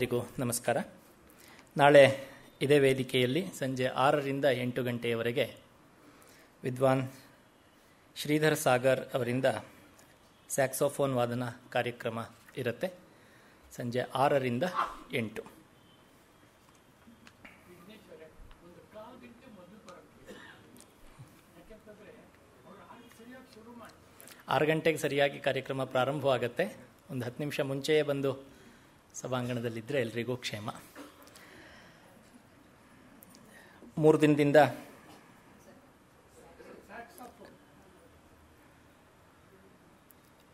ಎಲ್ರಿಗೂ ನಮಸ್ಕಾರ. ನಾಳೆ ಇದೇ ವೇದಿಕೆಯಲ್ಲಿ ಸಂಜೆ 6ರಿಂದ 8 ಗಂಟೆಯವರೆಗೆ ವಿದ್ವಾನ್ ಶ್ರೀಧರ್ ಸಾಗರ್ ಅವರಿಂದ ಸ್ಯಾಕ್ಸೋಫೋನ್ ವಾದನ ಕಾರ್ಯಕ್ರಮ ಇರುತ್ತೆ. ಸಂಜೆ 6ರಿಂದ 8. ಆರು ಗಂಟೆಗೆ ಸರಿಯಾಗಿ ಕಾರ್ಯಕ್ರಮ ಪ್ರಾರಂಭವಾಗುತ್ತೆ. ಒಂದು 10 ನಿಮಿಷ ಮುಂಚೆಯೇ ಬಂದು ಸಭಾಂಗಣದಲ್ಲಿದ್ದರೆ ಎಲ್ರಿಗೂ ಕ್ಷೇಮ. 3 ದಿನದಿಂದ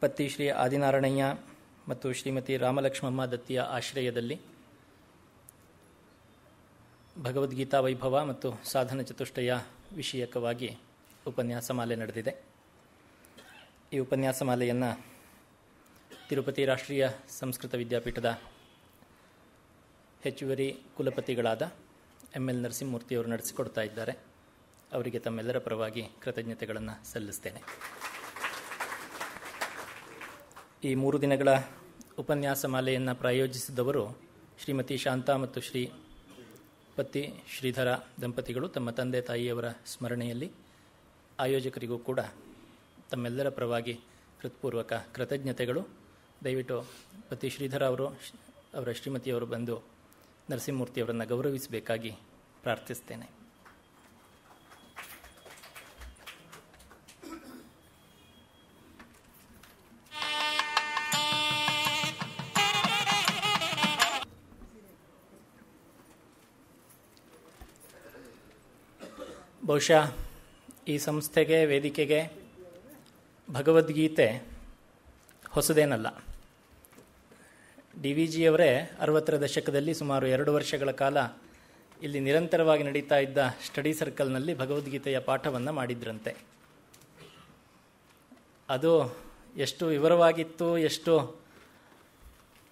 ಪತ್ತಿ ಶ್ರೀ ಆದಿನಾರಾಯಣಯ್ಯ ಮತ್ತು ಶ್ರೀಮತಿ ರಾಮಲಕ್ಷ್ಮಮ್ಮ ದತ್ತಿಯ ಆಶ್ರಯದಲ್ಲಿ ಭಗವದ್ಗೀತಾ ವೈಭವ ಮತ್ತು ಸಾಧನ ಚತುಷ್ಟಯ ವಿಷಯಕವಾಗಿ ಉಪನ್ಯಾಸ ಮಾಲೆ ನಡೆದಿದೆ. ಈ ಉಪನ್ಯಾಸ ಮಾಲೆಯನ್ನು ತಿರುಪತಿ ರಾಷ್ಟ್ರೀಯ ಸಂಸ್ಕೃತ ವಿದ್ಯಾಪೀಠದ ಹೆಚ್ಚುವರಿ ಕುಲಪತಿಗಳಾದ ML ನರಸಿಂಹಮೂರ್ತಿಯವರು ನಡೆಸಿಕೊಡ್ತಾ ಇದ್ದಾರೆ. ಅವರಿಗೆ ತಮ್ಮೆಲ್ಲರ ಪರವಾಗಿ ಕೃತಜ್ಞತೆಗಳನ್ನು ಸಲ್ಲಿಸ್ತೇನೆ. ಈ 3 ದಿನಗಳ ಉಪನ್ಯಾಸ ಮಾಲೆಯನ್ನು ಪ್ರಾಯೋಜಿಸಿದವರು ಶ್ರೀಮತಿ ಶಾಂತಾ ಮತ್ತು ಶ್ರೀ ಪತ್ತಿ ಶ್ರೀಧರ ದಂಪತಿಗಳು. ತಮ್ಮ ತಂದೆ ತಾಯಿಯವರ ಸ್ಮರಣೆಯಲ್ಲಿ ಆಯೋಜಕರಿಗೂ ಕೂಡ ತಮ್ಮೆಲ್ಲರ ಪರವಾಗಿ ಹೃತ್ಪೂರ್ವಕ ಕೃತಜ್ಞತೆಗಳು. ದಯವಿಟ್ಟು ಪತಿ ಶ್ರೀಧರ ಅವರು ಅವರ ಶ್ರೀಮತಿಯವರು ಬಂದು ನರಸಿಂಹಮೂರ್ತಿಯವರನ್ನು ಗೌರವಿಸಬೇಕಾಗಿ ಪ್ರಾರ್ಥಿಸ್ತೇನೆ. ಬಹುಶಃ ಈ ಸಂಸ್ಥೆಗೆ, ವೇದಿಕೆಗೆ ಭಗವದ್ಗೀತೆ ಹೊಸದೇನಲ್ಲ. DVGಯವರೇ 60ರ ದಶಕದಲ್ಲಿ ಸುಮಾರು 2 ವರ್ಷಗಳ ಕಾಲ ಇಲ್ಲಿ ನಿರಂತರವಾಗಿ ನಡೀತಾ ಇದ್ದ ಸ್ಟಡಿ ಸರ್ಕಲ್ನಲ್ಲಿ ಭಗವದ್ಗೀತೆಯ ಪಾಠವನ್ನು ಮಾಡಿದ್ರಂತೆ. ಅದು ಎಷ್ಟು ವಿವರವಾಗಿತ್ತು, ಎಷ್ಟು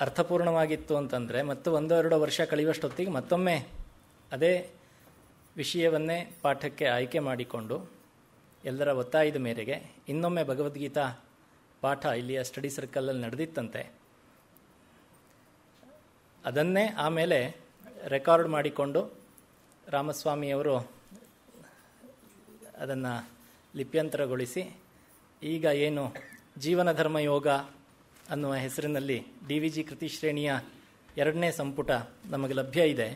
ಅರ್ಥಪೂರ್ಣವಾಗಿತ್ತು ಅಂತಂದರೆ, ಮತ್ತು 1-2 ವರ್ಷ ಕಳೆಯುವಷ್ಟೊತ್ತಿಗೆ ಮತ್ತೊಮ್ಮೆ ಅದೇ ವಿಷಯವನ್ನೇ ಪಾಠಕ್ಕೆ ಆಯ್ಕೆ ಮಾಡಿಕೊಂಡು ಎಲ್ಲರ ಒತ್ತಾಯದ ಮೇರೆಗೆ ಇನ್ನೊಮ್ಮೆ ಭಗವದ್ಗೀತಾ ಪಾಠ ಇಲ್ಲಿಯ ಸ್ಟಡಿ ಸರ್ಕಲಲ್ಲಿ ನಡೆದಿತ್ತಂತೆ. ಅದನ್ನೇ ಆಮೇಲೆ ರೆಕಾರ್ಡ್ ಮಾಡಿಕೊಂಡು ರಾಮಸ್ವಾಮಿಯವರು ಅದನ್ನು ಲಿಪ್ಯಂತರಗೊಳಿಸಿ ಈಗ ಏನು ಜೀವನ ಧರ್ಮ ಯೋಗ ಅನ್ನುವ ಹೆಸರಿನಲ್ಲಿ DVG ಕೃತಿ ಶ್ರೇಣಿಯ 2ನೇ ಸಂಪುಟ ನಮಗೆ ಲಭ್ಯ ಇದೆ.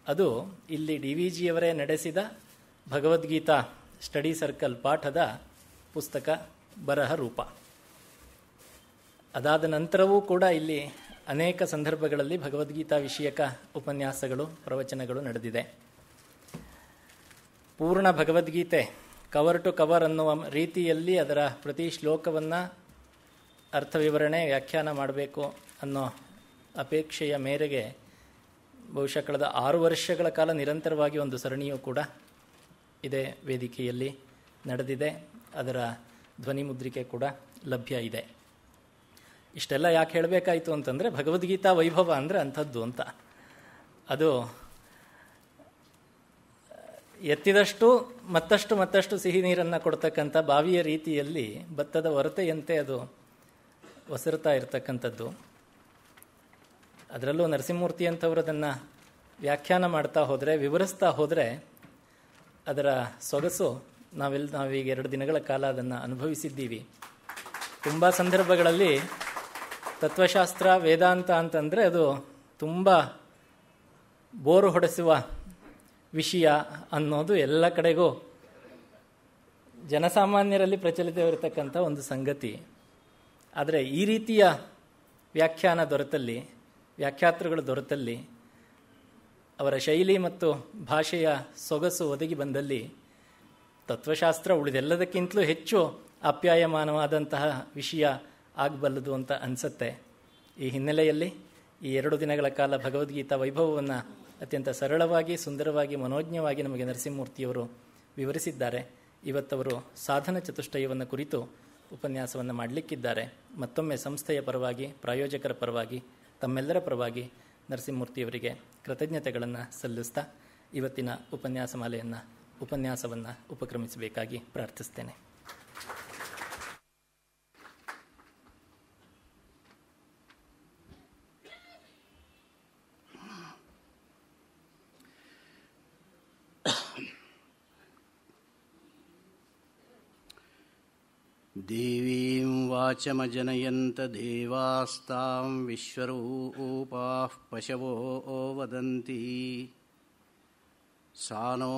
ಅದು ಇಲ್ಲಿ DVGಯವರೇ ನಡೆಸಿದ ಭಗವದ್ಗೀತಾ ಸ್ಟಡಿ ಸರ್ಕಲ್ ಪಾಠದ ಪುಸ್ತಕ ಬರಹ ರೂಪ. ಅದಾದ ನಂತರವೂ ಕೂಡ ಇಲ್ಲಿ ಅನೇಕ ಸಂದರ್ಭಗಳಲ್ಲಿ ಭಗವದ್ಗೀತಾ ವಿಷಯಕ ಉಪನ್ಯಾಸಗಳು, ಪ್ರವಚನಗಳು ನಡೆದಿದೆ. ಪೂರ್ಣ ಭಗವದ್ಗೀತೆ ಕವರ್ ಟು ಕವರ್ ಅನ್ನುವ ರೀತಿಯಲ್ಲಿ ಅದರ ಪ್ರತಿ ಶ್ಲೋಕವನ್ನು ಅರ್ಥವಿವರಣೆ, ವ್ಯಾಖ್ಯಾನ ಮಾಡಬೇಕು ಅನ್ನೋ ಅಪೇಕ್ಷೆಯ ಮೇರೆಗೆ ಬಹುಶಃ ಕಳೆದ 6 ವರ್ಷಗಳ ಕಾಲ ನಿರಂತರವಾಗಿ ಒಂದು ಸರಣಿಯೂ ಕೂಡ ಇದೇ ವೇದಿಕೆಯಲ್ಲಿ ನಡೆದಿದೆ. ಅದರ ಧ್ವನಿ ಮುದ್ರಿಕೆ ಕೂಡ ಲಭ್ಯ ಇದೆ. ಇಷ್ಟೆಲ್ಲ ಯಾಕೆ ಹೇಳಬೇಕಾಯಿತು ಅಂತಂದರೆ, ಭಗವದ್ಗೀತಾ ವೈಭವ ಅಂದರೆ ಅಂಥದ್ದು ಅಂತ. ಅದು ಎತ್ತಿದಷ್ಟು ಮತ್ತಷ್ಟು ಸಿಹಿ ನೀರನ್ನು ಕೊಡ್ತಕ್ಕಂಥ ಬಾವಿಯ ರೀತಿಯಲ್ಲಿ ಭತ್ತದ ಹೊರತೆಯಂತೆ ಅದು ಒಸರ್ತಾ ಇರತಕ್ಕಂಥದ್ದು. ಅದರಲ್ಲೂ ನರಸಿಂಹಮೂರ್ತಿ ಅಂತವರು ಅದನ್ನು ವ್ಯಾಖ್ಯಾನ ಮಾಡ್ತಾ ಹೋದರೆ, ವಿವರಿಸ್ತಾ ಹೋದರೆ ಅದರ ಸೊಗಸು ನಾವೀಗ 2 ದಿನಗಳ ಕಾಲ ಅದನ್ನು ಅನುಭವಿಸಿದ್ದೀವಿ. ತುಂಬ ಸಂದರ್ಭಗಳಲ್ಲಿ ತತ್ವಶಾಸ್ತ್ರ, ವೇದಾಂತ ಅಂತಂದರೆ ಅದು ತುಂಬ ಬೋರು ಹೊಡೆಸುವ ವಿಷಯ ಅನ್ನೋದು ಎಲ್ಲ ಕಡೆಗೂ ಜನಸಾಮಾನ್ಯರಲ್ಲಿ ಪ್ರಚಲಿತವಿರತಕ್ಕಂಥ ಒಂದು ಸಂಗತಿ. ಆದರೆ ಈ ರೀತಿಯ ವ್ಯಾಖ್ಯಾನ ದೊರೆತಲ್ಲಿ, ವ್ಯಾಖ್ಯಾತೃಗಳು ದೊರೆತಲ್ಲಿ, ಅವರ ಶೈಲಿ ಮತ್ತು ಭಾಷೆಯ ಸೊಗಸು ಒದಗಿ ಬಂದಲ್ಲಿ ತತ್ವಶಾಸ್ತ್ರ ಉಳಿದೆಲ್ಲದಕ್ಕಿಂತಲೂ ಹೆಚ್ಚು ಆಪ್ಯಾಯಮಾನವಾದಂತಹ ವಿಷಯ ಆಗಬಲ್ಲದು ಅಂತ ಅನಿಸುತ್ತೆ. ಈ ಹಿನ್ನೆಲೆಯಲ್ಲಿ ಈ 2 ದಿನಗಳ ಕಾಲ ಭಗವದ್ಗೀತಾ ವೈಭವವನ್ನು ಅತ್ಯಂತ ಸರಳವಾಗಿ, ಸುಂದರವಾಗಿ, ಮನೋಜ್ಞವಾಗಿ ನಮಗೆ ನರಸಿಂಹಮೂರ್ತಿಯವರು ವಿವರಿಸಿದ್ದಾರೆ. ಇವತ್ತವರು ಸಾಧನ ಚತುಷ್ಟಯವನ್ನು ಕುರಿತು ಉಪನ್ಯಾಸವನ್ನು ಮಾಡಲಿಕ್ಕಿದ್ದಾರೆ. ಮತ್ತೊಮ್ಮೆ ಸಂಸ್ಥೆಯ ಪರವಾಗಿ, ಪ್ರಾಯೋಜಕರ ಪರವಾಗಿ, ತಮ್ಮೆಲ್ಲರ ಪರವಾಗಿ ನರಸಿಂಹಮೂರ್ತಿಯವರಿಗೆ ಕೃತಜ್ಞತೆಗಳನ್ನು ಸಲ್ಲಿಸ್ತಾ ಇವತ್ತಿನ ಉಪನ್ಯಾಸವನ್ನು ಉಪಕ್ರಮಿಸಬೇಕಾಗಿ ಪ್ರಾರ್ಥಿಸ್ತೇನೆ. ದೇವೀಂ ವಾಚಮಜನಯಂತ ದೇವಾಸ್ತಾಂ ವಿಶ್ವರೂಪಾಃ ಪಶವೋ ವದಂತಿ ಸಾನೋ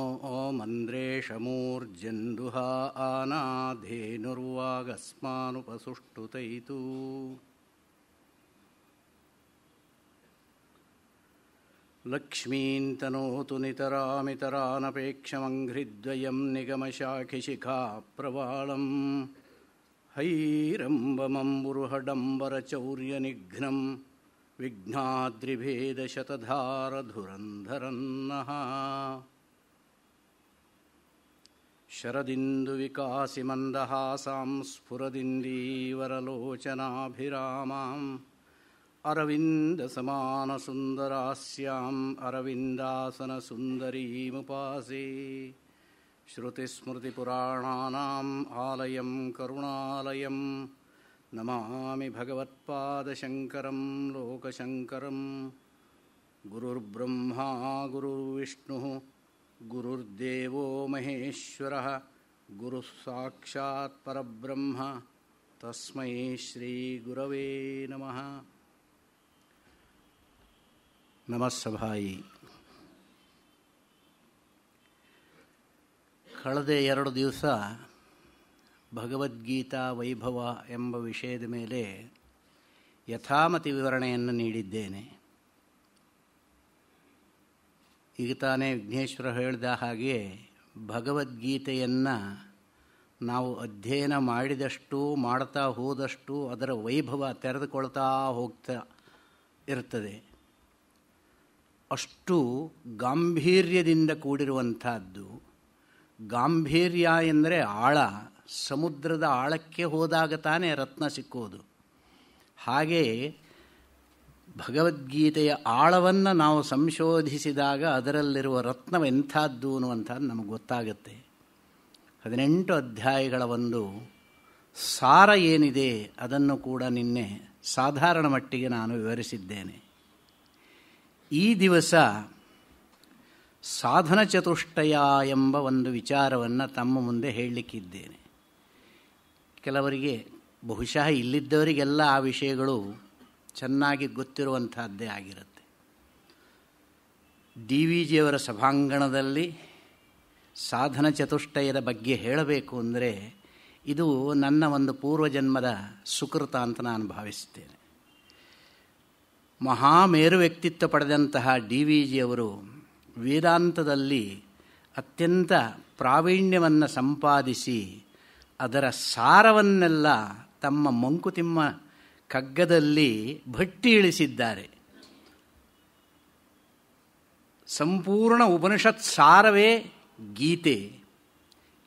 ಮಂದ್ರೇಶಮೂರ್ಜನ್ದುಹಾನಾ ಧೇನುರ್ವಾಗಸ್ಮಾನುಪಸುಷ್ಟುತೈತು ಲಕ್ಷ್ಮೀಂ ತನೋತು ನಿತರಾಮಿತರಾನಪೇಕ್ಷಮಂಘ್ರಿದ್ವಯಂ ನಿಗಮಶಾಖಿಶಿಖಾ ಪ್ರವಾಳಂ ಹೈರಂಬಮಂಬುರುಹಡಂಬರಚೌರ್ಯನಿಘ್ನಂ ವಿಘ್ನಾದ್ರಿಭೇದಶತಧಾರಧುರಂಧರನ್ನಃ ಶರದಿಂದುವಿಕಾಸಿ ಮಂದಹಾಸಾಂ ಸ್ಫುರದಿಂದೀವರಲೋಚನಾಭಿರಾಮಾಂ ಅರವಿಂದಸಮಾನಸುಂದರಾಸ್ಯಾಂ ಅರವಿಂದಾಸನಸುಂದರೀಮುಪಾಸೇ ಶ್ರುತಿಸ್ಮೃತಿಪುರಾಣಾನಾಂ ಆಲಯಂ ಕರುಣಾಲಯಂ ನಮಾಮಿ ಭಗವತ್ಪಾದಶಂಕರಂ ಲೋಕಶಂಕರಂ. ಗುರುರ್ಬ್ರಹ್ಮಾ ಗುರುರ್ವಿಷ್ಣುಃ ಗುರುರ್ದೇವೋ ಮಹೇಶ್ವರಃ ಗುರುಃ ಸಾಕ್ಷಾತ್ ಪರಬ್ರಹ್ಮ ತಸ್ಮೈ ಶ್ರೀ ಗುರವೇ ನಮಃ. ನಮಸ್ಸಭಾಯಿ. ಕಳೆದ 2 ದಿವಸ ಭಗವದ್ಗೀತಾ ವೈಭವ ಎಂಬ ವಿಷಯದ ಮೇಲೆ ಯಥಾಮತಿ ವಿವರಣೆಯನ್ನು ನೀಡಿದ್ದೇನೆ. ಈಗ ತಾನೇ ವಿಘ್ನೇಶ್ವರ ಹೇಳಿದ ಹಾಗೆ ಭಗವದ್ಗೀತೆಯನ್ನು ನಾವು ಅಧ್ಯಯನ ಮಾಡಿದಷ್ಟು ಮಾಡ್ತಾ ಹೋದಷ್ಟು ಅದರ ವೈಭವ ತೆರೆದುಕೊಳ್ತಾ ಹೋಗ್ತಾ ಇರ್ತದೆ. ಅಷ್ಟು ಗಾಂಭೀರ್ಯದಿಂದ ಕೂಡಿರುವಂಥದ್ದು. ಗಾಂಭೀರ್ಯ ಎಂದರೆ ಆಳ. ಸಮುದ್ರದ ಆಳಕ್ಕೆ ಹೋದಾಗ ತಾನೇ ರತ್ನ ಸಿಕ್ಕೋದು. ಹಾಗೆ ಭಗವದ್ಗೀತೆಯ ಆಳವನ್ನು ನಾವು ಸಂಶೋಧಿಸಿದಾಗ ಅದರಲ್ಲಿರುವ ರತ್ನವೆಂಥದ್ದು ಅನ್ನುವಂಥದ್ದು ನಮಗೆ ಗೊತ್ತಾಗುತ್ತೆ. 18 ಅಧ್ಯಾಯಗಳ ಒಂದು ಸಾರ ಏನಿದೆ ಅದನ್ನು ಕೂಡ ನಿನ್ನೆ ಸಾಧಾರಣ ಮಟ್ಟಿಗೆ ನಾನು ವಿವರಿಸಿದ್ದೇನೆ. ಈ ದಿವಸ ಸಾಧನ ಚತುಷ್ಟಯ ಎಂಬ ಒಂದು ವಿಚಾರವನ್ನು ತಮ್ಮ ಮುಂದೆ ಹೇಳಲಿಕ್ಕಿದ್ದೇನೆ. ಕೆಲವರಿಗೆ ಬಹುಶಃ ಇಲ್ಲಿದ್ದವರಿಗೆಲ್ಲ ಆ ವಿಷಯಗಳು ಚೆನ್ನಾಗಿ ಗೊತ್ತಿರುವಂತಹದ್ದೇ ಆಗಿರುತ್ತೆ. ಡಿ ವಿ ಜಿಯವರ ಸಭಾಂಗಣದಲ್ಲಿ ಸಾಧನ ಚತುಷ್ಟಯದ ಬಗ್ಗೆ ಹೇಳಬೇಕು ಅಂದರೆ ಇದು ನನ್ನ ಒಂದು ಪೂರ್ವಜನ್ಮದ ಸುಕೃತ ಅಂತ ನಾನು ಭಾವಿಸ್ತೇನೆ. ಮಹಾಮೇರು ವ್ಯಕ್ತಿತ್ವ ಪಡೆದಂತಹ ಡಿ ವಿ ಜಿಯವರು ವೇದಾಂತದಲ್ಲಿ ಅತ್ಯಂತ ಪ್ರಾವೀಣ್ಯವನ್ನು ಸಂಪಾದಿಸಿ ಅದರ ಸಾರವನ್ನೆಲ್ಲ ತಮ್ಮ ಮಂಕುತಿಮ್ಮ ಕಗ್ಗದಲ್ಲಿ ಭಟ್ಟಿ ಇಳಿಸಿದ್ದಾರೆ. ಸಂಪೂರ್ಣ ಉಪನಿಷತ್ ಸಾರವೇ ಗೀತೆ,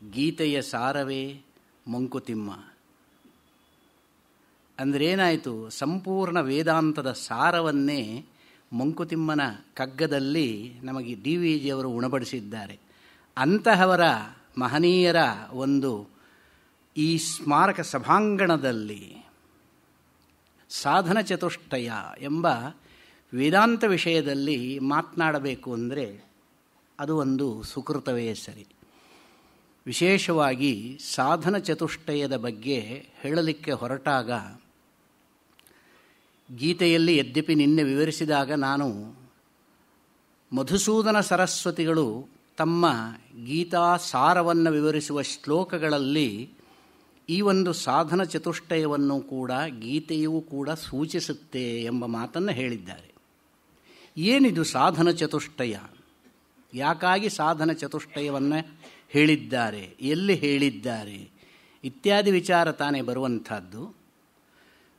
ಗೀತೆಯ ಸಾರವೇ ಮಂಕುತಿಮ್ಮ. ಅಂದ್ರೇನಾಯಿತು? ಸಂಪೂರ್ಣ ವೇದಾಂತದ ಸಾರವನ್ನೇ ಮಂಕುತಿಮ್ಮನ ಕಗ್ಗದಲ್ಲಿ ನಮಗೆ ಡಿ ವಿ ಜಿಯವರು ಉಣಬಡಿಸಿದ್ದಾರೆ. ಅಂತಹವರ ಮಹನೀಯರ ಒಂದು ಈ ಸ್ಮಾರಕ ಸಭಾಂಗಣದಲ್ಲಿ ಸಾಧನ ಚತುಷ್ಟಯ ಎಂಬ ವೇದಾಂತ ವಿಷಯದಲ್ಲಿ ಮಾತನಾಡಬೇಕು ಅಂದರೆ ಅದು ಒಂದು ಸುಕೃತವೇ ಸರಿ. ವಿಶೇಷವಾಗಿ ಸಾಧನ ಚತುಷ್ಟಯದ ಬಗ್ಗೆ ಹೇಳಲಿಕ್ಕೆ ಹೊರಟಾಗ ಗೀತೆಯಲ್ಲಿ ಯದ್ಯಪಿ ನಿನ್ನೆ ವಿವರಿಸಿದಾಗ ನಾನು ಮಧುಸೂದನ ಸರಸ್ವತಿಗಳು ತಮ್ಮ ಗೀತಾ ಸಾರವನ್ನು ವಿವರಿಸುವ ಶ್ಲೋಕಗಳಲ್ಲಿ ಈ ಒಂದು ಸಾಧನ ಚತುಷ್ಟಯವನ್ನು ಕೂಡ ಗೀತೆಯೂ ಕೂಡ ಸೂಚಿಸುತ್ತೆ ಎಂಬ ಮಾತನ್ನು ಹೇಳಿದ್ದಾರೆ. ಏನಿದು ಸಾಧನ ಚತುಷ್ಟಯ? ಯಾಕಾಗಿ ಸಾಧನ ಚತುಷ್ಟಯವನ್ನು ಹೇಳಿದ್ದಾರೆ, ಎಲ್ಲಿ ಹೇಳಿದ್ದಾರೆ ಇತ್ಯಾದಿ ವಿಚಾರ ತಾನೇ ಬರುವಂಥದ್ದು.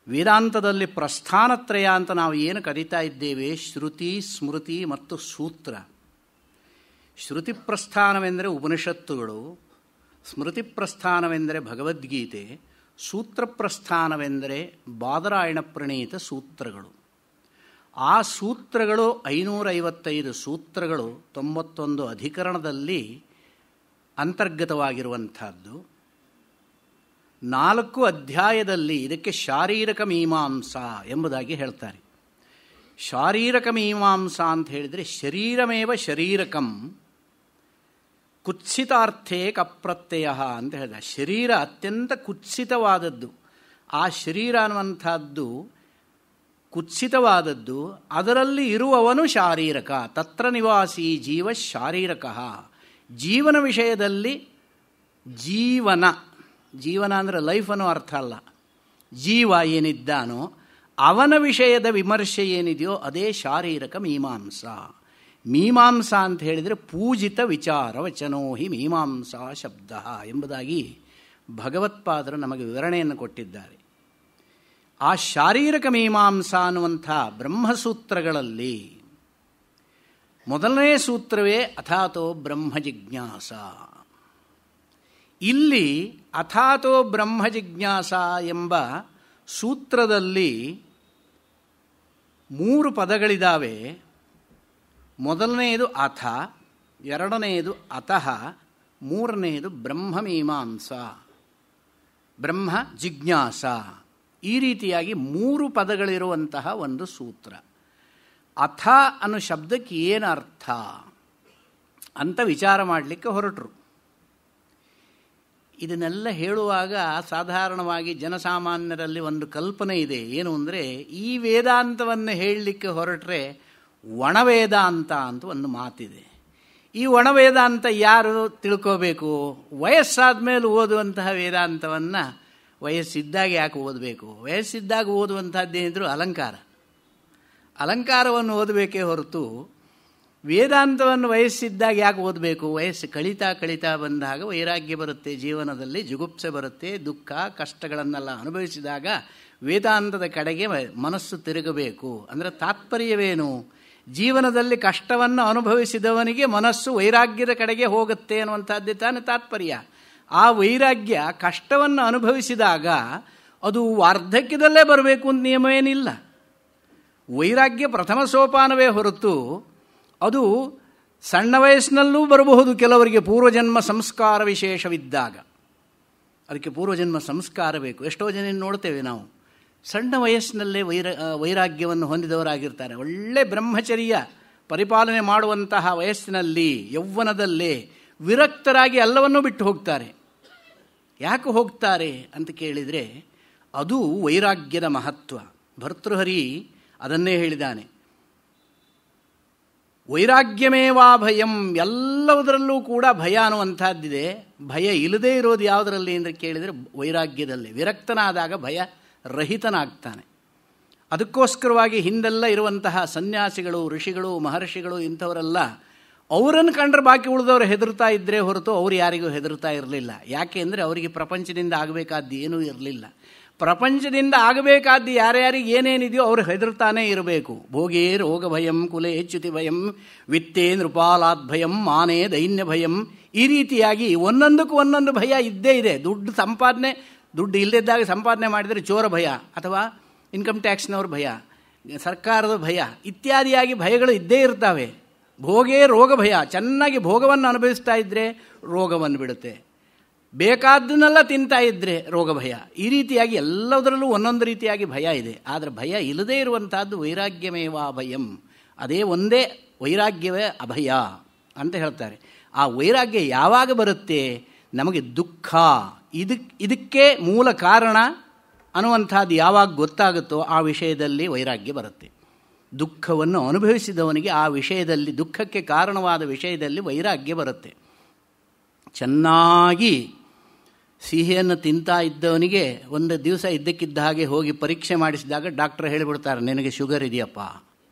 ವೇದಾಂತದಲ್ಲಿ ಪ್ರಸ್ಥಾನತ್ರಯ ಅಂತ ನಾವು ಏನು ಕರೀತಾ ಇದ್ದೇವೆ, ಶ್ರುತಿ, ಸ್ಮೃತಿ ಮತ್ತು ಸೂತ್ರ. ಶ್ರುತಿ ಪ್ರಸ್ಥಾನವೆಂದರೆ ಉಪನಿಷತ್ತುಗಳು, ಸ್ಮೃತಿ ಪ್ರಸ್ಥಾನವೆಂದರೆ ಭಗವದ್ಗೀತೆ, ಸೂತ್ರ ಪ್ರಸ್ಥಾನವೆಂದರೆ ಬಾದರಾಯಣ ಪ್ರಣೀತ ಸೂತ್ರಗಳು. ಆ ಸೂತ್ರಗಳು 555 ಸೂತ್ರಗಳು 91 ಅಧಿಕರಣದಲ್ಲಿ ಅಂತರ್ಗತವಾಗಿರುವಂಥದ್ದು. 4 ಅಧ್ಯಾಯದಲ್ಲಿ ಇದಕ್ಕೆ ಶಾರೀರಕ ಮೀಮಾಂಸಾ ಎಂಬುದಾಗಿ ಹೇಳ್ತಾರೆ. ಶಾರೀರಕ ಮೀಮಾಂಸಾ ಅಂತ ಹೇಳಿದರೆ ಶರೀರಮೇವ ಶರೀರಕಂ ಕುತ್ಸಿತಾರ್ಥೇ ಕಪ್ರತ್ಯಯ ಅಂತ ಹೇಳಿದ. ಶರೀರ ಅತ್ಯಂತ ಕುತ್ಸಿತವಾದದ್ದು. ಆ ಶರೀರ ಅನ್ನುವಂಥದ್ದು ಕುತ್ಸಿತವಾದದ್ದು. ಅದರಲ್ಲಿ ಇರುವವನು ಶಾರೀರಕ. ತತ್ರ ನಿವಾಸಿ ಜೀವ ಶಾರೀರಕ. ಜೀವನ ವಿಷಯದಲ್ಲಿ ಜೀವನ ಅಂದರೆ ಲೈಫ್ ಅನ್ನೋ ಅರ್ಥ ಅಲ್ಲ. ಜೀವ ಏನಿದ್ದಾನೋ ಅವನ ವಿಷಯದ ವಿಮರ್ಶೆ ಏನಿದೆಯೋ ಅದೇ ಶಾರೀರಕ ಮೀಮಾಂಸಾ. ಮೀಮಾಂಸಾ ಅಂತ ಹೇಳಿದರೆ ಪೂಜಿತ ವಿಚಾರ ವಚನೋ ಹಿ ಮೀಮಾಂಸಾ ಶಬ್ದ ಎಂಬುದಾಗಿ ಭಗವತ್ಪಾದರು ನಮಗೆ ವಿವರಣೆಯನ್ನು ಕೊಟ್ಟಿದ್ದಾರೆ. ಆ ಶಾರೀರಕ ಮೀಮಾಂಸಾ ಅನ್ನುವಂಥ ಬ್ರಹ್ಮಸೂತ್ರಗಳಲ್ಲಿ ಮೊದಲನೇ ಸೂತ್ರವೇ ಅಥಾತೋ ಬ್ರಹ್ಮ ಜಿಜ್ಞಾಸ. ಇಲ್ಲಿ ಅಥಾತೋ ಬ್ರಹ್ಮ ಜಿಜ್ಞಾಸ ಎಂಬ ಸೂತ್ರದಲ್ಲಿ 3 ಪದಗಳಿದ್ದಾವೆ. ಮೊದಲನೆಯದು ಅಥ, ಎರಡನೆಯದು ಅತಃ, ಮೂರನೆಯದು ಬ್ರಹ್ಮಮೀಮಾಂಸ, ಬ್ರಹ್ಮ ಜಿಜ್ಞಾಸ. ಈ ರೀತಿಯಾಗಿ 3 ಪದಗಳಿರುವಂತಹ ಒಂದು ಸೂತ್ರ. ಅಥ ಅನ್ನೋ ಶಬ್ದಕ್ಕೆ ಏನು ಅರ್ಥ ಅಂತ ವಿಚಾರ ಮಾಡಲಿಕ್ಕೆ ಹೊರಟರು. ಇದನ್ನೆಲ್ಲ ಹೇಳುವಾಗ ಸಾಧಾರಣವಾಗಿ ಜನಸಾಮಾನ್ಯರಲ್ಲಿ ಒಂದು ಕಲ್ಪನೆ ಇದೆ. ಏನು ಅಂದರೆ, ಈ ವೇದಾಂತವನ್ನು ಹೇಳಲಿಕ್ಕೆ ಹೊರಟ್ರೆ ಒಣವೇದಾಂತ ಅಂತ ಒಂದು ಮಾತಿದೆ. ಈ ಒಣವೇದಾಂತ ಯಾರು ತಿಳ್ಕೋಬೇಕು? ವಯಸ್ಸಾದ ಮೇಲೆ ಓದುವಂತಹ ವೇದಾಂತವನ್ನು ವಯಸ್ಸಿದ್ದಾಗ ಯಾಕೆ ಓದಬೇಕು? ವಯಸ್ಸಿದ್ದಾಗ ಓದುವಂಥದ್ದೇನಿದ್ರು ಅಲಂಕಾರವನ್ನು ಓದಬೇಕೇ ಹೊರತು ವೇದಾಂತವನ್ನು ವಯಸ್ಸಿದ್ದಾಗ ಯಾಕೆ ಓದಬೇಕು? ವಯಸ್ಸು ಕಳೀತಾ ಬಂದಾಗ ವೈರಾಗ್ಯ ಬರುತ್ತೆ, ಜೀವನದಲ್ಲಿ ಜುಗುಪ್ಸೆ ಬರುತ್ತೆ, ದುಃಖ ಕಷ್ಟಗಳನ್ನೆಲ್ಲ ಅನುಭವಿಸಿದಾಗ ವೇದಾಂತದ ಕಡೆಗೆ ಮನಸ್ಸು ತಿರುಗಬೇಕು. ಅಂದರೆ ತಾತ್ಪರ್ಯವೇನು? ಜೀವನದಲ್ಲಿ ಕಷ್ಟವನ್ನು ಅನುಭವಿಸಿದವನಿಗೆ ಮನಸ್ಸು ವೈರಾಗ್ಯದ ಕಡೆಗೆ ಹೋಗುತ್ತೆ ಅನ್ನುವಂಥದ್ದೇ ತಾನೇ ತಾತ್ಪರ್ಯ. ಆ ವೈರಾಗ್ಯ ಕಷ್ಟವನ್ನು ಅನುಭವಿಸಿದಾಗ ಅದು ವಾರ್ಧಕ್ಯದಲ್ಲೇ ಬರಬೇಕು ಅಂತ ನಿಯಮ ಏನಿಲ್ಲ. ವೈರಾಗ್ಯ ಪ್ರಥಮ ಸೋಪಾನವೇ ಹೊರತು ಅದು ಸಣ್ಣ ವಯಸ್ಸಿನಲ್ಲೂ ಬರಬಹುದು. ಕೆಲವರಿಗೆ ಪೂರ್ವಜನ್ಮ ಸಂಸ್ಕಾರ ವಿಶೇಷವಿದ್ದಾಗ ಅದಕ್ಕೆ ಪೂರ್ವಜನ್ಮ ಸಂಸ್ಕಾರ ಬೇಕು. ಎಷ್ಟೋ ಜನ ನೋಡ್ತೇವೆ ನಾವು ಸಣ್ಣ ವಯಸ್ಸಿನಲ್ಲೇ ವೈರಾಗ್ಯವನ್ನು ಹೊಂದಿದವರಾಗಿರ್ತಾರೆ. ಒಳ್ಳೆ ಬ್ರಹ್ಮಚರ್ಯ ಪರಿಪಾಲನೆ ಮಾಡುವಂತಹ ವಯಸ್ಸಿನಲ್ಲಿ ಯೌವನದಲ್ಲೇ ವಿರಕ್ತರಾಗಿ ಎಲ್ಲವನ್ನೂ ಬಿಟ್ಟು ಹೋಗ್ತಾರೆ. ಯಾಕೆ ಹೋಗ್ತಾರೆ ಅಂತ ಕೇಳಿದರೆ ಅದು ವೈರಾಗ್ಯದ ಮಹತ್ವ. ಭರ್ತೃಹರಿ ಅದನ್ನೇ ಹೇಳಿದ್ದಾನೆ. ವೈರಾಗ್ಯಮೇವಾ ಭಯಂ, ಎಲ್ಲದರಲ್ಲೂ ಕೂಡ ಭಯ ಅನ್ನುವಂಥದ್ದಿದೆ. ಭಯ ಇಲ್ಲದೇ ಇರೋದು ಯಾವುದರಲ್ಲಿ ಅಂತ ಕೇಳಿದರೆ ವೈರಾಗ್ಯದಲ್ಲಿ. ವಿರಕ್ತನಾದಾಗ ಭಯ ರಹಿತನಾಗ್ತಾನೆ. ಅದಕ್ಕೋಸ್ಕರವಾಗಿ ಹಿಂದೆಲ್ಲ ಇರುವಂತಹ ಸನ್ಯಾಸಿಗಳು, ಋಷಿಗಳು, ಮಹರ್ಷಿಗಳು ಇಂಥವರೆಲ್ಲ ಅವರನ್ನು ಕಂಡ್ರೆ ಬಾಕಿ ಉಳಿದವರು ಹೆದರ್ತಾ ಇದ್ದರೆ ಹೊರತು ಅವರು ಯಾರಿಗೂ ಹೆದರ್ತಾ ಇರಲಿಲ್ಲ. ಯಾಕೆ ಅಂದರೆ ಅವರಿಗೆ ಪ್ರಪಂಚದಿಂದ ಆಗಬೇಕಾದ್ದು ಏನೂ ಇರಲಿಲ್ಲ. ಪ್ರಪಂಚದಿಂದ ಆಗಬೇಕಾದ್ದು ಯಾರ್ಯಾರಿಗೆ ಏನೇನಿದೆಯೋ ಅವರು ಹೆದರ್ತಾನೇ ಇರಬೇಕು. ಭೋಗೇ ರೋಗ ಭಯಂ, ಕುಲೆ ಚ್ಯುತಿ ಭಯಂ, ವಿತ್ತೇ ನೃಪಾಲಾತ್ ಭಯಂ, ಮಾನೇ ದೈನ್ಯ ಭಯಂ. ಈ ರೀತಿಯಾಗಿ ಒಂದೊಂದಕ್ಕೂ ಒಂದೊಂದು ಭಯ ಇದ್ದೇ ಇದೆ. ದುಡ್ಡು ಇಲ್ಲದಿದ್ದಾಗ ಸಂಪಾದನೆ ಮಾಡಿದರೆ ಚೋರ ಭಯ, ಅಥವಾ ಇನ್ಕಮ್ ಟ್ಯಾಕ್ಸ್ನವ್ರ ಭಯ, ಸರ್ಕಾರದ ಭಯ ಇತ್ಯಾದಿಯಾಗಿ ಭಯಗಳು ಇದ್ದೇ ಇರ್ತವೆ. ಭೋಗೇ ರೋಗ ಭಯ, ಚೆನ್ನಾಗಿ ಭೋಗವನ್ನು ಅನುಭವಿಸ್ತಾ ಇದ್ದರೆ ರೋಗವನ್ನು ಬಿಡುತ್ತೆ. ಬೇಕಾದ್ದನ್ನೆಲ್ಲ ತಿಂತಾ ಇದ್ದರೆ ರೋಗ ಭಯ. ಈ ರೀತಿಯಾಗಿ ಎಲ್ಲದರಲ್ಲೂ ಒಂದೊಂದು ರೀತಿಯಾಗಿ ಭಯ ಇದೆ. ಆದರೆ ಭಯ ಇಲ್ಲದೇ ಇರುವಂತಹದ್ದು ವೈರಾಗ್ಯಮೇವಾ ಭಯಂ. ಅದೇ ಒಂದೇ ವೈರಾಗ್ಯವೇ ಅಭಯ ಅಂತ ಹೇಳ್ತಾರೆ. ಆ ವೈರಾಗ್ಯ ಯಾವಾಗ ಬರುತ್ತೆ? ನಮಗೆ ದುಃಖ ಇದಕ್ಕೆ ಮೂಲ ಕಾರಣ ಅನ್ನುವಂಥದ್ದು ಯಾವಾಗ ಗೊತ್ತಾಗುತ್ತೋ ಆ ವಿಷಯದಲ್ಲಿ ವೈರಾಗ್ಯ ಬರುತ್ತೆ. ದುಃಖವನ್ನು ಅನುಭವಿಸಿದವನಿಗೆ ಆ ವಿಷಯದಲ್ಲಿ, ದುಃಖಕ್ಕೆ ಕಾರಣವಾದ ವಿಷಯದಲ್ಲಿ ವೈರಾಗ್ಯ ಬರುತ್ತೆ. ಚೆನ್ನಾಗಿ ಸಿಹಿಯನ್ನು ತಿಂತಾ ಇದ್ದವನಿಗೆ ಒಂದು ದಿವಸ ಇದ್ದಕ್ಕಿದ್ದ ಹಾಗೆ ಹೋಗಿ ಪರೀಕ್ಷೆ ಮಾಡಿಸಿದಾಗ ಡಾಕ್ಟರ್ ಹೇಳಿಬಿಡ್ತಾರೆ, ನಿನಗೆ ಶುಗರ್ ಇದೆಯಪ್ಪ,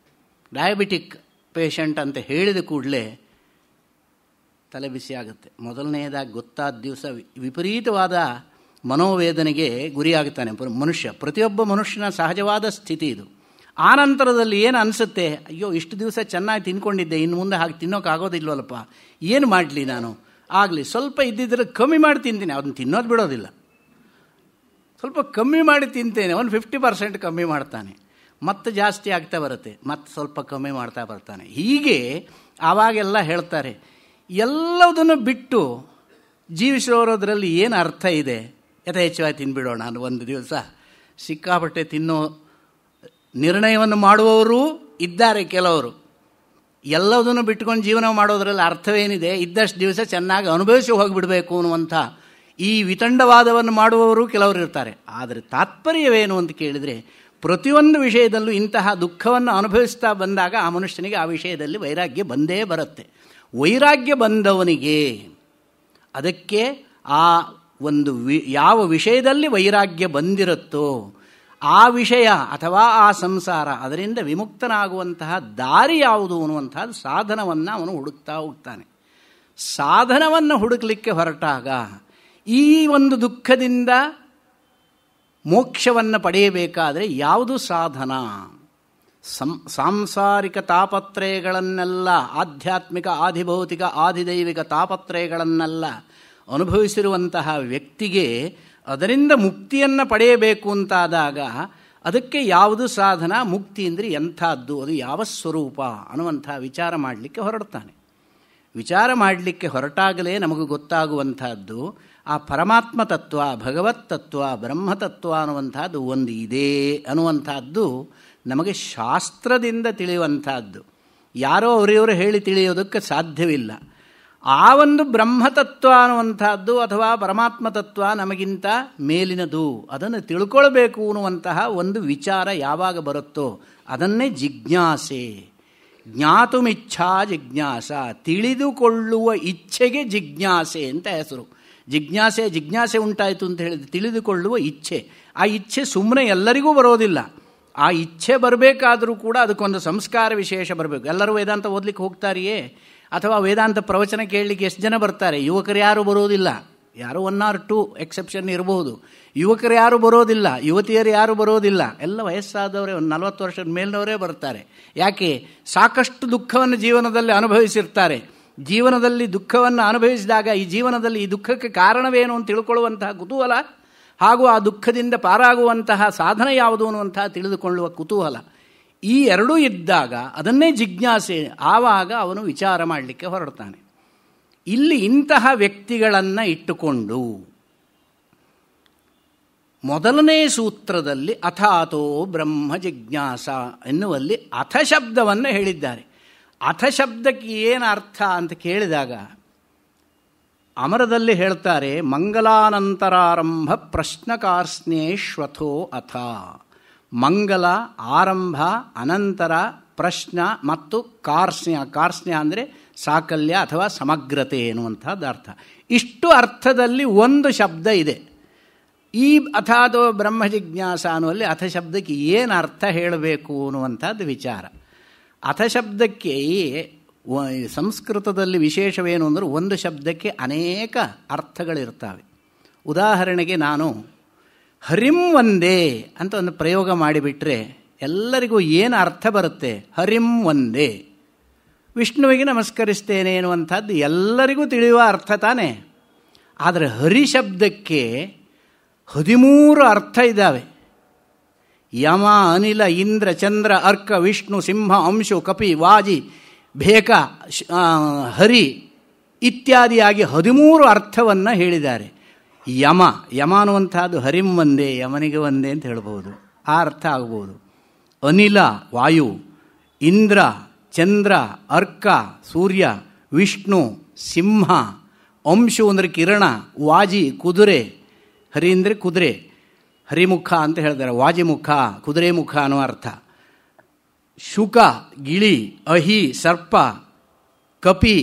ಡಯಾಬಿಟಿಕ್ ಪೇಷಂಟ್ ಅಂತ ಹೇಳಿದ ಕೂಡಲೇ ತಲೆ ಬಿಸಿ ಆಗುತ್ತೆ. ಮೊದಲನೆಯದಾಗಿ ಗೊತ್ತಾದ ದಿವಸ ವಿಪರೀತವಾದ ಮನೋವೇದನೆಗೆ ಗುರಿಯಾಗುತ್ತಾನೆ ಮನುಷ್ಯ. ಪ್ರತಿಯೊಬ್ಬ ಮನುಷ್ಯನ ಸಹಜವಾದ ಸ್ಥಿತಿ ಇದು. ಆನಂತರದಲ್ಲಿ ಏನು ಅನಿಸುತ್ತೆ? ಅಯ್ಯೋ, ಇಷ್ಟು ದಿವಸ ಚೆನ್ನಾಗಿ ತಿನ್ಕೊಂಡಿದ್ದೆ, ಇನ್ನು ಮುಂದೆ ಹಾಗೆ ತಿನ್ನೋಕ್ಕಾಗೋದಿಲ್ವಲ್ಲಪ್ಪ, ಏನು ಮಾಡಲಿ ನಾನು? ಆಗಲಿ, ಸ್ವಲ್ಪ ಇದ್ದಿದ್ರೆ ಕಮ್ಮಿ ಮಾಡಿ ತಿಂತೀನಿ. ಅದನ್ನು ತಿನ್ನೋದು ಬಿಡೋದಿಲ್ಲ. ಸ್ವಲ್ಪ ಕಮ್ಮಿ ಮಾಡಿ ತಿಂತೇನೆ, ಒಂದು 50% ಕಮ್ಮಿ ಮಾಡ್ತಾನೆ, ಮತ್ತೆ ಜಾಸ್ತಿ ಆಗ್ತಾ ಬರುತ್ತೆ, ಮತ್ತೆ ಸ್ವಲ್ಪ ಕಮ್ಮಿ ಮಾಡ್ತಾ ಬರ್ತಾನೆ. ಹೀಗೆ ಆವಾಗೆಲ್ಲ ಹೇಳ್ತಾರೆ, ಎಲ್ಲದನ್ನು ಬಿಟ್ಟು ಜೀವಿಸೋರೋದ್ರಲ್ಲಿ ಏನು ಅರ್ಥ ಇದೆ? ಯಥೇಚ್ಛವಾಗಿ ತಿನ್ಬಿಡೋಣ ಅನ್ನೋ ಒಂದು ದಿವಸ ಸಿಕ್ಕಾಪಟ್ಟೆ ತಿನ್ನೋ ನಿರ್ಣಯವನ್ನು ಮಾಡುವವರು ಇದ್ದಾರೆ ಕೆಲವರು. ಎಲ್ಲದನ್ನು ಬಿಟ್ಕೊಂಡು ಜೀವನ ಮಾಡೋದ್ರಲ್ಲಿ ಅರ್ಥವೇನಿದೆ? ಇದ್ದಷ್ಟು ದಿವಸ ಚೆನ್ನಾಗಿ ಅನುಭವಿಸಿ ಹೋಗಿಬಿಡಬೇಕು ಅನ್ನುವಂಥ ಈ ವಿತಂಡವಾದವನ್ನು ಮಾಡುವವರು ಕೆಲವರು ಇರ್ತಾರೆ. ಆದರೆ ತಾತ್ಪರ್ಯವೇನು ಅಂತ ಕೇಳಿದರೆ, ಪ್ರತಿಯೊಂದು ವಿಷಯದಲ್ಲೂ ಇಂತಹ ದುಃಖವನ್ನು ಅನುಭವಿಸ್ತಾ ಬಂದಾಗ ಆ ಮನುಷ್ಯನಿಗೆ ಆ ವಿಷಯದಲ್ಲಿ ವೈರಾಗ್ಯ ಬಂದೇ ಬರುತ್ತೆ. ವೈರಾಗ್ಯ ಬಂದವನಿಗೆ ಅದಕ್ಕೆ ಆ ಒಂದು ಯಾವ ವಿಷಯದಲ್ಲಿ ವೈರಾಗ್ಯ ಬಂದಿರುತ್ತೋ ಆ ವಿಷಯ ಅಥವಾ ಆ ಸಂಸಾರ, ಅದರಿಂದ ವಿಮುಕ್ತನಾಗುವಂತಹ ದಾರಿ ಯಾವುದು ಅನ್ನುವಂಥದ್ದು ಸಾಧನವನ್ನು ಅವನು ಹುಡುಕ್ತಾ ಹೋಗ್ತಾನೆ. ಸಾಧನವನ್ನು ಹುಡುಕಲಿಕ್ಕೆ ಹೊರಟಾಗ ಈ ಒಂದು ದುಃಖದಿಂದ ಮೋಕ್ಷವನ್ನು ಪಡೆಯಬೇಕಾದರೆ ಯಾವುದು ಸಾಧನ? ಸಾಂಸಾರಿಕ ತಾಪತ್ರಯಗಳನ್ನೆಲ್ಲ, ಆಧ್ಯಾತ್ಮಿಕ, ಆಧಿಭೌತಿಕ, ಆಧಿದೈವಿಕ ತಾಪತ್ರಯಗಳನ್ನೆಲ್ಲ ಅನುಭವಿಸಿರುವಂತಹ ವ್ಯಕ್ತಿಗೆ ಅದರಿಂದ ಮುಕ್ತಿಯನ್ನು ಪಡೆಯಬೇಕು ಅಂತಾದಾಗ ಅದಕ್ಕೆ ಯಾವುದು ಸಾಧನ? ಮುಕ್ತಿ ಅಂದರೆ ಎಂಥದ್ದು, ಅದು ಯಾವ ಸ್ವರೂಪ ಅನ್ನುವಂಥ ವಿಚಾರ ಮಾಡಲಿಕ್ಕೆ ಹೊರಡ್ತಾನೆ. ವಿಚಾರ ಮಾಡಲಿಕ್ಕೆ ಹೊರಟಾಗಲೇ ನಮಗೆ ಗೊತ್ತಾಗುವಂಥದ್ದು ಆ ಪರಮಾತ್ಮ ತತ್ವ, ಭಗವತ್ ತತ್ವ, ಬ್ರಹ್ಮತತ್ವ ಅನ್ನುವಂಥದ್ದು ಒಂದು ಇದೆ ಅನ್ನುವಂಥದ್ದು ನಮಗೆ ಶಾಸ್ತ್ರದಿಂದ ತಿಳಿಯುವಂಥದ್ದು. ಯಾರೋ ಅವರಿವರು ಹೇಳಿ ತಿಳಿಯೋದಕ್ಕೆ ಸಾಧ್ಯವಿಲ್ಲ. ಆ ಒಂದು ಬ್ರಹ್ಮತತ್ವ ಅನ್ನುವಂಥದ್ದು ಅಥವಾ ಪರಮಾತ್ಮ ತತ್ವ ನಮಗಿಂತ ಮೇಲಿನದು, ಅದನ್ನು ತಿಳ್ಕೊಳ್ಬೇಕು ಅನ್ನುವಂತಹ ಒಂದು ವಿಚಾರ ಯಾವಾಗ ಬರುತ್ತೋ ಅದನ್ನೇ ಜಿಜ್ಞಾಸೆ. ಜ್ಞಾತುಮಿಚ್ಛಾ ಜಿಜ್ಞಾಸ, ತಿಳಿದುಕೊಳ್ಳುವ ಇಚ್ಛೆಗೆ ಜಿಜ್ಞಾಸೆ ಅಂತ ಹೆಸರು. ಜಿಜ್ಞಾಸೆ ಉಂಟಾಯಿತು ಅಂತ ಹೇಳಿದ್ರೆ ತಿಳಿದುಕೊಳ್ಳುವ ಇಚ್ಛೆ. ಆ ಇಚ್ಛೆ ಸುಮ್ಮನೆ ಎಲ್ಲರಿಗೂ ಬರೋದಿಲ್ಲ. ಆ ಇಚ್ಛೆ ಬರಬೇಕಾದರೂ ಕೂಡ ಅದಕ್ಕೊಂದು ಸಂಸ್ಕಾರ ವಿಶೇಷ ಬರಬೇಕು. ಎಲ್ಲರೂ ವೇದಾಂತ ಓದಲಿಕ್ಕೆ ಹೋಗ್ತಾರೆಯೇ? ಅಥವಾ ವೇದಾಂತ ಪ್ರವಚನ ಕೇಳಲಿಕ್ಕೆ ಎಷ್ಟು ಜನ ಬರ್ತಾರೆ? ಯುವಕರು ಯಾರೂ ಬರೋದಿಲ್ಲ. ಯಾರೋ 1 or 2 ಎಕ್ಸೆಪ್ಷನ್ ಇರಬಹುದು. ಯುವಕರು ಯಾರೂ ಬರೋದಿಲ್ಲ, ಯುವತಿಯರು ಯಾರೂ ಬರೋದಿಲ್ಲ. ಎಲ್ಲ ವಯಸ್ಸಾದವರೇ, ಒಂದು 40 ವರ್ಷದ ಮೇಲಿನವರೇ ಬರ್ತಾರೆ. ಯಾಕೆ? ಸಾಕಷ್ಟು ದುಃಖವನ್ನು ಜೀವನದಲ್ಲಿ ಅನುಭವಿಸಿರ್ತಾರೆ. ಜೀವನದಲ್ಲಿ ದುಃಖವನ್ನು ಅನುಭವಿಸಿದಾಗ ಈ ಜೀವನದಲ್ಲಿ ಈ ದುಃಖಕ್ಕೆ ಕಾರಣವೇನು ಅಂತ ತಿಳ್ಕೊಳ್ಳುವಂತಹ ಕುತೂಹಲ, ಹಾಗೂ ಆ ದುಃಖದಿಂದ ಪಾರಾಗುವಂತಹ ಸಾಧನ ಯಾವುದು ಅನ್ನುವಂತಹ ತಿಳಿದುಕೊಳ್ಳುವ ಕುತೂಹಲ, ಈ ಎರಡೂ ಇದ್ದಾಗ ಅದನ್ನೇ ಜಿಜ್ಞಾಸೆ. ಆವಾಗ ಅವನು ವಿಚಾರ ಮಾಡಲಿಕ್ಕೆ ಹೊರಡ್ತಾನೆ. ಇಲ್ಲಿ ಇಂತಹ ವ್ಯಕ್ತಿಗಳನ್ನು ಇಟ್ಟುಕೊಂಡು ಮೊದಲನೇ ಸೂತ್ರದಲ್ಲಿ ಅಥಾತೋ ಬ್ರಹ್ಮ ಜಿಜ್ಞಾಸ ಎನ್ನುವಲ್ಲಿ ಅಥ ಶಬ್ದವನ್ನು ಹೇಳಿದ್ದಾರೆ. ಅಥ ಶಬ್ದಕ್ಕೆ ಏನು ಅರ್ಥ ಅಂತ ಕೇಳಿದಾಗ ಅಮರದಲ್ಲಿ ಹೇಳ್ತಾರೆ, ಮಂಗಲಾನಂತರಾರಂಭ ಪ್ರಶ್ನಕಾರ್ಸ್ನೇಶ್ವಥೋ ಅಥ. ಮಂಗಲ, ಆರಂಭ, ಅನಂತರ, ಪ್ರಶ್ನ ಮತ್ತು ಕಾರ್ಸ್ನ್ಯ ಅಂದರೆ ಸಾಕಲ್ಯ ಅಥವಾ ಸಮಗ್ರತೆ ಎನ್ನುವಂಥದ್ದು ಅರ್ಥ. ಇಷ್ಟು ಅರ್ಥದಲ್ಲಿ ಒಂದು ಶಬ್ದ ಇದೆ. ಈ ಅಥಾತೋ ಬ್ರಹ್ಮ ಜಿಜ್ಞಾಸ ಅನ್ನುವಲ್ಲಿ ಅಥ ಶಬ್ದಕ್ಕೆ ಏನು ಅರ್ಥ ಹೇಳಬೇಕು ಅನ್ನುವಂಥದ್ದು ವಿಚಾರ. ಅಥ ಶಬ್ದಕ್ಕೆ ಸಂಸ್ಕೃತದಲ್ಲಿ ವಿಶೇಷವೇನು ಅಂದರೆ ಒಂದು ಶಬ್ದಕ್ಕೆ ಅನೇಕ ಅರ್ಥಗಳಿರ್ತವೆ. ಉದಾಹರಣೆಗೆ ನಾನು ಹರಿಂ ಒಂದೇ ಅಂತ ಒಂದು ಪ್ರಯೋಗ ಮಾಡಿಬಿಟ್ರೆ ಎಲ್ಲರಿಗೂ ಏನು ಅರ್ಥ ಬರುತ್ತೆ? ಹರಿಂ ಒಂದೇ, ವಿಷ್ಣುವಿಗೆ ನಮಸ್ಕರಿಸ್ತೇನೆ ಎನ್ನುವಂಥದ್ದು ಎಲ್ಲರಿಗೂ ತಿಳಿಯುವ ಅರ್ಥ ತಾನೇ. ಆದರೆ ಹರಿ ಶಬ್ದಕ್ಕೆ 13 ಅರ್ಥ ಇದ್ದಾವೆ. ಯಮ, ಅನಿಲ, ಇಂದ್ರ, ಚಂದ್ರ, ಅರ್ಕ, ವಿಷ್ಣು, ಸಿಂಹ, ಅಂಶು, ಕಪಿ, ವಾಜಿ, ಭೇಕ, ಹರಿ ಇತ್ಯಾದಿಯಾಗಿ 13 ಅರ್ಥವನ್ನು ಹೇಳಿದ್ದಾರೆ. ಯಮ ಅನ್ನುವಂಥದ್ದು ಹರಿಂ ಒಂದೇ, ಯಮನಿಗೆ ಒಂದೇ ಅಂತ ಹೇಳ್ಬೋದು, ಆ ಅರ್ಥ ಆಗ್ಬೋದು. ಅನಿಲ ವಾಯು, ಇಂದ್ರ ಚಂದ್ರ, ಅರ್ಕ ಸೂರ್ಯ, ವಿಷ್ಣು ಸಿಂಹ, ಅಂಶು ಅಂದರೆ ಕಿರಣ, ವಾಜಿ ಕುದುರೆ, ಹರಿ ಅಂದರೆ ಕುದುರೆ, ಹರಿಮುಖ ಅಂತ ಹೇಳ್ತಾರೆ, ವಾಜಿಮುಖ ಕುದುರೆ ಮುಖ ಅನ್ನೋ ಅರ್ಥ. ಶುಕ ಗಿಳಿ, ಅಹಿ ಸರ್ಪ, ಕಪಿ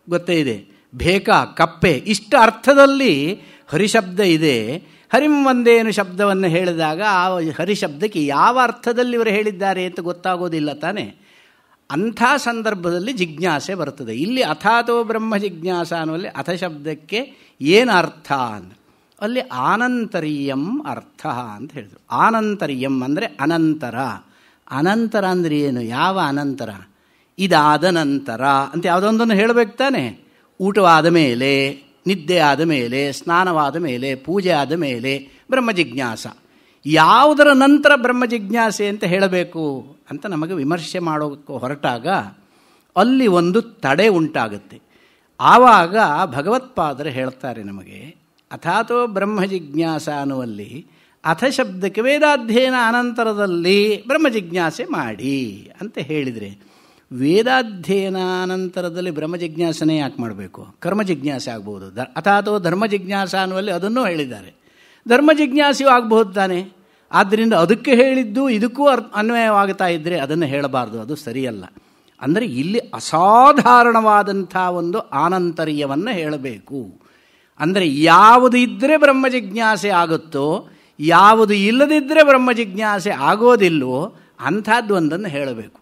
ಗೊತ್ತೇ ಇದೆ, ಭೇಕ ಕಪ್ಪೆ. ಇಷ್ಟ ಅರ್ಥದಲ್ಲಿ ಹರಿಶಬ್ದ ಇದೆ. ಹರಿಂ ಒಂದೇನು ಶಬ್ದವನ್ನು ಹೇಳಿದಾಗ ಆ ಹರಿಶಬ್ದಕ್ಕೆ ಯಾವ ಅರ್ಥದಲ್ಲಿ ಇವರು ಹೇಳಿದ್ದಾರೆ ಅಂತ ಗೊತ್ತಾಗೋದಿಲ್ಲ ತಾನೆ. ಅಂಥ ಸಂದರ್ಭದಲ್ಲಿ ಜಿಜ್ಞಾಸೆ ಬರ್ತದೆ. ಇಲ್ಲಿ ಅಥಾತೋ ಬ್ರಹ್ಮ ಜಿಜ್ಞಾಸ ಅನ್ನುವಲ್ಲಿ ಅಥ ಶಬ್ದಕ್ಕೆ ಏನು ಅರ್ಥ ಅಂದರೆ ಅಲ್ಲಿ ಆನಂತರ್ಯಂ ಅರ್ಥ ಅಂತ ಹೇಳಿದರು. ಆನಂತರ್ಯಂ ಅಂದರೆ ಅನಂತರ. ಅನಂತರ ಅಂದರೆ ಏನು? ಯಾವ ಅನಂತರ? ಇದಾದ ನಂತರ ಅಂತ ಯಾವುದೊಂದನ್ನು ಹೇಳಬೇಕು ತಾನೆ. ಊಟವಾದ ಮೇಲೆ, ನಿದ್ದೆ ಆದ ಮೇಲೆ, ಸ್ನಾನವಾದ ಮೇಲೆ, ಪೂಜೆ ಆದ ಮೇಲೆ ಬ್ರಹ್ಮ ಜಿಜ್ಞಾಸ. ಯಾವುದರ ನಂತರ ಬ್ರಹ್ಮ ಜಿಜ್ಞಾಸೆ ಅಂತ ಹೇಳಬೇಕು ಅಂತ ನಮಗೆ ವಿಮರ್ಶೆ ಮಾಡೋಕ್ಕೆ ಹೊರಟಾಗ ಅಲ್ಲಿ ಒಂದು ತಡೆ ಉಂಟಾಗುತ್ತೆ. ಆವಾಗ ಭಗವತ್ಪಾದರು ಹೇಳ್ತಾರೆ ನಮಗೆ, ಅಥಾತೋ ಬ್ರಹ್ಮ ಜಿಜ್ಞಾಸ ಅನ್ನುವಲ್ಲಿ ಅಥ ಶಬ್ದಕ್ಕೆ ವೇದಾಧ್ಯಯನ ಅನಂತರದಲ್ಲಿ ಬ್ರಹ್ಮ ಜಿಜ್ಞಾಸೆ ಮಾಡಿ ಅಂತ ಹೇಳಿದರೆ, ವೇದಾಧ್ಯಯನ ನಂತರದಲ್ಲಿ ಬ್ರಹ್ಮ ಜಿಜ್ಞಾಸನೆ ಯಾಕೆ ಮಾಡಬೇಕು? ಕರ್ಮ ಜಿಜ್ಞಾಸೆ ಆಗ್ಬೋದು, ಅಥವಾ ಧರ್ಮ ಜಿಜ್ಞಾಸ ಅನ್ನುವಲ್ಲಿ ಅದನ್ನೂ ಹೇಳಿದ್ದಾರೆ. ಧರ್ಮ ಜಿಜ್ಞಾಸೆಯೂ ಆಗಬಹುದು ತಾನೆ. ಆದ್ದರಿಂದ ಅದಕ್ಕೆ ಹೇಳಿದ್ದು ಇದಕ್ಕೂ ಅನ್ವಯವಾಗ್ತಾ ಇದ್ದರೆ ಅದನ್ನು ಹೇಳಬಾರ್ದು, ಅದು ಸರಿಯಲ್ಲ. ಅಂದರೆ ಇಲ್ಲಿ ಅಸಾಧಾರಣವಾದಂಥ ಒಂದು ಆನಂತರ್ಯವನ್ನು ಹೇಳಬೇಕು. ಅಂದರೆ ಯಾವುದು ಇದ್ದರೆ ಬ್ರಹ್ಮ ಜಿಜ್ಞಾಸೆ ಆಗುತ್ತೋ, ಯಾವುದು ಇಲ್ಲದಿದ್ದರೆ ಬ್ರಹ್ಮ ಜಿಜ್ಞಾಸೆ ಆಗೋದಿಲ್ಲವೋ ಅಂಥದ್ದು ಒಂದನ್ನು ಹೇಳಬೇಕು.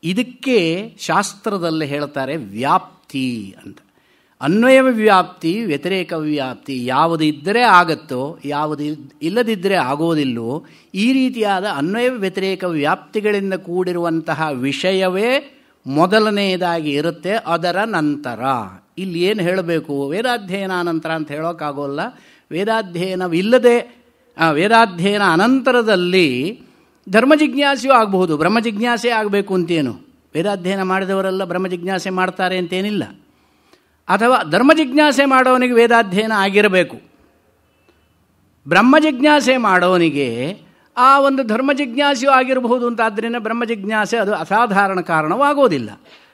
ಇದಕ್ಕೆ ಶಾಸ್ತ್ರದಲ್ಲಿ ಹೇಳ್ತಾರೆ ವ್ಯಾಪ್ತಿ ಅಂತ. ಅನ್ವಯ ವ್ಯಾಪ್ತಿ, ವ್ಯತಿರೇಕ ವ್ಯಾಪ್ತಿ. ಯಾವುದು ಇದ್ದರೆ ಆಗುತ್ತೋ, ಯಾವುದು ಇಲ್ಲದಿದ್ದರೆ ಆಗೋದಿಲ್ಲವೋ ಈ ರೀತಿಯಾದ ಅನ್ವಯ ವ್ಯತಿರೇಕ ವ್ಯಾಪ್ತಿಗಳಿಂದ ಕೂಡಿರುವಂತಹ ವಿಷಯವೇ ಮೊದಲನೆಯದಾಗಿ ಇರುತ್ತೆ. ಅದರ ನಂತರ ಇಲ್ಲಿ ಏನು ಹೇಳಬೇಕು? ವೇದಾಧ್ಯಯನ ನಂತರ ಅಂತ ಹೇಳೋಕ್ಕಾಗೋಲ್ಲ. ವೇದಾಧ್ಯಯನವಿಲ್ಲದೆ ವೇದಾಧ್ಯಯನ ಅನಂತರದಲ್ಲಿ ಧರ್ಮ ಜಿಜ್ಞಾಸೆಯೂ ಆಗಬಹುದು. ಬ್ರಹ್ಮ ಜಿಜ್ಞಾಸೆ ಆಗಬೇಕು ಅಂತೇನು? ವೇದಾಧ್ಯಯನ ಮಾಡಿದವರೆಲ್ಲ ಬ್ರಹ್ಮ ಜಿಜ್ಞಾಸೆ ಮಾಡ್ತಾರೆ ಅಂತೇನಿಲ್ಲ. ಅಥವಾ ಧರ್ಮ ಜಿಜ್ಞಾಸೆ ಮಾಡೋವನಿಗೆ ವೇದಾಧ್ಯಯನ ಆಗಿರಬೇಕು. ಬ್ರಹ್ಮ ಜಿಜ್ಞಾಸೆ ಮಾಡೋವನಿಗೆ ಆ ಒಂದು ಧರ್ಮ ಜಿಜ್ಞಾಸೆಯೂ ಆಗಿರಬಹುದು ಅಂತ. ಆದ್ದರಿಂದ ಬ್ರಹ್ಮ ಜಿಜ್ಞಾಸೆ ಅದು ಅಸಾಧಾರಣ ಕಾರಣವಾಗೋದಿಲ್ಲ.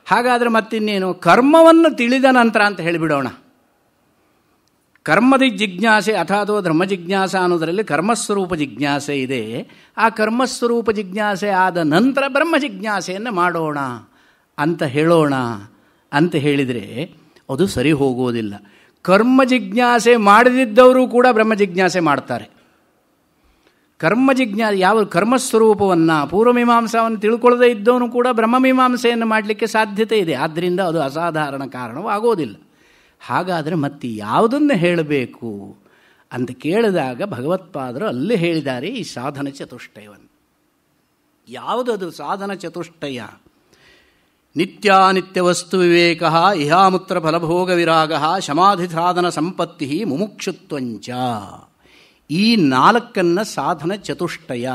ಹಾಗಾದರೆ ಮತ್ತಿನ್ನೇನು? ಕರ್ಮವನ್ನು ತಿಳಿದ ನಂತರ ಅಂತ ಹೇಳಿಬಿಡೋಣ. ಕರ್ಮದ ಜಿಜ್ಞಾಸೆ ಅಥವಾ ಧರ್ಮ ಜಿಜ್ಞಾಸ ಅನ್ನೋದರಲ್ಲಿ ಕರ್ಮಸ್ವರೂಪ ಜಿಜ್ಞಾಸೆ ಇದೆ. ಆ ಕರ್ಮಸ್ವರೂಪ ಜಿಜ್ಞಾಸೆ ಆದ ನಂತರ ಬ್ರಹ್ಮ ಜಿಜ್ಞಾಸೆಯನ್ನು ಮಾಡೋಣ ಅಂತ ಹೇಳೋಣ ಅಂತ ಹೇಳಿದರೆ ಅದು ಸರಿ ಹೋಗೋದಿಲ್ಲ. ಕರ್ಮ ಜಿಜ್ಞಾಸೆ ಮಾಡದಿದ್ದವರು ಕೂಡ ಬ್ರಹ್ಮ ಜಿಜ್ಞಾಸೆ ಮಾಡ್ತಾರೆ. ಕರ್ಮ ಜಿಜ್ಞಾಸೆ ಯಾವ ಕರ್ಮಸ್ವರೂಪವನ್ನು ಪೂರ್ವಮೀಮಾಂಸವನ್ನು ತಿಳ್ಕೊಳ್ಳದೇ ಇದ್ದವನು ಕೂಡ ಬ್ರಹ್ಮಮೀಮಾಂಸೆಯನ್ನು ಮಾಡಲಿಕ್ಕೆ ಸಾಧ್ಯತೆ ಇದೆ. ಆದ್ದರಿಂದ ಅದು ಅಸಾಧಾರಣ ಕಾರಣವಾಗೋದಿಲ್ಲ. ಹಾಗಾದರೆ ಮತ್ತೆ ಯಾವುದನ್ನು ಹೇಳಬೇಕು ಅಂತ ಕೇಳಿದಾಗ ಭಗವತ್ಪಾದರು ಅಲ್ಲಿ ಹೇಳಿದ್ದಾರೆ ಈ ಸಾಧನ ಚತುಷ್ಟಯವನ್ನು. ಯಾವುದದು ಸಾಧನ ಚತುಷ್ಟಯ? ನಿತ್ಯಾನಿತ್ಯ ವಸ್ತು ವಿವೇಕ, ಇಹಾಮುತ್ರ ಫಲಭೋಗ ವಿರಾಗ, ಶಮಾಧಿ ಸಾಧನ ಸಂಪತ್ತಿ, ಮುಮುಕ್ಷುತ್ವಂಚ. ಈ ನಾಲ್ಕನ್ನು ಸಾಧನ ಚತುಷ್ಟಯ.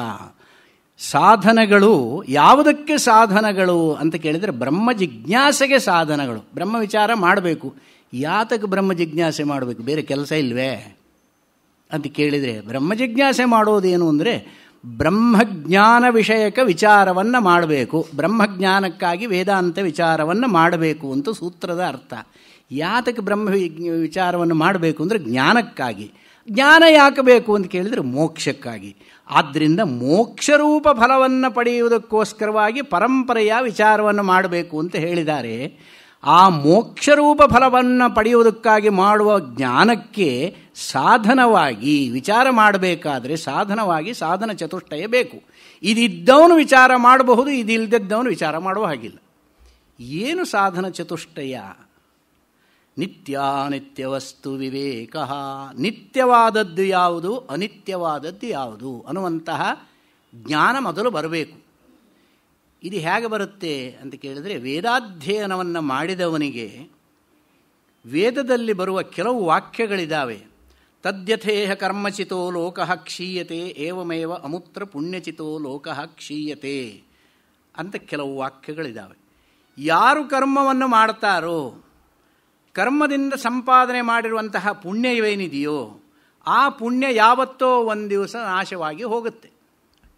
ಸಾಧನಗಳು ಯಾವುದಕ್ಕೆ ಸಾಧನಗಳು ಅಂತ ಕೇಳಿದರೆ ಬ್ರಹ್ಮ ಜಿಜ್ಞಾಸೆಗೆ ಸಾಧನಗಳು. ಬ್ರಹ್ಮ ವಿಚಾರ ಮಾಡಬೇಕು. ಯಾತಕ್ಕೆ ಬ್ರಹ್ಮ ಜಿಜ್ಞಾಸೆ ಮಾಡಬೇಕು? ಬೇರೆ ಕೆಲಸ ಇಲ್ವೇ ಅಂತ ಕೇಳಿದರೆ ಬ್ರಹ್ಮ ಜಿಜ್ಞಾಸೆ ಮಾಡೋದೇನು ಅಂದರೆ ಬ್ರಹ್ಮಜ್ಞಾನ ವಿಷಯಕ ವಿಚಾರವನ್ನು ಮಾಡಬೇಕು. ಬ್ರಹ್ಮಜ್ಞಾನಕ್ಕಾಗಿ ವೇದಾಂತ ವಿಚಾರವನ್ನು ಮಾಡಬೇಕು ಅಂತ ಸೂತ್ರದ ಅರ್ಥ. ಯಾತಕ್ಕೆ ಬ್ರಹ್ಮ ವಿಚಾರವನ್ನು ಮಾಡಬೇಕು ಅಂದರೆ ಜ್ಞಾನಕ್ಕಾಗಿ. ಜ್ಞಾನ ಯಾಕೆ ಬೇಕು ಅಂತ ಕೇಳಿದರೆ ಮೋಕ್ಷಕ್ಕಾಗಿ. ಆದ್ದರಿಂದ ಮೋಕ್ಷರೂಪ ಫಲವನ್ನು ಪಡೆಯುವುದಕ್ಕೋಸ್ಕರವಾಗಿ ಪರಂಪರೆಯ ವಿಚಾರವನ್ನು ಮಾಡಬೇಕು ಅಂತ ಹೇಳಿದ್ದಾರೆ. ಆ ಮೋಕ್ಷರೂಪ ಫಲವನ್ನು ಪಡೆಯುವುದಕ್ಕಾಗಿ ಮಾಡುವ ಜ್ಞಾನಕ್ಕೆ ಸಾಧನವಾಗಿ ವಿಚಾರ ಮಾಡಬೇಕಾದ್ರೆ ಸಾಧನವಾಗಿ ಸಾಧನ ಚತುಷ್ಟಯ ಬೇಕು. ಇದಿದ್ದವನು ವಿಚಾರ ಮಾಡಬಹುದು, ಇದಿಲ್ಲದಿದ್ದವನು ವಿಚಾರ ಮಾಡುವ ಹಾಗಿಲ್ಲ. ಏನು ಸಾಧನ ಚತುಷ್ಟಯ? ನಿತ್ಯಾನಿತ್ಯ ವಸ್ತು ವಿವೇಕ. ನಿತ್ಯವಾದದ್ದು ಯಾವುದು, ಅನಿತ್ಯವಾದದ್ದು ಯಾವುದು ಅನ್ನುವಂತಹ ಜ್ಞಾನ ಮೊದಲು ಬರಬೇಕು. ಇದು ಹೇಗೆ ಬರುತ್ತೆ ಅಂತ ಕೇಳಿದರೆ ವೇದಾಧ್ಯಯನವನ್ನು ಮಾಡಿದವನಿಗೆ ವೇದದಲ್ಲಿ ಬರುವ ಕೆಲವು ವಾಕ್ಯಗಳಿದ್ದಾವೆ. ತದ್ಯಥೇಹ ಕರ್ಮಚಿತೋ ಲೋಕಃ ಕ್ಷೀಯತೆ ಏವಮೇವ ಅಮುತ್ರ ಪುಣ್ಯಚಿತೋ ಲೋಕಃ ಕ್ಷೀಯತೆ ಅಂತ ಕೆಲವು ವಾಕ್ಯಗಳಿದ್ದಾವೆ. ಯಾರು ಕರ್ಮವನ್ನು ಮಾಡ್ತಾರೋ, ಕರ್ಮದಿಂದ ಸಂಪಾದನೆ ಮಾಡಿರುವಂತಹ ಪುಣ್ಯವೇನಿದೆಯೋ ಆ ಪುಣ್ಯ ಯಾವತ್ತೋ ಒಂದು ದಿವಸ ನಾಶವಾಗಿ ಹೋಗುತ್ತೆ.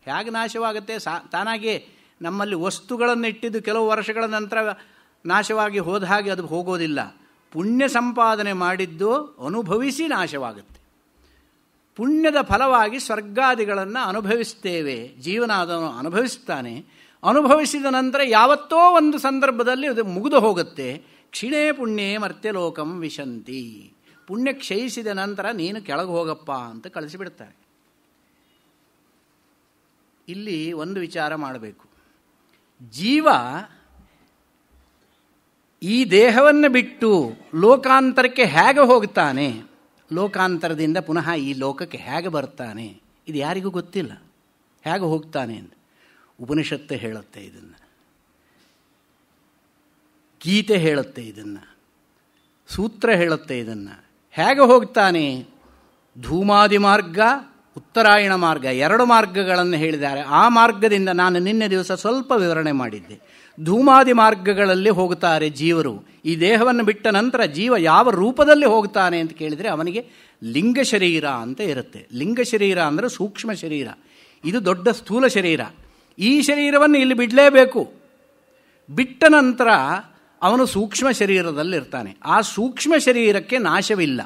ಹೇಗೆ ನಾಶವಾಗುತ್ತೆ? ತಾನಾಗೆ ನಮ್ಮಲ್ಲಿ ವಸ್ತುಗಳನ್ನು ಇಟ್ಟಿದ್ದು ಕೆಲವು ವರ್ಷಗಳ ನಂತರ ನಾಶವಾಗಿ ಹೋದ ಹಾಗೆ ಅದು ಹೋಗೋದಿಲ್ಲ. ಪುಣ್ಯ ಸಂಪಾದನೆ ಮಾಡಿದ್ದು ಅನುಭವಿಸಿ ನಾಶವಾಗುತ್ತೆ. ಪುಣ್ಯದ ಫಲವಾಗಿ ಸ್ವರ್ಗಾದಿಗಳನ್ನು ಅನುಭವಿಸ್ತೇವೆ. ಜೀವನಾದವನು ಅನುಭವಿಸ್ತಾನೆ. ಅನುಭವಿಸಿದ ನಂತರ ಯಾವತ್ತೋ ಒಂದು ಸಂದರ್ಭದಲ್ಲಿ ಅದು ಮುಗಿದು ಹೋಗುತ್ತೆ. ಕ್ಷೀಣೇ ಪುಣ್ಯೇ ಮರ್ತ್ಯಲೋಕಂ ವಿಶಂತಿ. ಪುಣ್ಯ ಕ್ಷಯಿಸಿದ ನಂತರ ನೀನು ಕೆಳಗೆ ಹೋಗಪ್ಪ ಅಂತ ಕಳಿಸಿಬಿಡ್ತಾರೆ. ಇಲ್ಲಿ ಒಂದು ವಿಚಾರ ಮಾಡಬೇಕು. ಜೀವ ಈ ದೇಹವನ್ನು ಬಿಟ್ಟು ಲೋಕಾಂತರಕ್ಕೆ ಹೇಗೆ ಹೋಗ್ತಾನೆ, ಲೋಕಾಂತರದಿಂದ ಪುನಃ ಈ ಲೋಕಕ್ಕೆ ಹೇಗೆ ಬರ್ತಾನೆ, ಇದು ಯಾರಿಗೂ ಗೊತ್ತಿಲ್ಲ. ಹೇಗೆ ಹೋಗ್ತಾನೆ ಅಂತ ಉಪನಿಷತ್ತು ಹೇಳುತ್ತೆ, ಇದನ್ನು ಗೀತೆ ಹೇಳುತ್ತೆ, ಇದನ್ನು ಸೂತ್ರ ಹೇಳುತ್ತೆ. ಇದನ್ನು ಹೇಗೆ ಹೋಗ್ತಾನೆ? ಧೂಮಾದಿ ಮಾರ್ಗ, ಉತ್ತರಾಯಣ ಮಾರ್ಗ, ಎರಡು ಮಾರ್ಗಗಳನ್ನು ಹೇಳಿದ್ದಾರೆ. ಆ ಮಾರ್ಗದಿಂದ ನಾನು ನಿನ್ನೆ ದಿವಸ ಸ್ವಲ್ಪ ವಿವರಣೆ ಮಾಡಿದ್ದೆ. ಧೂಮಾದಿ ಮಾರ್ಗಗಳಲ್ಲಿ ಹೋಗ್ತಾರೆ ಜೀವರು. ಈ ದೇಹವನ್ನು ಬಿಟ್ಟ ನಂತರ ಜೀವ ಯಾವ ರೂಪದಲ್ಲಿ ಹೋಗ್ತಾನೆ ಅಂತ ಕೇಳಿದರೆ ಅವನಿಗೆ ಲಿಂಗ ಶರೀರ ಅಂತ ಇರುತ್ತೆ. ಲಿಂಗ ಶರೀರ ಅಂದರೆ ಸೂಕ್ಷ್ಮ ಶರೀರ. ಇದು ದೊಡ್ಡ ಸ್ಥೂಲ ಶರೀರ. ಈ ಶರೀರವನ್ನು ಇಲ್ಲಿ ಬಿಡಲೇಬೇಕು. ಬಿಟ್ಟ ನಂತರ ಅವನು ಸೂಕ್ಷ್ಮ ಶರೀರದಲ್ಲಿರ್ತಾನೆ. ಆ ಸೂಕ್ಷ್ಮ ಶರೀರಕ್ಕೆ ನಾಶವಿಲ್ಲ.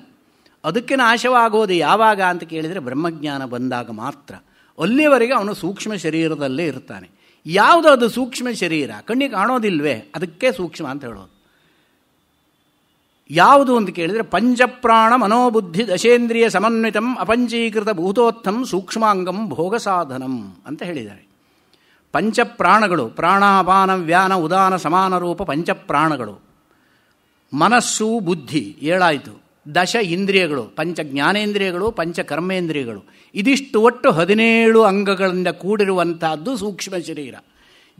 ಅದಕ್ಕೆ ನಾಶವಾಗೋದು ಯಾವಾಗ ಅಂತ ಕೇಳಿದರೆ ಬ್ರಹ್ಮಜ್ಞಾನ ಬಂದಾಗ ಮಾತ್ರ. ಅಲ್ಲಿಯವರೆಗೆ ಅವನು ಸೂಕ್ಷ್ಮ ಶರೀರದಲ್ಲೇ ಇರ್ತಾನೆ. ಯಾವುದು ಅದು ಸೂಕ್ಷ್ಮ ಶರೀರ? ಕಣ್ಣಿಗೆ ಕಾಣೋದಿಲ್ವೇ? ಅದಕ್ಕೆ ಸೂಕ್ಷ್ಮ ಅಂತ ಹೇಳೋದು. ಯಾವುದು ಅಂತ ಕೇಳಿದರೆ ಪಂಚಪ್ರಾಣ ಮನೋಬುದ್ಧಿ ದಶೇಂದ್ರಿಯ ಸಮನ್ವಿತಂ ಅಪಂಚೀಕೃತ ಭೂತೋತ್ಥಂ ಸೂಕ್ಷ್ಮಾಂಗಂ ಭೋಗ ಸಾಧನಂ ಅಂತ ಹೇಳಿದ್ದಾರೆ. ಪಂಚಪ್ರಾಣಗಳು, ಪ್ರಾಣಾಪಾನ ವ್ಯಾನ ಉದಾನ ಸಮಾನ ರೂಪ ಪಂಚಪ್ರಾಣಗಳು. ಮನಸ್ಸು ಬುದ್ಧಿ ಏಳಾಯಿತು. ದಶ ಇಂದ್ರಿಯಗಳು, ಪಂಚ ಜ್ಞಾನೇಂದ್ರಿಯಗಳು, ಪಂಚ ಕರ್ಮೇಂದ್ರಿಯಗಳು. ಇದಿಷ್ಟು ಒಟ್ಟು 17 ಅಂಗಗಳಿಂದ ಕೂಡಿರುವಂತಹದ್ದು ಸೂಕ್ಷ್ಮ ಶರೀರ.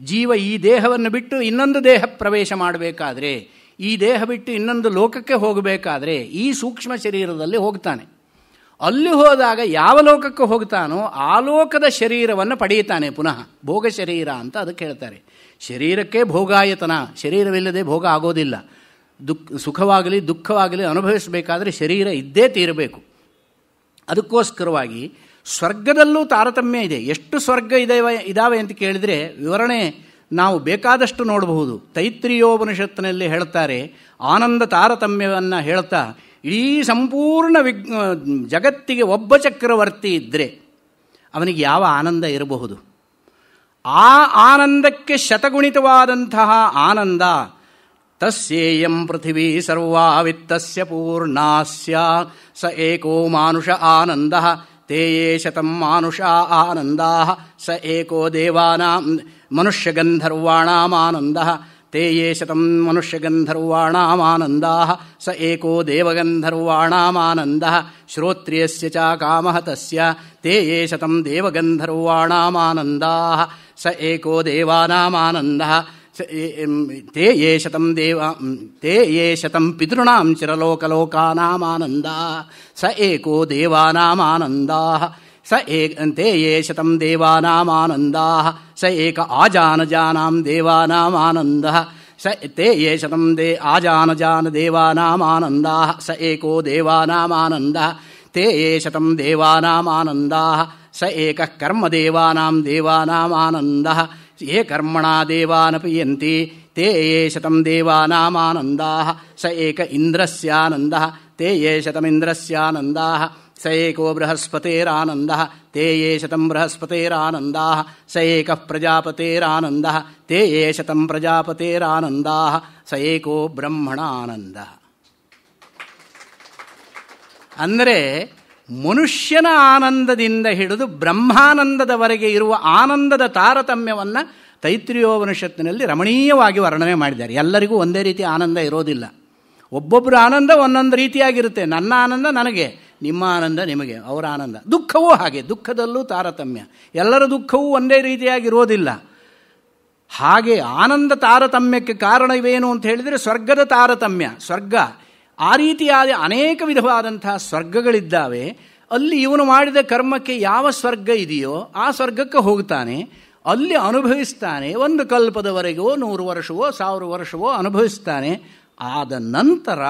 ಜೀವ ಈ ದೇಹವನ್ನು ಬಿಟ್ಟು ಇನ್ನೊಂದು ದೇಹ ಪ್ರವೇಶ ಮಾಡಬೇಕಾದ್ರೆ, ಈ ದೇಹ ಬಿಟ್ಟು ಇನ್ನೊಂದು ಲೋಕಕ್ಕೆ ಹೋಗಬೇಕಾದ್ರೆ ಈ ಸೂಕ್ಷ್ಮ ಶರೀರದಲ್ಲಿ ಹೋಗ್ತಾನೆ. ಅಲ್ಲಿ ಹೋದಾಗ ಯಾವ ಲೋಕಕ್ಕೆ ಹೋಗ್ತಾನೋ ಆ ಲೋಕದ ಶರೀರವನ್ನು ಪಡೆಯುತ್ತಾನೆ. ಪುನಃ ಭೋಗ ಶರೀರ ಅಂತ ಅದಕ್ಕೆ ಹೇಳ್ತಾರೆ. ಶರೀರಕ್ಕೆ ಭೋಗಾಯತನ. ಶರೀರವಿಲ್ಲದೆ ಭೋಗ ಆಗೋದಿಲ್ಲ. ಸುಖವಾಗಲಿ ದುಃಖವಾಗಲಿ ಅನುಭವಿಸಬೇಕಾದ್ರೆ ಶರೀರ ಇದ್ದೇ ತೀರಬೇಕು. ಅದಕ್ಕೋಸ್ಕರವಾಗಿ ಸ್ವರ್ಗದಲ್ಲೂ ತಾರತಮ್ಯ ಇದೆ. ಎಷ್ಟು ಸ್ವರ್ಗ ಇದಾವೆ ಅಂತ ಕೇಳಿದರೆ ವಿವರಣೆ ನಾವು ಬೇಕಾದಷ್ಟು ನೋಡಬಹುದು. ತೈತ್ರಿಯೋಪನಿಷತ್ತಿನಲ್ಲಿ ಹೇಳ್ತಾರೆ, ಆನಂದ ತಾರತಮ್ಯವನ್ನು ಹೇಳ್ತಾ ಇಡೀ ಸಂಪೂರ್ಣ ಜಗತ್ತಿಗೆ ಒಬ್ಬ ಚಕ್ರವರ್ತಿ ಇದ್ದರೆ ಅವನಿಗೆ ಯಾವ ಆನಂದ ಇರಬಹುದು? ಆ ಆನಂದಕ್ಕೆ ಶತಗುಣಿತವಾದಂತಹ ಆನಂದ. ತಸ್ಯೇಯಂ ಪೃಥಿವೀ ಸರ್ವಾ ವಿತ್ತಸ್ಯ ಪೂರ್ಣಾಸ್ಯ ಸ ಏಕೋ ಮಾನುಷ ಆನಂದ ತೇ ಯೇ ಶತಂ ಮಾನುಷ ಆನಂದಾ ಸ ಏಕೋ ದೇವಾನಾಂ ಮನುಷ್ಯಗಂಧರ್ವಾಣಾಮಾನಂದಃ ತೇ ಯೇ ಶತಂ ಮನುಷ್ಯಗಂಧರ್ವಾಣಾಮಾನಂದಾ ಸ ಏಕೋ ದೇವಗಂಧರ್ವಾಣಾಮಾನಂದಃ ಶ್ರೋತ್ರಿಯಸ್ಯ ಚ ಕಾಮಃ ತಸ್ಯ ತೇ ಯೇ ಶತಂ ದೇವಗಂಧರ್ವಾಣಾಮಾನಂದಾ ಸ ಏಕೋ ದೇವಾನಾಮಾನಂದಃ ತೇ ಯೇ ಶತಂ ಪಿತॄಣಾಂ ಚಿರಲೋಕಲೋಕಾನಾಮಾನಂದಾ ಸ ಏಕೋ ದೇವಾನಾಮಾನಂದಃ ತೇ ಯೇ ಶತಂ ದೇವಾನಾಮಾನಂದಾ ಸ ಏಕ ಆಜಾನಜಾನಾಂ ದೇವಾನಾಮಾನಂದಃ ತೇ ಯೇ ಶತಂ ಆಜಾನಜಾನ ದೇವಾನಾಮಾನಂದಾ ಸ ಏಕೋ ದೇವಾನಾಮಾನಂದಃ ತೇ ಯೇ ಶತಂ ದೇವಾನಾಮಾನಂದಾ ಸ ಏಕಃ ಕರ್ಮದೇವಾನಾಂ ದೇವಾನಾಮಾನಂದಃ ಯೇ ಕರ್ಮಣಾ ದೇವಾನಪಿ ತೇ ಯೇ ಶತಂ ದೇವಾನಾಮಾನಂದಾಃ ಸ ಏಕ ಇಂದ್ರಸ್ಯಾನಂದಃ ತೇ ಯೇ ಶತಮಿಂದ್ರಸ್ಯಾನಂದಾಃ ಸ ಏಕೋ ಬೃಹಸ್ಪತೇರಾನಂದಃ ತೇ ಯೇ ಶತಂ ಬೃಹಸ್ಪತೇರಾನಂದಾಃ ಸ ಏಕಃ ಪ್ರಜಾಪತೇರಾನಂದಃ ತೇ ಯೇ ಶತಂ ಪ್ರಜಾಪತೇರಾನಂದಾಃ ಸ ಏಕೋ ಬ್ರಹ್ಮಣಾನಂದಃ. ಅಂದರೆ ಮನುಷ್ಯನ ಆನಂದದಿಂದ ಹಿಡಿದು ಬ್ರಹ್ಮಾನಂದದವರೆಗೆ ಇರುವ ಆನಂದದ ತಾರತಮ್ಯವನ್ನು ತೈತ್ರಿಯೋಪನಿಷತ್ತಿನಲ್ಲಿ ರಮಣೀಯವಾಗಿ ವರ್ಣನೆ ಮಾಡಿದ್ದಾರೆ. ಎಲ್ಲರಿಗೂ ಒಂದೇ ರೀತಿ ಆನಂದ ಇರೋದಿಲ್ಲ. ಒಬ್ಬೊಬ್ಬರ ಆನಂದ ಒಂದೊಂದು ರೀತಿಯಾಗಿರುತ್ತೆ. ನನ್ನ ಆನಂದ ನನಗೆ, ನಿಮ್ಮ ಆನಂದ ನಿಮಗೆ, ಅವರ ಆನಂದ. ದುಃಖವೂ ಹಾಗೆ, ದುಃಖದಲ್ಲೂ ತಾರತಮ್ಯ. ಎಲ್ಲರ ದುಃಖವೂ ಒಂದೇ ರೀತಿಯಾಗಿರೋದಿಲ್ಲ. ಹಾಗೆ ಆನಂದ ತಾರತಮ್ಯಕ್ಕೆ ಕಾರಣವೇನು ಅಂತ ಹೇಳಿದರೆ ಸ್ವರ್ಗದ ತಾರತಮ್ಯ. ಸ್ವರ್ಗ ಆ ರೀತಿಯಾದ ಅನೇಕ ವಿಧವಾದಂತಹ ಸ್ವರ್ಗಗಳಿದ್ದಾವೆ. ಅಲ್ಲಿ ಇವನು ಮಾಡಿದ ಕರ್ಮಕ್ಕೆ ಯಾವ ಸ್ವರ್ಗ ಇದೆಯೋ ಆ ಸ್ವರ್ಗಕ್ಕೆ ಹೋಗ್ತಾನೆ, ಅಲ್ಲಿ ಅನುಭವಿಸ್ತಾನೆ. ಒಂದು ಕಲ್ಪದವರೆಗೋ 100 ವರ್ಷವೋ 1000 ವರ್ಷವೋ ಅನುಭವಿಸ್ತಾನೆ. ಆದ ನಂತರ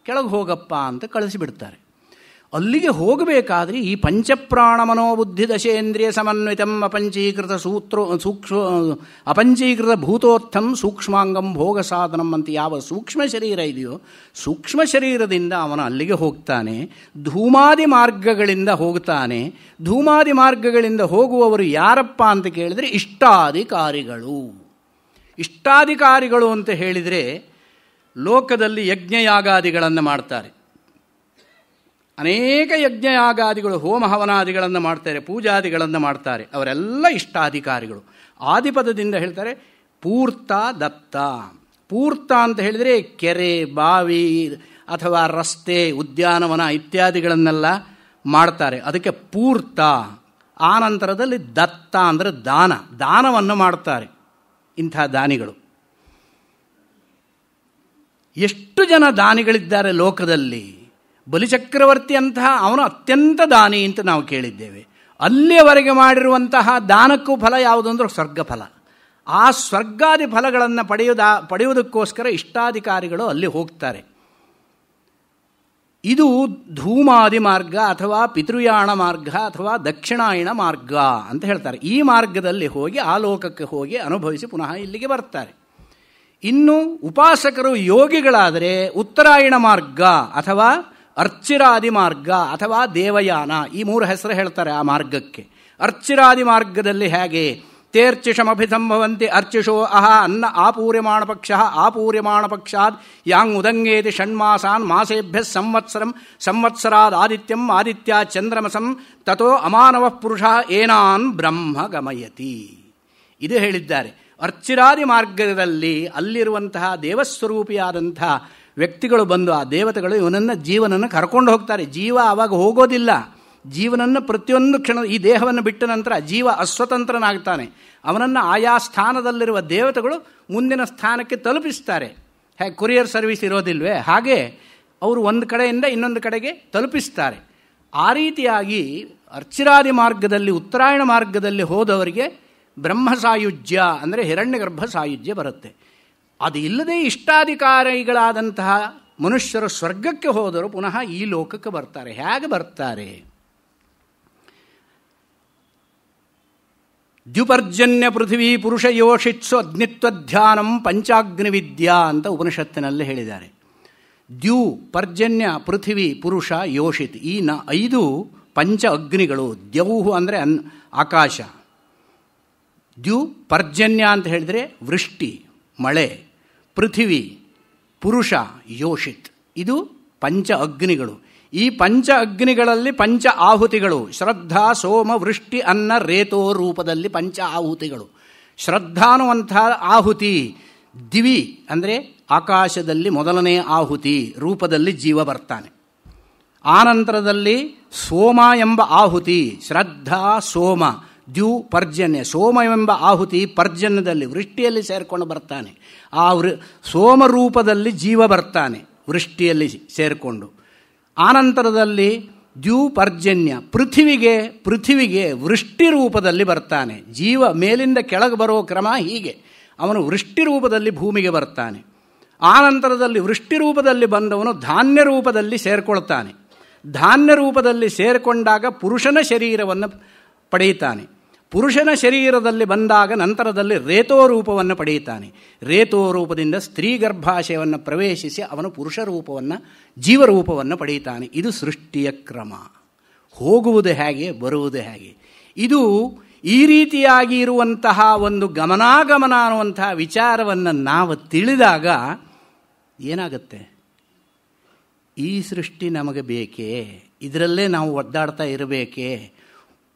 ಕೆಳಗೆ ಹೋಗಪ್ಪ ಅಂತ ಕಳಿಸಿಬಿಡ್ತಾರೆ. ಅಲ್ಲಿಗೆ ಹೋಗಬೇಕಾದ್ರೆ ಈ ಪಂಚಪ್ರಾಣ ಮನೋಬುದ್ಧಿ ದಶೇಂದ್ರಿಯ ಸಮನ್ವಿತಂ ಅಪಂಚೀಕೃತ ಭೂತೋತ್ಥಂ ಸೂಕ್ಷ್ಮಾಂಗಂ ಭೋಗ ಸಾಧನಂ ಅಂತ ಯಾವ ಸೂಕ್ಷ್ಮ ಶರೀರ ಇದೆಯೋ ಸೂಕ್ಷ್ಮ ಶರೀರದಿಂದ ಅವನು ಅಲ್ಲಿಗೆ ಹೋಗ್ತಾನೆ. ಧೂಮಾದಿ ಮಾರ್ಗಗಳಿಂದ ಹೋಗ್ತಾನೆ. ಧೂಮಾದಿ ಮಾರ್ಗಗಳಿಂದ ಹೋಗುವವರು ಯಾರಪ್ಪ ಅಂತ ಕೇಳಿದರೆ ಇಷ್ಟಾಧಿಕಾರಿಗಳು. ಇಷ್ಟಾಧಿಕಾರಿಗಳು ಅಂತ ಹೇಳಿದರೆ ಲೋಕದಲ್ಲಿ ಯಜ್ಞಯಾಗಾದಿಗಳನ್ನು ಮಾಡ್ತಾರೆ. ಅನೇಕ ಯಜ್ಞಯಾಗಾದಿಗಳು, ಹೋಮ ಹವನಾದಿಗಳನ್ನು ಮಾಡ್ತಾರೆ, ಪೂಜಾದಿಗಳನ್ನು ಮಾಡ್ತಾರೆ. ಅವರೆಲ್ಲ ಇಷ್ಟಾಧಿಕಾರಿಗಳು. ಆದಿಪದದಿಂದ ಹೇಳ್ತಾರೆ ಪೂರ್ತ ದತ್ತ. ಪೂರ್ತ ಅಂತ ಹೇಳಿದರೆ ಕೆರೆ, ಬಾವಿ ಅಥವಾ ರಸ್ತೆ, ಉದ್ಯಾನವನ ಇತ್ಯಾದಿಗಳನ್ನೆಲ್ಲ ಮಾಡ್ತಾರೆ. ಅದಕ್ಕೆ ಪೂರ್ತ. ಆನಂತರದಲ್ಲಿ ದತ್ತ ಅಂದರೆ ದಾನ. ದಾನವನ್ನು ಮಾಡ್ತಾರೆ ಇಂಥ ದಾನಿಗಳು. ಎಷ್ಟು ಜನ ದಾನಿಗಳಿದ್ದಾರೆ ಲೋಕದಲ್ಲಿ. ಬಲಿಚಕ್ರವರ್ತಿ ಅಂತಹ ಅವನು ಅತ್ಯಂತ ದಾನಿ ಅಂತ ನಾವು ಕೇಳಿದ್ದೇವೆ. ಅಲ್ಲಿಯವರೆಗೆ ಮಾಡಿರುವಂತಹ ದಾನಕ್ಕೂ ಫಲ ಯಾವುದು ಅಂದರೆ ಸ್ವರ್ಗ ಫಲ. ಆ ಸ್ವರ್ಗಾದಿ ಫಲಗಳನ್ನು ಪಡೆಯುವುದಕ್ಕೋಸ್ಕರ ಇಷ್ಟಾಧಿಕಾರಿಗಳು ಅಲ್ಲಿ ಹೋಗ್ತಾರೆ. ಇದು ಧೂಮಾದಿ ಮಾರ್ಗ ಅಥವಾ ಪಿತೃಯಾಣ ಮಾರ್ಗ ಅಥವಾ ದಕ್ಷಿಣಾಯಣ ಮಾರ್ಗ ಅಂತ ಹೇಳ್ತಾರೆ. ಈ ಮಾರ್ಗದಲ್ಲಿ ಹೋಗಿ ಆ ಲೋಕಕ್ಕೆ ಹೋಗಿ ಅನುಭವಿಸಿ ಪುನಃ ಇಲ್ಲಿಗೆ ಬರ್ತಾರೆ. ಇನ್ನು ಉಪಾಸಕರು ಯೋಗಿಗಳಾದರೆ ಉತ್ತರಾಯಣ ಮಾರ್ಗ ಅಥವಾ ಅರ್ಚಿರಾದಿ ಮಾರ್ಗ ಅಥವಾ ದೇವಯಾನ, ಈ 3 ಹೆಸರು ಹೇಳ್ತಾರೆ ಆ ಮಾರ್ಗಕ್ಕೆ. ಅರ್ಚಿರಾದಿ ಮಾರ್ಗದಲ್ಲಿ ಹೇಗೆ ತೇರ್ಚಿಷಮಭಿಸಂಭವಂತಿ ಅರ್ಚಿಷೋ ಅಹ ಅನ್ನ ಆಪೂರ್ಯಮಾಣ ಪಕ್ಷ ಆಪೂರ್ಯಮಾಣ ಪಕ್ಷಾದ್ ಯಾಂಗ್ ಉದಂಗೇತಿ ಷಣ್ಮಾಸಾನ್ ಮಾಸೇಭ್ಯ ಸಂವತ್ಸರಂ ಸಂವತ್ಸರಾದ್ ಆದಿತ್ಯಂ ಆದಿತ್ಯ ಚಂದ್ರಮಸಂ ತಥೋ ಅಮಾನವ ಪುರುಷ ಏನಾನ್ ಬ್ರಹ್ಮ ಗಮಯತಿ. ಇದು ಹೇಳಿದ್ದಾರೆ. ಅರ್ಚಿರಾದಿ ಮಾರ್ಗದಲ್ಲಿ ಅಲ್ಲಿರುವಂತಹ ದೇವಸ್ವರೂಪಿಯಾದಂತಹ ವ್ಯಕ್ತಿಗಳು ಬಂದು ಆ ದೇವತೆಗಳು ಇವನನ್ನು ಜೀವನನ್ನು ಕರ್ಕೊಂಡು ಹೋಗ್ತಾರೆ. ಜೀವ ಆವಾಗ ಹೋಗೋದಿಲ್ಲ. ಜೀವನನ್ನು ಪ್ರತಿಯೊಂದು ಕ್ಷಣ ಈ ದೇಹವನ್ನು ಬಿಟ್ಟ ನಂತರ ಜೀವ ಅಸ್ವತಂತ್ರನಾಗ್ತಾನೆ. ಅವನನ್ನು ಆಯಾ ಸ್ಥಾನದಲ್ಲಿರುವ ದೇವತೆಗಳು ಮುಂದಿನ ಸ್ಥಾನಕ್ಕೆ ತಲುಪಿಸ್ತಾರೆ. ಹೇಗೆ ಕೊರಿಯರ್ ಸರ್ವಿಸ್ ಇರೋದಿಲ್ವೇ, ಹಾಗೆ ಅವರು ಒಂದು ಕಡೆಯಿಂದ ಇನ್ನೊಂದು ಕಡೆಗೆ ತಲುಪಿಸ್ತಾರೆ. ಆ ರೀತಿಯಾಗಿ ಅರ್ಚಿರಾದಿ ಮಾರ್ಗದಲ್ಲಿ ಉತ್ತರಾಯಣ ಮಾರ್ಗದಲ್ಲಿ ಹೋದವರಿಗೆ ಬ್ರಹ್ಮ ಸಾಯುಜ್ಯ ಅಂದರೆ ಹಿರಣ್ಯಗರ್ಭ ಸಾಯುಜ್ಯ ಬರುತ್ತೆ. ಅದು ಇಲ್ಲದೆ ಇಷ್ಟಾಧಿಕಾರಿಗಳಾದಂತಹ ಮನುಷ್ಯರು ಸ್ವರ್ಗಕ್ಕೆ ಹೋದರು ಪುನಃ ಈ ಲೋಕಕ್ಕೆ ಬರ್ತಾರೆ. ಹೇಗೆ ಬರ್ತಾರೆ? ದ್ಯುಪರ್ಜನ್ಯ ಪೃಥ್ವಿ ಪುರುಷ ಯೋಷಿತ್ಸು ಅಗ್ನಿತ್ವಧ್ಯಾನಂ ಪಂಚಾಗ್ನಿವಿದ್ಯಾ ಅಂತ ಉಪನಿಷತ್ತಿನಲ್ಲಿ ಹೇಳಿದ್ದಾರೆ. ದ್ಯು ಪರ್ಜನ್ಯ ಪೃಥ್ವಿ ಪುರುಷ ಯೋಷಿತ್, ಈ 5 ಪಂಚ ಅಗ್ನಿಗಳು. ದ್ಯೌಹು ಅಂದರೆ ಆಕಾಶ, ದ್ಯು ಪರ್ಜನ್ಯ ಅಂತ ಹೇಳಿದರೆ ವೃಷ್ಟಿ ಮಳೆ, ಪೃಥ್ವಿ ಪುರುಷ ಯೋಷಿತ್, ಇದು ಪಂಚ ಅಗ್ನಿಗಳು. ಈ ಪಂಚ ಅಗ್ನಿಗಳಲ್ಲಿ ಪಂಚ ಆಹುತಿಗಳು ಶ್ರದ್ಧಾ ಸೋಮ ವೃಷ್ಟಿ ಅನ್ನ ರೇತೋ ರೂಪದಲ್ಲಿ ಪಂಚ ಆಹುತಿಗಳು. ಶ್ರದ್ಧಾನುವಂಥ ಆಹುತಿ ದಿವಿ ಅಂದರೆ ಆಕಾಶದಲ್ಲಿ ಮೊದಲನೇ ಆಹುತಿ ರೂಪದಲ್ಲಿ ಜೀವ ಬರ್ತಾನೆ. ಆನಂತರದಲ್ಲಿ ಸೋಮ ಎಂಬ ಆಹುತಿ ಶ್ರದ್ಧಾ ಸೋಮ ದ್ಯು ಪರ್ಜನ್ಯ, ಸೋಮ ಎಂಬ ಆಹುತಿ ಪರ್ಜನ್ಯದಲ್ಲಿ ವೃಷ್ಟಿಯಲ್ಲಿ ಸೇರಿಕೊಂಡು ಬರ್ತಾನೆ. ಆ ಸೋಮ ರೂಪದಲ್ಲಿ ಜೀವ ಬರ್ತಾನೆ ವೃಷ್ಟಿಯಲ್ಲಿ ಸೇರಿಕೊಂಡು. ಆನಂತರದಲ್ಲಿ ದ್ಯು ಪರ್ಜನ್ಯ ಪೃಥ್ವಿಗೆ ವೃಷ್ಟಿ ರೂಪದಲ್ಲಿ ಬರ್ತಾನೆ. ಜೀವ ಮೇಲಿಂದ ಕೆಳಗೆ ಬರೋ ಕ್ರಮ ಹೀಗೆ. ಅವನು ವೃಷ್ಟಿ ರೂಪದಲ್ಲಿ ಭೂಮಿಗೆ ಬರ್ತಾನೆ. ಆನಂತರದಲ್ಲಿ ವೃಷ್ಟಿ ರೂಪದಲ್ಲಿ ಬಂದವನು ಧಾನ್ಯ ರೂಪದಲ್ಲಿ ಸೇರಿಕೊಳ್ತಾನೆ. ಧಾನ್ಯ ರೂಪದಲ್ಲಿ ಸೇರಿಕೊಂಡಾಗ ಪುರುಷನ ಶರೀರವನ್ನು ಪಡೆಯುತ್ತಾನೆ. ಪುರುಷನ ಶರೀರದಲ್ಲಿ ಬಂದಾಗ ನಂತರದಲ್ಲಿ ರೇತೋ ರೂಪವನ್ನು ಪಡೆಯುತ್ತಾನೆ. ರೇತೋ ರೂಪದಿಂದ ಸ್ತ್ರೀ ಗರ್ಭಾಶಯವನ್ನು ಪ್ರವೇಶಿಸಿ ಅವನು ಪುರುಷ ರೂಪವನ್ನು ಜೀವರೂಪವನ್ನು ಪಡೆಯುತ್ತಾನೆ. ಇದು ಸೃಷ್ಟಿಯ ಕ್ರಮ. ಹೋಗುವುದು ಹೇಗೆ, ಬರುವುದು ಹೇಗೆ, ಇದು ಈ ರೀತಿಯಾಗಿ ಇರುವಂತಹ ಒಂದು ಗಮನಾಗಮನ ಅನ್ನುವಂತಹ ವಿಚಾರವನ್ನು ನಾವು ತಿಳಿದಾಗ ಏನಾಗುತ್ತೆ? ಈ ಸೃಷ್ಟಿ ನಮಗೆ ಬೇಕೇ? ಇದರಲ್ಲೇ ನಾವು ಒದ್ದಾಡ್ತಾ ಇರಬೇಕೇ?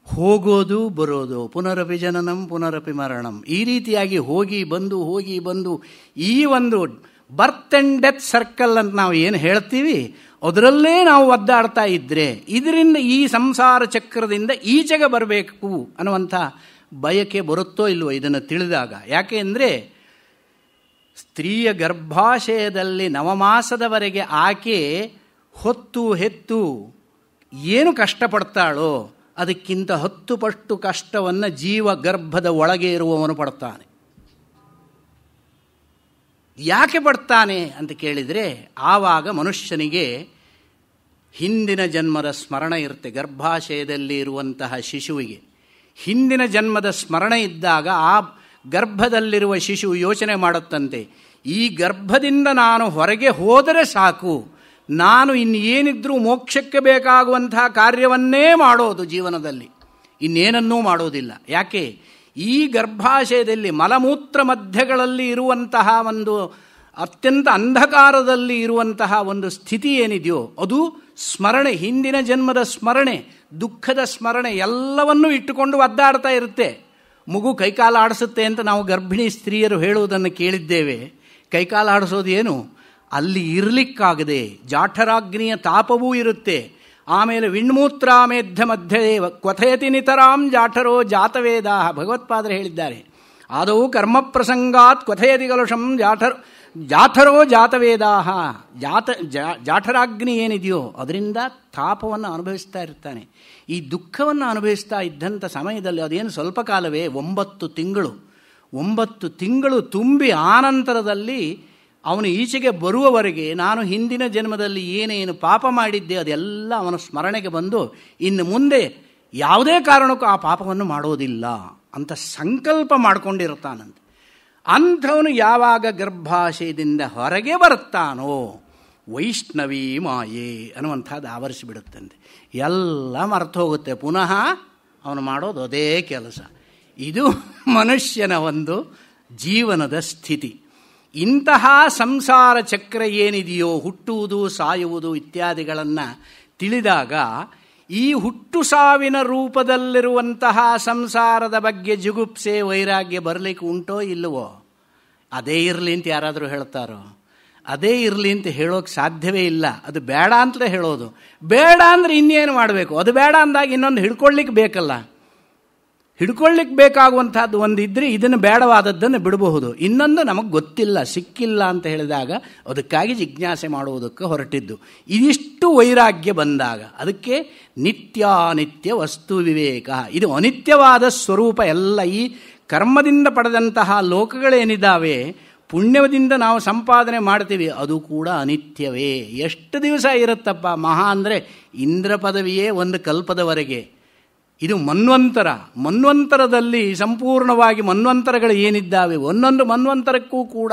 ಹೋಗೋದು ಬರೋದು, ಪುನರಪಿ ಜನನಂ ಪುನರಪಿ ಮರಣಂ, ಈ ರೀತಿಯಾಗಿ ಹೋಗಿ ಬಂದು ಈ ಒಂದು ಬರ್ತ್ ಆ್ಯಂಡ್ ಡೆತ್ ಸರ್ಕಲ್ ಅಂತ ನಾವು ಏನು ಹೇಳ್ತೀವಿ ಅದರಲ್ಲೇ ನಾವು ಒದ್ದಾಡ್ತಾ ಇದ್ದರೆ ಇದರಿಂದ ಈ ಸಂಸಾರ ಚಕ್ರದಿಂದ ಈಚೆಗೆ ಬರಬೇಕು ಅನ್ನುವಂಥ ಬಯಕೆ ಬರುತ್ತೋ ಇಲ್ವೋ ಇದನ್ನು ತಿಳಿದಾಗ? ಯಾಕೆ ಅಂದರೆ ಸ್ತ್ರೀಯ ಗರ್ಭಾಶಯದಲ್ಲಿ ನವಮಾಸದವರೆಗೆ ಆಕೆ ಹೊತ್ತು ಹೆತ್ತು ಏನು ಕಷ್ಟಪಡ್ತಾಳೋ ಅದಕ್ಕಿಂತ 10 ಪಟ್ಟು ಕಷ್ಟವನ್ನು ಜೀವ ಗರ್ಭದ ಒಳಗೆ ಇರುವವನು ಪಡ್ತಾನೆ. ಯಾಕೆ ಪಡ್ತಾನೆ ಅಂತ ಕೇಳಿದರೆ ಆವಾಗ ಮನುಷ್ಯನಿಗೆ ಹಿಂದಿನ ಜನ್ಮದ ಸ್ಮರಣ ಇರುತ್ತೆ. ಗರ್ಭಾಶಯದಲ್ಲಿ ಇರುವಂತಹ ಶಿಶುವಿಗೆ ಹಿಂದಿನ ಜನ್ಮದ ಸ್ಮರಣ ಇದ್ದಾಗ ಆ ಗರ್ಭದಲ್ಲಿರುವ ಶಿಶು ಯೋಚನೆ ಮಾಡುತ್ತಂತೆ, ಈ ಗರ್ಭದಿಂದ ನಾನು ಹೊರಗೆ ಹೋದರೆ ಸಾಕು, ನಾನು ಇನ್ನೇನಿದ್ರೂ ಮೋಕ್ಷಕ್ಕೆ ಬೇಕಾಗುವಂತಹ ಕಾರ್ಯವನ್ನೇ ಮಾಡೋದು ಜೀವನದಲ್ಲಿ, ಇನ್ನೇನನ್ನೂ ಮಾಡೋದಿಲ್ಲ. ಯಾಕೆ? ಈ ಗರ್ಭಾಶಯದಲ್ಲಿ ಮಲಮೂತ್ರ ಮಧ್ಯಗಳಲ್ಲಿ ಇರುವಂತಹ ಒಂದು ಅತ್ಯಂತ ಅಂಧಕಾರದಲ್ಲಿ ಇರುವಂತಹ ಒಂದು ಸ್ಥಿತಿ ಏನಿದೆಯೋ ಅದು ಸ್ಮರಣೆ, ಹಿಂದಿನ ಜನ್ಮದ ಸ್ಮರಣೆ, ದುಃಖದ ಸ್ಮರಣೆ ಎಲ್ಲವನ್ನೂ ಇಟ್ಟುಕೊಂಡು ಒದ್ದಾಡ್ತಾ ಇರುತ್ತೆ. ಮಗು ಕೈಕಾಲ ಆಡಿಸುತ್ತೆ ಅಂತ ನಾವು ಗರ್ಭಿಣಿ ಸ್ತ್ರೀಯರು ಹೇಳುವುದನ್ನು ಕೇಳಿದ್ದೇವೆ. ಕೈಕಾಲ ಆಡಿಸೋದು ಏನು? ಅಲ್ಲಿ ಇರಲಿಕ್ಕಾಗದೆ ಜಾಠರಾಗ್ನಿಯ ತಾಪವೂ ಇರುತ್ತೆ. ಆಮೇಲೆ ವಿಣ್ಮೂತ್ರಾಮೇಧ್ಯ ಮಧ್ಯೆ ಕ್ವಥಯತಿ ನಿತರಾಂ ಜಾಠರೋ ಜಾತವೇದ, ಭಗವತ್ಪಾದರು ಹೇಳಿದ್ದಾರೆ. ಆದೌ ಕರ್ಮ ಪ್ರಸಂಗಾತ್ ಕ್ವಥಯತಿ ಕಲುಷಂ ಜಾಠರೋ ಜಾತವೇದಾಹ. ಜಾಠರಾಗ್ನಿ ಏನಿದೆಯೋ ಅದರಿಂದ ತಾಪವನ್ನು ಅನುಭವಿಸ್ತಾ ಇರ್ತಾನೆ. ಈ ದುಃಖವನ್ನು ಅನುಭವಿಸ್ತಾ ಇದ್ದಂಥ ಸಮಯದಲ್ಲಿ ಅದೇನು ಸ್ವಲ್ಪ ಕಾಲವೇ, 9 ತಿಂಗಳು. 9 ತಿಂಗಳು ತುಂಬಿ ಆನಂತರದಲ್ಲಿ ಅವನು ಈಚೆಗೆ ಬರುವವರೆಗೆ ನಾನು ಹಿಂದಿನ ಜನ್ಮದಲ್ಲಿ ಏನೇನು ಪಾಪ ಮಾಡಿದ್ದೆ ಅದೆಲ್ಲ ಅವನ ಸ್ಮರಣೆಗೆ ಬಂದು ಇನ್ನು ಮುಂದೆ ಯಾವುದೇ ಕಾರಣಕ್ಕೂ ಆ ಪಾಪವನ್ನು ಮಾಡೋದಿಲ್ಲ ಅಂತ ಸಂಕಲ್ಪ ಮಾಡಿಕೊಂಡಿರ್ತಾನಂತೆ. ಅಂಥವನು ಯಾವಾಗ ಗರ್ಭಾಶಯದಿಂದ ಹೊರಗೆ ಬರ್ತಾನೋ ವೈಷ್ಣವೀ ಮಾಯೆ ಅನ್ನುವಂಥದ್ದು ಆವರಿಸಿಬಿಡುತ್ತಂತೆ. ಎಲ್ಲ ಮರೆತು ಹೋಗುತ್ತೆ. ಪುನಃ ಅವನು ಮಾಡೋದು ಅದೇ ಕೆಲಸ. ಇದು ಮನುಷ್ಯನ ಒಂದು ಜೀವನದ ಸ್ಥಿತಿ. ಇಂತಹ ಸಂಸಾರ ಚಕ್ರ ಏನಿದೆಯೋ, ಹುಟ್ಟುವುದು ಸಾಯುವುದು ಇತ್ಯಾದಿಗಳನ್ನು ತಿಳಿದಾಗ ಈ ಹುಟ್ಟು ಸಾವಿನ ರೂಪದಲ್ಲಿರುವಂತಹ ಸಂಸಾರದ ಬಗ್ಗೆ ಜುಗುಪ್ಸೆ ವೈರಾಗ್ಯ ಬರಲಿಕ್ಕೆ ಉಂಟೋ ಇಲ್ಲವೋ? ಅದೇ ಇರಲಿ ಅಂತ ಯಾರಾದರೂ ಹೇಳ್ತಾರೋ? ಅದೇ ಇರಲಿ ಅಂತ ಹೇಳೋಕ್ಕೆ ಸಾಧ್ಯವೇ ಇಲ್ಲ. ಅದು ಬೇಡ ಅಂತಲೇ ಹೇಳೋದು. ಬೇಡ ಅಂದರೆ ಇನ್ನೇನು ಮಾಡಬೇಕು? ಅದು ಬೇಡ ಅಂದಾಗ ಇನ್ನೊಂದು ಹಿಡ್ಕೊಳ್ಳಿಕ್ಕೆ ಬೇಕಲ್ಲ. ಹಿಡ್ಕೊಳ್ಳಿಕ್ಕೆ ಬೇಕಾಗುವಂಥದ್ದು ಒಂದಿದ್ದರೆ ಇದನ್ನು ಬೇಡವಾದದ್ದನ್ನು ಬಿಡಬಹುದು. ಇನ್ನೊಂದು ನಮಗೆ ಗೊತ್ತಿಲ್ಲ, ಸಿಕ್ಕಿಲ್ಲ ಅಂತ ಹೇಳಿದಾಗ ಅದಕ್ಕಾಗಿ ಜಿಜ್ಞಾಸೆ ಮಾಡುವುದಕ್ಕೆ ಹೊರಟಿದ್ದು. ಇದಿಷ್ಟು ವೈರಾಗ್ಯ ಬಂದಾಗ ಅದಕ್ಕೆ ನಿತ್ಯಾನಿತ್ಯ ವಸ್ತು ವಿವೇಕ. ಇದು ಅನಿತ್ಯವಾದ ಸ್ವರೂಪ. ಎಲ್ಲ ಈ ಕರ್ಮದಿಂದ ಪಡೆದಂತಹ ಲೋಕಗಳೇನಿದ್ದಾವೆ, ಪುಣ್ಯದಿಂದ ನಾವು ಸಂಪಾದನೆ ಮಾಡ್ತೀವಿ, ಅದು ಕೂಡ ಅನಿತ್ಯವೇ. ಎಷ್ಟು ದಿವಸ ಇರುತ್ತಪ್ಪ? ಮಹಾ ಅಂದರೆ ಇಂದ್ರ ಪದವಿಯೇ ಒಂದು ಕಲ್ಪದವರೆಗೆ. ಇದು ಮನ್ವಂತರ. ಮನ್ವಂತರದಲ್ಲಿ ಸಂಪೂರ್ಣವಾಗಿ ಮನ್ವಂತರಗಳು ಏನಿದ್ದಾವೆ, ಒಂದೊಂದು ಮನ್ವಂತರಕ್ಕೂ ಕೂಡ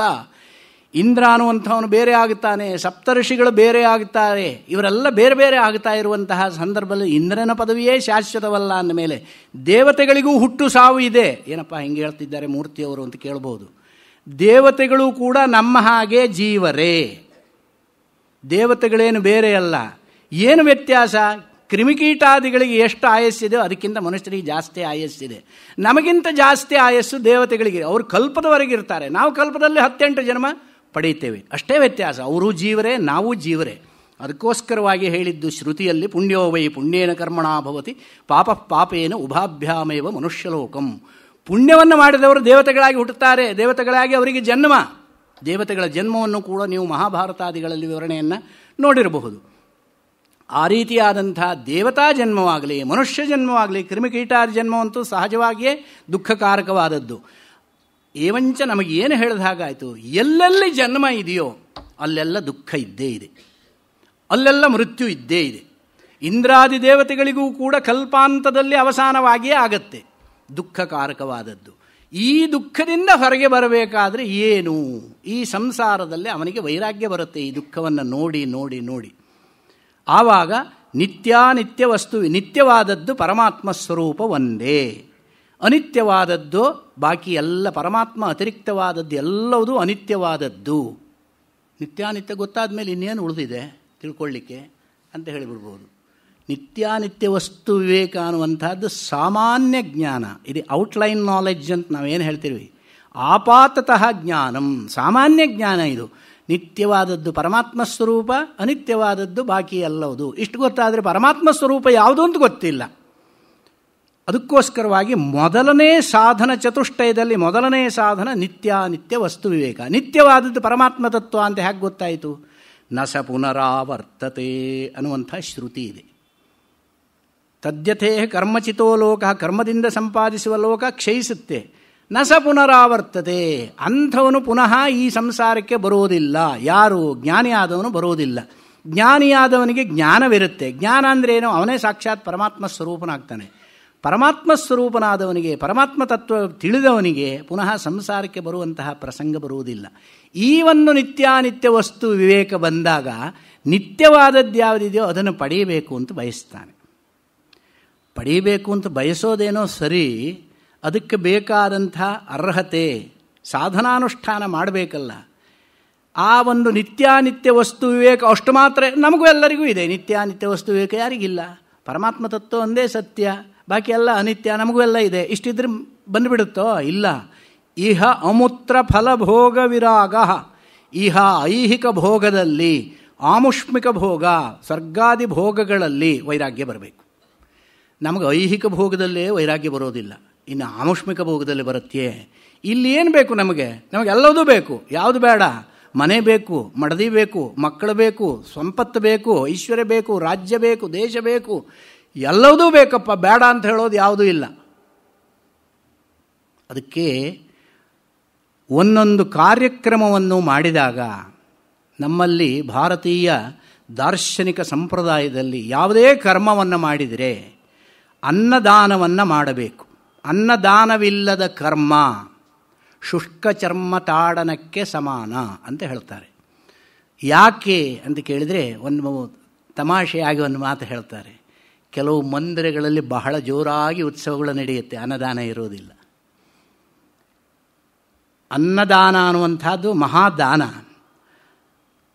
ಇಂದ್ರ ಅನ್ನುವಂಥವನು ಬೇರೆ ಆಗುತ್ತಾನೆ, ಸಪ್ತರ್ಷಿಗಳು ಬೇರೆ ಆಗುತ್ತಾರೆ. ಇವರೆಲ್ಲ ಬೇರೆ ಬೇರೆ ಆಗ್ತಾ ಇರುವಂತಹ ಸಂದರ್ಭದಲ್ಲಿ ಇಂದ್ರನ ಪದವಿಯೇ ಶಾಶ್ವತವಲ್ಲ ಅಂದಮೇಲೆ ದೇವತೆಗಳಿಗೂ ಹುಟ್ಟು ಸಾವು ಇದೆ. ಏನಪ್ಪ ಹಿಂಗೆ ಹೇಳ್ತಿದ್ದಾರೆ ಮೂರ್ತಿಯವರು ಅಂತ ಕೇಳ್ಬೋದು. ದೇವತೆಗಳು ಕೂಡ ನಮ್ಮ ಹಾಗೆ ಜೀವರೇ. ದೇವತೆಗಳೇನು ಬೇರೆ ಅಲ್ಲ. ಏನು ವ್ಯತ್ಯಾಸ? ಕ್ರಿಮಿಕೀಟಾದಿಗಳಿಗೆ ಎಷ್ಟು ಆಯಸ್ಸಿದೆ ಅದಕ್ಕಿಂತ ಮನುಷ್ಯರಿಗೆ ಜಾಸ್ತಿ ಆಯಸ್ಸಿದೆ. ನಮಗಿಂತ ಜಾಸ್ತಿ ಆಯಸ್ಸು ದೇವತೆಗಳಿಗೆ. ಅವರು ಕಲ್ಪದವರೆಗೆ ಇರ್ತಾರೆ, ನಾವು ಕಲ್ಪದಲ್ಲಿ 18 ಜನ್ಮ ಪಡೆಯುತ್ತೇವೆ. ಅಷ್ಟೇ ವ್ಯತ್ಯಾಸ. ಅವರು ಜೀವರೇ, ನಾವು ಜೀವರೇ. ಅದಕ್ಕೋಸ್ಕರವಾಗಿ ಹೇಳಿದ್ದು ಶ್ರುತಿಯಲ್ಲಿ ಪುಣ್ಯೋ ವೈ ಪುಣ್ಯೇನ ಕರ್ಮಣಾ ಭವತಿ ಪಾಪ ಪಾಪೇನ ಉಭಾಭ್ಯಾಮೇವ ಮನುಷ್ಯಲೋಕಂ. ಪುಣ್ಯವನ್ನು ಮಾಡಿದವರು ದೇವತೆಗಳಾಗಿ ಹುಟ್ಟುತ್ತಾರೆ, ದೇವತೆಗಳಾಗಿ ಅವರಿಗೆ ಜನ್ಮ. ದೇವತೆಗಳ ಜನ್ಮವನ್ನು ಕೂಡ ನೀವು ಮಹಾಭಾರತಾದಿಗಳಲ್ಲಿ ವಿವರಣೆಯನ್ನು ನೋಡಿರಬಹುದು. ಆ ರೀತಿಯಾದಂಥ ದೇವತಾ ಜನ್ಮವಾಗಲಿ, ಮನುಷ್ಯ ಜನ್ಮವಾಗಲಿ, ಕ್ರಿಮಿಕೀಟಾದಿ ಜನ್ಮವಂತೂ ಸಹಜವಾಗಿಯೇ ದುಃಖಕಾರಕವಾದದ್ದು. ಏವಂಚ ನಮಗೇನು ಹೇಳಿದ ಹಾಗಾಯಿತು? ಎಲ್ಲೆಲ್ಲಿ ಜನ್ಮ ಇದೆಯೋ ಅಲ್ಲೆಲ್ಲ ದುಃಖ ಇದ್ದೇ ಇದೆ, ಅಲ್ಲೆಲ್ಲ ಮೃತ್ಯು ಇದ್ದೇ ಇದೆ. ಇಂದ್ರಾದಿ ದೇವತೆಗಳಿಗೂ ಕೂಡ ಕಲ್ಪಾಂತದಲ್ಲಿ ಅವಸಾನವಾಗಿಯೇ ಆಗತ್ತೆ. ದುಃಖಕಾರಕವಾದದ್ದು. ಈ ದುಃಖದಿಂದ ಹೊರಗೆ ಬರಬೇಕಾದ್ರೆ ಏನು? ಈ ಸಂಸಾರದಲ್ಲಿ ಅವನಿಗೆ ವೈರಾಗ್ಯ ಬರುತ್ತೆ. ಈ ದುಃಖವನ್ನು ನೋಡಿ ನೋಡಿ ನೋಡಿ ಆವಾಗ ನಿತ್ಯಾನಿತ್ಯ ವಸ್ತು, ನಿತ್ಯವಾದದ್ದು ಪರಮಾತ್ಮ ಸ್ವರೂಪ ಒಂದೇ. ಅನಿತ್ಯವಾದದ್ದು ಬಾಕಿ ಎಲ್ಲ ಪರಮಾತ್ಮ ಅತಿರಿಕ್ತವಾದದ್ದು ಎಲ್ಲವೂ ಅನಿತ್ಯವಾದದ್ದು. ನಿತ್ಯಾನಿತ್ಯ ಗೊತ್ತಾದ ಮೇಲೆ ಇನ್ನೇನು ಉಳಿದಿದೆ ತಿಳ್ಕೊಳ್ಳಿಕ್ಕೆ ಅಂತ ಹೇಳಿಬಿಡ್ಬೋದು. ನಿತ್ಯಾನಿತ್ಯ ವಸ್ತು ವಿವೇಕ ಅನ್ನುವಂಥದ್ದು ಸಾಮಾನ್ಯ ಜ್ಞಾನ. ಇದು ಔಟ್ಲೈನ್ ನಾಲೆಡ್ಜ್ ಅಂತ ನಾವೇನು ಹೇಳ್ತೀವಿ. ಆಪಾತತಃ ಜ್ಞಾನಂ, ಸಾಮಾನ್ಯ ಜ್ಞಾನ ಇದು. ನಿತ್ಯವಾದದ್ದು ಪರಮಾತ್ಮ ಸ್ವರೂಪ, ಅನಿತ್ಯವಾದದ್ದು ಬಾಕಿ ಎಲ್ಲವುದು. ಇಷ್ಟು ಗೊತ್ತಾದರೆ ಪರಮಾತ್ಮ ಸ್ವರೂಪ ಯಾವುದು ಅಂತ ಗೊತ್ತಿಲ್ಲ. ಅದಕ್ಕೋಸ್ಕರವಾಗಿ ಮೊದಲನೇ ಸಾಧನ ಚತುಷ್ಟಯದಲ್ಲಿ ಮೊದಲನೇ ಸಾಧನ ನಿತ್ಯಾನಿತ್ಯ ವಸ್ತು ವಿವೇಕ. ನಿತ್ಯವಾದದ್ದು ಪರಮಾತ್ಮ ತತ್ವ ಅಂತ ಹೇಗೆ ಗೊತ್ತಾಯಿತು? ನ ಸ ಪುನರಾವರ್ತತೆ ಅನ್ನುವಂಥ ಶ್ರುತಿ ಇದೆ. ತದ್ಯಥೇ ಕರ್ಮಚಿತೋ ಲೋಕ, ಕರ್ಮದಿಂದ ಸಂಪಾದಿಸುವ ಲೋಕ ಕ್ಷಯಿಸುತ್ತೆ. ನ ಸ ಪುನರಾವರ್ತತೆ, ಅಂಥವನು ಪುನಃ ಈ ಸಂಸಾರಕ್ಕೆ ಬರೋದಿಲ್ಲ. ಯಾರು? ಜ್ಞಾನಿಯಾದವನು ಬರೋದಿಲ್ಲ. ಜ್ಞಾನಿಯಾದವನಿಗೆ ಜ್ಞಾನವಿರುತ್ತೆ. ಜ್ಞಾನ ಅಂದ್ರೇನು? ಅವನೇ ಸಾಕ್ಷಾತ್ ಪರಮಾತ್ಮ ಸ್ವರೂಪನಾಗ್ತಾನೆ. ಪರಮಾತ್ಮ ಸ್ವರೂಪನಾದವನಿಗೆ, ಪರಮಾತ್ಮ ತತ್ವ ತಿಳಿದವನಿಗೆ ಪುನಃ ಸಂಸಾರಕ್ಕೆ ಬರುವಂತಹ ಪ್ರಸಂಗ ಬರುವುದಿಲ್ಲ. ಈ ಒಂದು ನಿತ್ಯಾನಿತ್ಯ ವಸ್ತು ವಿವೇಕ ಬಂದಾಗ ನಿತ್ಯವಾದದ್ದು ಯಾವುದಿದೆಯೋ ಅದನ್ನು ಪಡೆಯಬೇಕು ಅಂತ ಬಯಸ್ತಾನೆ. ಪಡೆಯಬೇಕು ಅಂತ ಬಯಸೋದೇನೋ ಸರಿ, ಅದಕ್ಕೆ ಬೇಕಾದಂಥ ಅರ್ಹತೆ ಸಾಧನಾನುಷ್ಠಾನ ಮಾಡಬೇಕಲ್ಲ. ಆ ಒಂದು ನಿತ್ಯಾನಿತ್ಯ ವಸ್ತು ವಿವೇಕ ಅಷ್ಟು ಮಾತ್ರ ನಮಗೂ ಎಲ್ಲರಿಗೂ ಇದೆ. ನಿತ್ಯಾನಿತ್ಯ ವಸ್ತು ವಿವೇಕ ಯಾರಿಗಿಲ್ಲ? ಪರಮಾತ್ಮ ತತ್ವ ಒಂದೇ ಸತ್ಯ, ಬಾಕಿ ಎಲ್ಲ ಅನಿತ್ಯ. ನಮಗೂ ಎಲ್ಲ ಇದೆ. ಇಷ್ಟಿದ್ರೆ ಬಂದುಬಿಡುತ್ತೋ? ಇಲ್ಲ. ಇಹ ಅಮೂತ್ರ ಫಲಭೋಗ ವಿರಾಗ. ಇಹ ಐಹಿಕ ಭೋಗದಲ್ಲಿ, ಆಮುಷ್ಮಿಕ ಭೋಗ, ಸ್ವರ್ಗಾದಿ ಭೋಗಗಳಲ್ಲಿ ವೈರಾಗ್ಯ ಬರಬೇಕು. ನಮಗೆ ಐಹಿಕ ಭೋಗದಲ್ಲೇ ವೈರಾಗ್ಯ ಬರೋದಿಲ್ಲ, ಇನ್ನು ಆಮುಷ್ಮಿಕ ಭೋಗದಲ್ಲಿ ಬರುತ್ತೆ. ಇಲ್ಲಿ ಏನು ಬೇಕು ನಮಗೆ? ನಮಗೆಲ್ಲದೂ ಬೇಕು. ಯಾವುದು ಬೇಡ? ಮನೆ ಬೇಕು, ಮಡದಿ ಬೇಕು, ಮಕ್ಕಳು ಬೇಕು, ಸಂಪತ್ತು ಬೇಕು, ಐಶ್ವರ್ಯ ಬೇಕು, ರಾಜ್ಯ ಬೇಕು, ದೇಶ ಬೇಕು, ಎಲ್ಲದೂ ಬೇಕಪ್ಪ. ಬೇಡ ಅಂತ ಹೇಳೋದು ಯಾವುದೂ ಇಲ್ಲ. ಅದಕ್ಕೆ ಒಂದೊಂದು ಕಾರ್ಯಕ್ರಮವನ್ನು ಮಾಡಿದಾಗ ನಮ್ಮಲ್ಲಿ ಭಾರತೀಯ ದಾರ್ಶನಿಕ ಸಂಪ್ರದಾಯದಲ್ಲಿ ಯಾವುದೇ ಕರ್ಮವನ್ನು ಮಾಡಿದರೆ ಅನ್ನದಾನವನ್ನು ಮಾಡಬೇಕು. ಅನ್ನದಾನವಿಲ್ಲದ ಕರ್ಮ ಶುಷ್ಕ ಚರ್ಮ ತಾಡನಕ್ಕೆ ಸಮಾನ ಅಂತ ಹೇಳ್ತಾರೆ. ಯಾಕೆ ಅಂತ ಕೇಳಿದರೆ ಒಂದು ತಮಾಷೆಯಾಗಿ ಒಂದು ಮಾತು ಹೇಳ್ತಾರೆ. ಕೆಲವು ಮಂದಿರಗಳಲ್ಲಿ ಬಹಳ ಜೋರಾಗಿ ಉತ್ಸವಗಳು ನಡೆಯುತ್ತೆ, ಅನ್ನದಾನ ಇರೋದಿಲ್ಲ. ಅನ್ನದಾನ ಅನ್ನುವಂಥದ್ದು ಮಹಾದಾನ.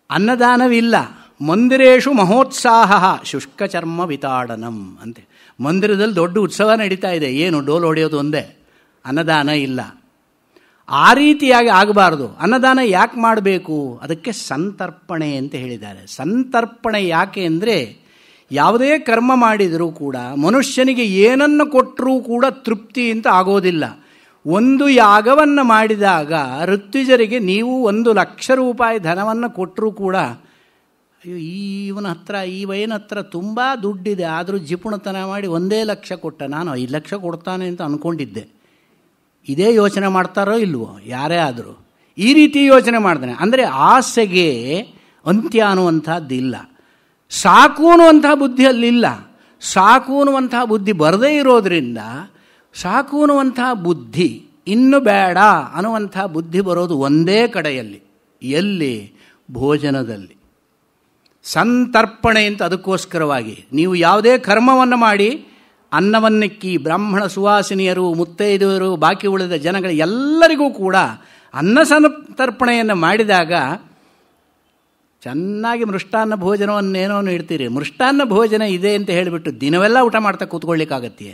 ಅನ್ನದಾನವಿಲ್ಲ. ಮಂದಿರೇಶು ಮಹೋತ್ಸಾಹ ಶುಷ್ಕ ಚರ್ಮ ವಿತಾಡನಂ ಅಂತೆ. ಮಂದಿರದಲ್ಲಿ ದೊಡ್ಡ ಉತ್ಸವ ನಡೀತಾ ಇದೆ, ಏನು ಡೋಲು ಹೊಡೆಯೋದು ಒಂದೇ, ಅನ್ನದಾನ ಇಲ್ಲ. ಆ ರೀತಿಯಾಗಿ ಆಗಬಾರ್ದು. ಅನ್ನದಾನ ಯಾಕೆ ಮಾಡಬೇಕು? ಅದಕ್ಕೆ ಸಂತರ್ಪಣೆ ಅಂತ ಹೇಳಿದ್ದಾರೆ. ಸಂತರ್ಪಣೆ ಯಾಕೆ ಅಂದರೆ, ಯಾವುದೇ ಕರ್ಮ ಮಾಡಿದರೂ ಕೂಡ ಮನುಷ್ಯನಿಗೆ ಏನನ್ನು ಕೊಟ್ಟರೂ ಕೂಡ ತೃಪ್ತಿ ಅಂತ ಆಗೋದಿಲ್ಲ. ಒಂದು ಯಾಗವನ್ನು ಮಾಡಿದಾಗ ಋತ್ವಿಜರಿಗೆ ನೀವು 1,00,000 ರೂಪಾಯಿ ಧನವನ್ನು ಕೊಟ್ಟರೂ ಕೂಡ, ಅಯ್ಯೋ ಇವನ ಹತ್ರ, ಈ ವೈನ ಹತ್ರ ತುಂಬ ದುಡ್ಡಿದೆ, ಆದರೂ ಜಿಪುಣತನ ಮಾಡಿ 1,00,000 ಕೊಟ್ಟ, ನಾನು 5,00,000 ಕೊಡ್ತಾನೆ ಅಂತ ಅಂದ್ಕೊಂಡಿದ್ದೆ. ಇದೇ ಯೋಚನೆ ಮಾಡ್ತಾರೋ ಇಲ್ವೋ ಯಾರೇ ಆದರೂ? ಈ ರೀತಿ ಯೋಚನೆ ಮಾಡ್ತಾನೆ. ಅಂದರೆ ಆಸೆಗೆ ಅಂತ್ಯ ಅನ್ನುವಂಥದ್ದಿಲ್ಲ. ಸಾಕು ಅನ್ನುವಂಥ ಬುದ್ಧಿ ಅಲ್ಲಿಲ್ಲ. ಸಾಕು ಅನ್ನುವಂಥ ಬುದ್ಧಿ ಬರದೇ ಇರೋದರಿಂದ, ಸಾಕು ಅನ್ನುವಂಥ ಬುದ್ಧಿ, ಇನ್ನು ಬೇಡ ಅನ್ನುವಂಥ ಬುದ್ಧಿ ಬರೋದು ಒಂದೇ ಕಡೆಯಲ್ಲಿ. ಎಲ್ಲಿ? ಭೋಜನದಲ್ಲಿ. ಸಂತರ್ಪಣೆ ಅಂತ ಅದಕ್ಕೋಸ್ಕರವಾಗಿ ನೀವು ಯಾವುದೇ ಕರ್ಮವನ್ನು ಮಾಡಿ ಅನ್ನವನ್ನಿಕ್ಕಿ ಬ್ರಾಹ್ಮಣ ಸುವಾಸಿನಿಯರು, ಮುತ್ತೈದೆಯರು, ಬಾಕಿ ಉಳಿದ ಜನಗಳ ಎಲ್ಲರಿಗೂ ಕೂಡ ಅನ್ನ ಸಂತರ್ಪಣೆಯನ್ನು ಮಾಡಿದಾಗ ಚೆನ್ನಾಗಿ ಮೃಷ್ಟಾನ್ನ ಭೋಜನವನ್ನೇನೋ ಇಡ್ತೀರಿ. ಮೃಷ್ಟಾನ್ನ ಭೋಜನ ಇದೆ ಅಂತ ಹೇಳಿಬಿಟ್ಟು ದಿನವೆಲ್ಲ ಊಟ ಮಾಡ್ತಾ ಕೂತ್ಕೊಳ್ಳಿಕ್ಕಾಗತ್ತೆ?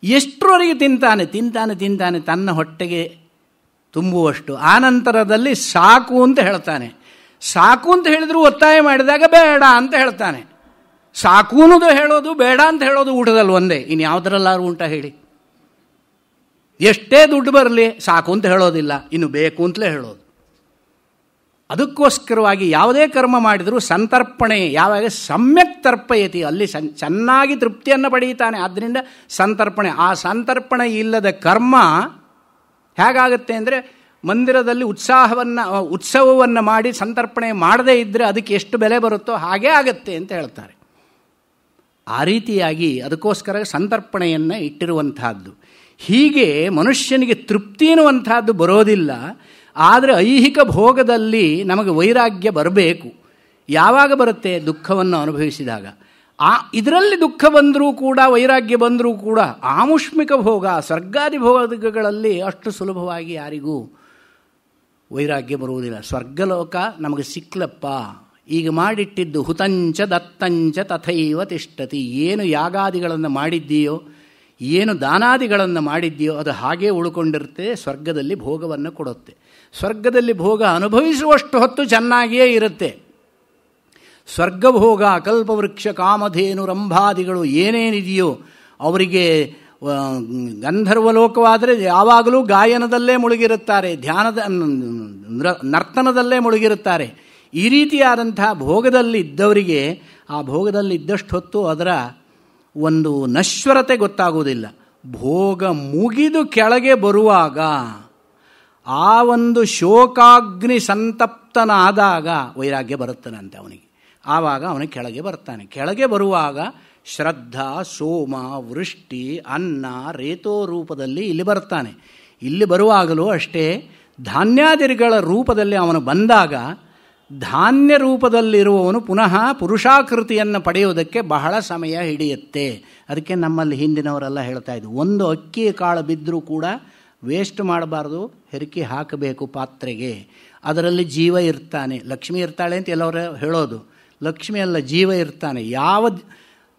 ಎಷ್ಟರವರೆಗೆ ತಿಂತಾನೆ ತನ್ನ ಹೊಟ್ಟೆಗೆ ತುಂಬುವಷ್ಟು. ಆನಂತರದಲ್ಲಿ ಸಾಕು ಅಂತ ಹೇಳ್ತಾನೆ. ಸಾಕು ಅಂತ ಹೇಳಿದ್ರು ಒತ್ತಾಯ ಮಾಡಿದಾಗ ಬೇಡ ಅಂತ ಹೇಳ್ತಾನೆ. ಸಾಕು ಅನ್ನೋದು ಹೇಳೋದು, ಬೇಡ ಅಂತ ಹೇಳೋದು ಊಟದಲ್ಲಿ ಒಂದೇ. ಇನ್ನು ಯಾವುದರಲ್ಲಾರು ಉಂಟ ಹೇಳಿ? ಎಷ್ಟೇ ದುಡ್ಡು ಬರಲಿ ಸಾಕು ಅಂತ ಹೇಳೋದಿಲ್ಲ, ಇನ್ನು ಬೇಕು ಅಂತಲೇ ಹೇಳೋದು. ಅದಕ್ಕೋಸ್ಕರವಾಗಿ ಯಾವುದೇ ಕರ್ಮ ಮಾಡಿದರೂ ಸಂತರ್ಪಣೆ ಯಾವಾಗ ಸಮ್ಯಕ್ ತರ್ಪಯತಿ, ಅಲ್ಲಿ ಚೆನ್ನಾಗಿ ತೃಪ್ತಿಯನ್ನು ಪಡೆಯುತ್ತಾನೆ. ಆದ್ದರಿಂದ ಸಂತರ್ಪಣೆ. ಆ ಸಂತರ್ಪಣೆ ಇಲ್ಲದ ಕರ್ಮ ಹೇಗಾಗುತ್ತೆ ಅಂದರೆ, ಮಂದಿರದಲ್ಲಿ ಉತ್ಸವವನ್ನು ಮಾಡಿ ಸಂತರ್ಪಣೆ ಮಾಡದೇ ಇದ್ದರೆ ಅದಕ್ಕೆ ಎಷ್ಟು ಬೆಲೆ ಬರುತ್ತೋ ಹಾಗೇ ಆಗತ್ತೆ ಅಂತ ಹೇಳ್ತಾರೆ. ಆ ರೀತಿಯಾಗಿ ಅದಕ್ಕೋಸ್ಕರ ಸಂತರ್ಪಣೆಯನ್ನು ಇಟ್ಟಿರುವಂತಹದ್ದು. ಹೀಗೆ ಮನುಷ್ಯನಿಗೆ ತೃಪ್ತಿ ಎನ್ನುವಂಥದ್ದು ಬರೋದಿಲ್ಲ. ಆದರೆ ಐಹಿಕ ಭೋಗದಲ್ಲಿ ನಮಗೆ ವೈರಾಗ್ಯ ಬರಬೇಕು. ಯಾವಾಗ ಬರುತ್ತೆ? ದುಃಖವನ್ನು ಅನುಭವಿಸಿದಾಗ. ಇದರಲ್ಲಿ ದುಃಖ ಬಂದರೂ ಕೂಡ, ವೈರಾಗ್ಯ ಬಂದರೂ ಕೂಡ, ಆಮುಷ್ಮಿಕ ಭೋಗ, ಸ್ವರ್ಗಾದಿ ಭೋಗಗಳಲ್ಲಿ ಅಷ್ಟು ಸುಲಭವಾಗಿ ಯಾರಿಗೂ ವೈರಾಗ್ಯ ಬರುವುದಿಲ್ಲ. ಸ್ವರ್ಗಲೋಕ ನಮಗೆ ಸಿಕ್ಲಪ್ಪ, ಈಗ ಮಾಡಿಟ್ಟಿದ್ದು ಹುತಂಚ ದತ್ತಂಚ ತಥೈವ ತಿಷ್ಠತಿ. ಏನು ಯಾಗಾದಿಗಳನ್ನು ಮಾಡಿದ್ದೀಯೋ, ಏನು ದಾನಾದಿಗಳನ್ನು ಮಾಡಿದ್ದೀಯೋ ಅದು ಹಾಗೇ ಉಳ್ಕೊಂಡಿರುತ್ತೆ. ಸ್ವರ್ಗದಲ್ಲಿ ಭೋಗವನ್ನು ಕೊಡುತ್ತೆ. ಸ್ವರ್ಗದಲ್ಲಿ ಭೋಗ ಅನುಭವಿಸುವಷ್ಟು ಹೊತ್ತು ಚೆನ್ನಾಗಿಯೇ ಇರುತ್ತೆ. ಸ್ವರ್ಗಭೋಗ, ಕಲ್ಪವೃಕ್ಷ, ಕಾಮಧೇನು, ರಂಭಾದಿಗಳು ಏನೇನಿದೆಯೋ ಅವರಿಗೆ ಗಂಧರ್ವಲೋಕವಾದರೆ ಯಾವಾಗಲೂ ಗಾಯನದಲ್ಲೇ ಮುಳುಗಿರುತ್ತಾರೆ, ನರ್ತನದಲ್ಲೇ ಮುಳುಗಿರುತ್ತಾರೆ. ಈ ರೀತಿಯಾದಂಥ ಭೋಗದಲ್ಲಿ ಇದ್ದವರಿಗೆ ಆ ಭೋಗದಲ್ಲಿ ಇದ್ದಷ್ಟು ಹೊತ್ತು ಅದರ ಒಂದು ನಶ್ವರತೆ ಗೊತ್ತಾಗುವುದಿಲ್ಲ. ಭೋಗ ಮುಗಿದು ಕೆಳಗೆ ಬರುವಾಗ, ಆ ಒಂದು ಶೋಕಾಗ್ನಿ ಸಂತಪ್ತನಾದಾಗ ವೈರಾಗ್ಯ ಬರುತ್ತಾನಂತೆ ಅವನಿಗೆ. ಆವಾಗ ಅವನು ಕೆಳಗೆ ಬರ್ತಾನೆ. ಕೆಳಗೆ ಬರುವಾಗ ಶ್ರದ್ಧಾ, ಸೋಮ, ವೃಷ್ಟಿ, ಅನ್ನ, ರೇತೋ ರೂಪದಲ್ಲಿ ಇಲ್ಲಿ ಬರ್ತಾನೆ. ಇಲ್ಲಿ ಬರುವಾಗಲೂ ಅಷ್ಟೇ ಧಾನ್ಯಾದಿಗಳ ರೂಪದಲ್ಲಿ ಅವನು ಬಂದಾಗ, ಧಾನ್ಯ ರೂಪದಲ್ಲಿರುವವನು ಪುನಃ ಪುರುಷಾಕೃತಿಯನ್ನು ಪಡೆಯುವುದಕ್ಕೆ ಬಹಳ ಸಮಯ ಹಿಡಿಯುತ್ತೆ. ಅದಕ್ಕೆ ನಮ್ಮಲ್ಲಿ ಹಿಂದಿನವರೆಲ್ಲ ಹೇಳ್ತಾ ಇದ್ದರು, ಒಂದು ಅಕ್ಕಿ ಕಾಳು ಬಿದ್ದರೂ ಕೂಡ ವೇಸ್ಟ್ ಮಾಡಬಾರ್ದು, ಹೆರಕಿ ಹಾಕಬೇಕು ಪಾತ್ರೆಗೆ. ಅದರಲ್ಲಿ ಜೀವ ಇರ್ತಾನೆ. ಲಕ್ಷ್ಮಿ ಇರ್ತಾಳೆ ಅಂತ ಎಲ್ಲವರು ಹೇಳೋದು, ಲಕ್ಷ್ಮಿ ಅಲ್ಲ, ಜೀವ ಇರ್ತಾನೆ. ಯಾವ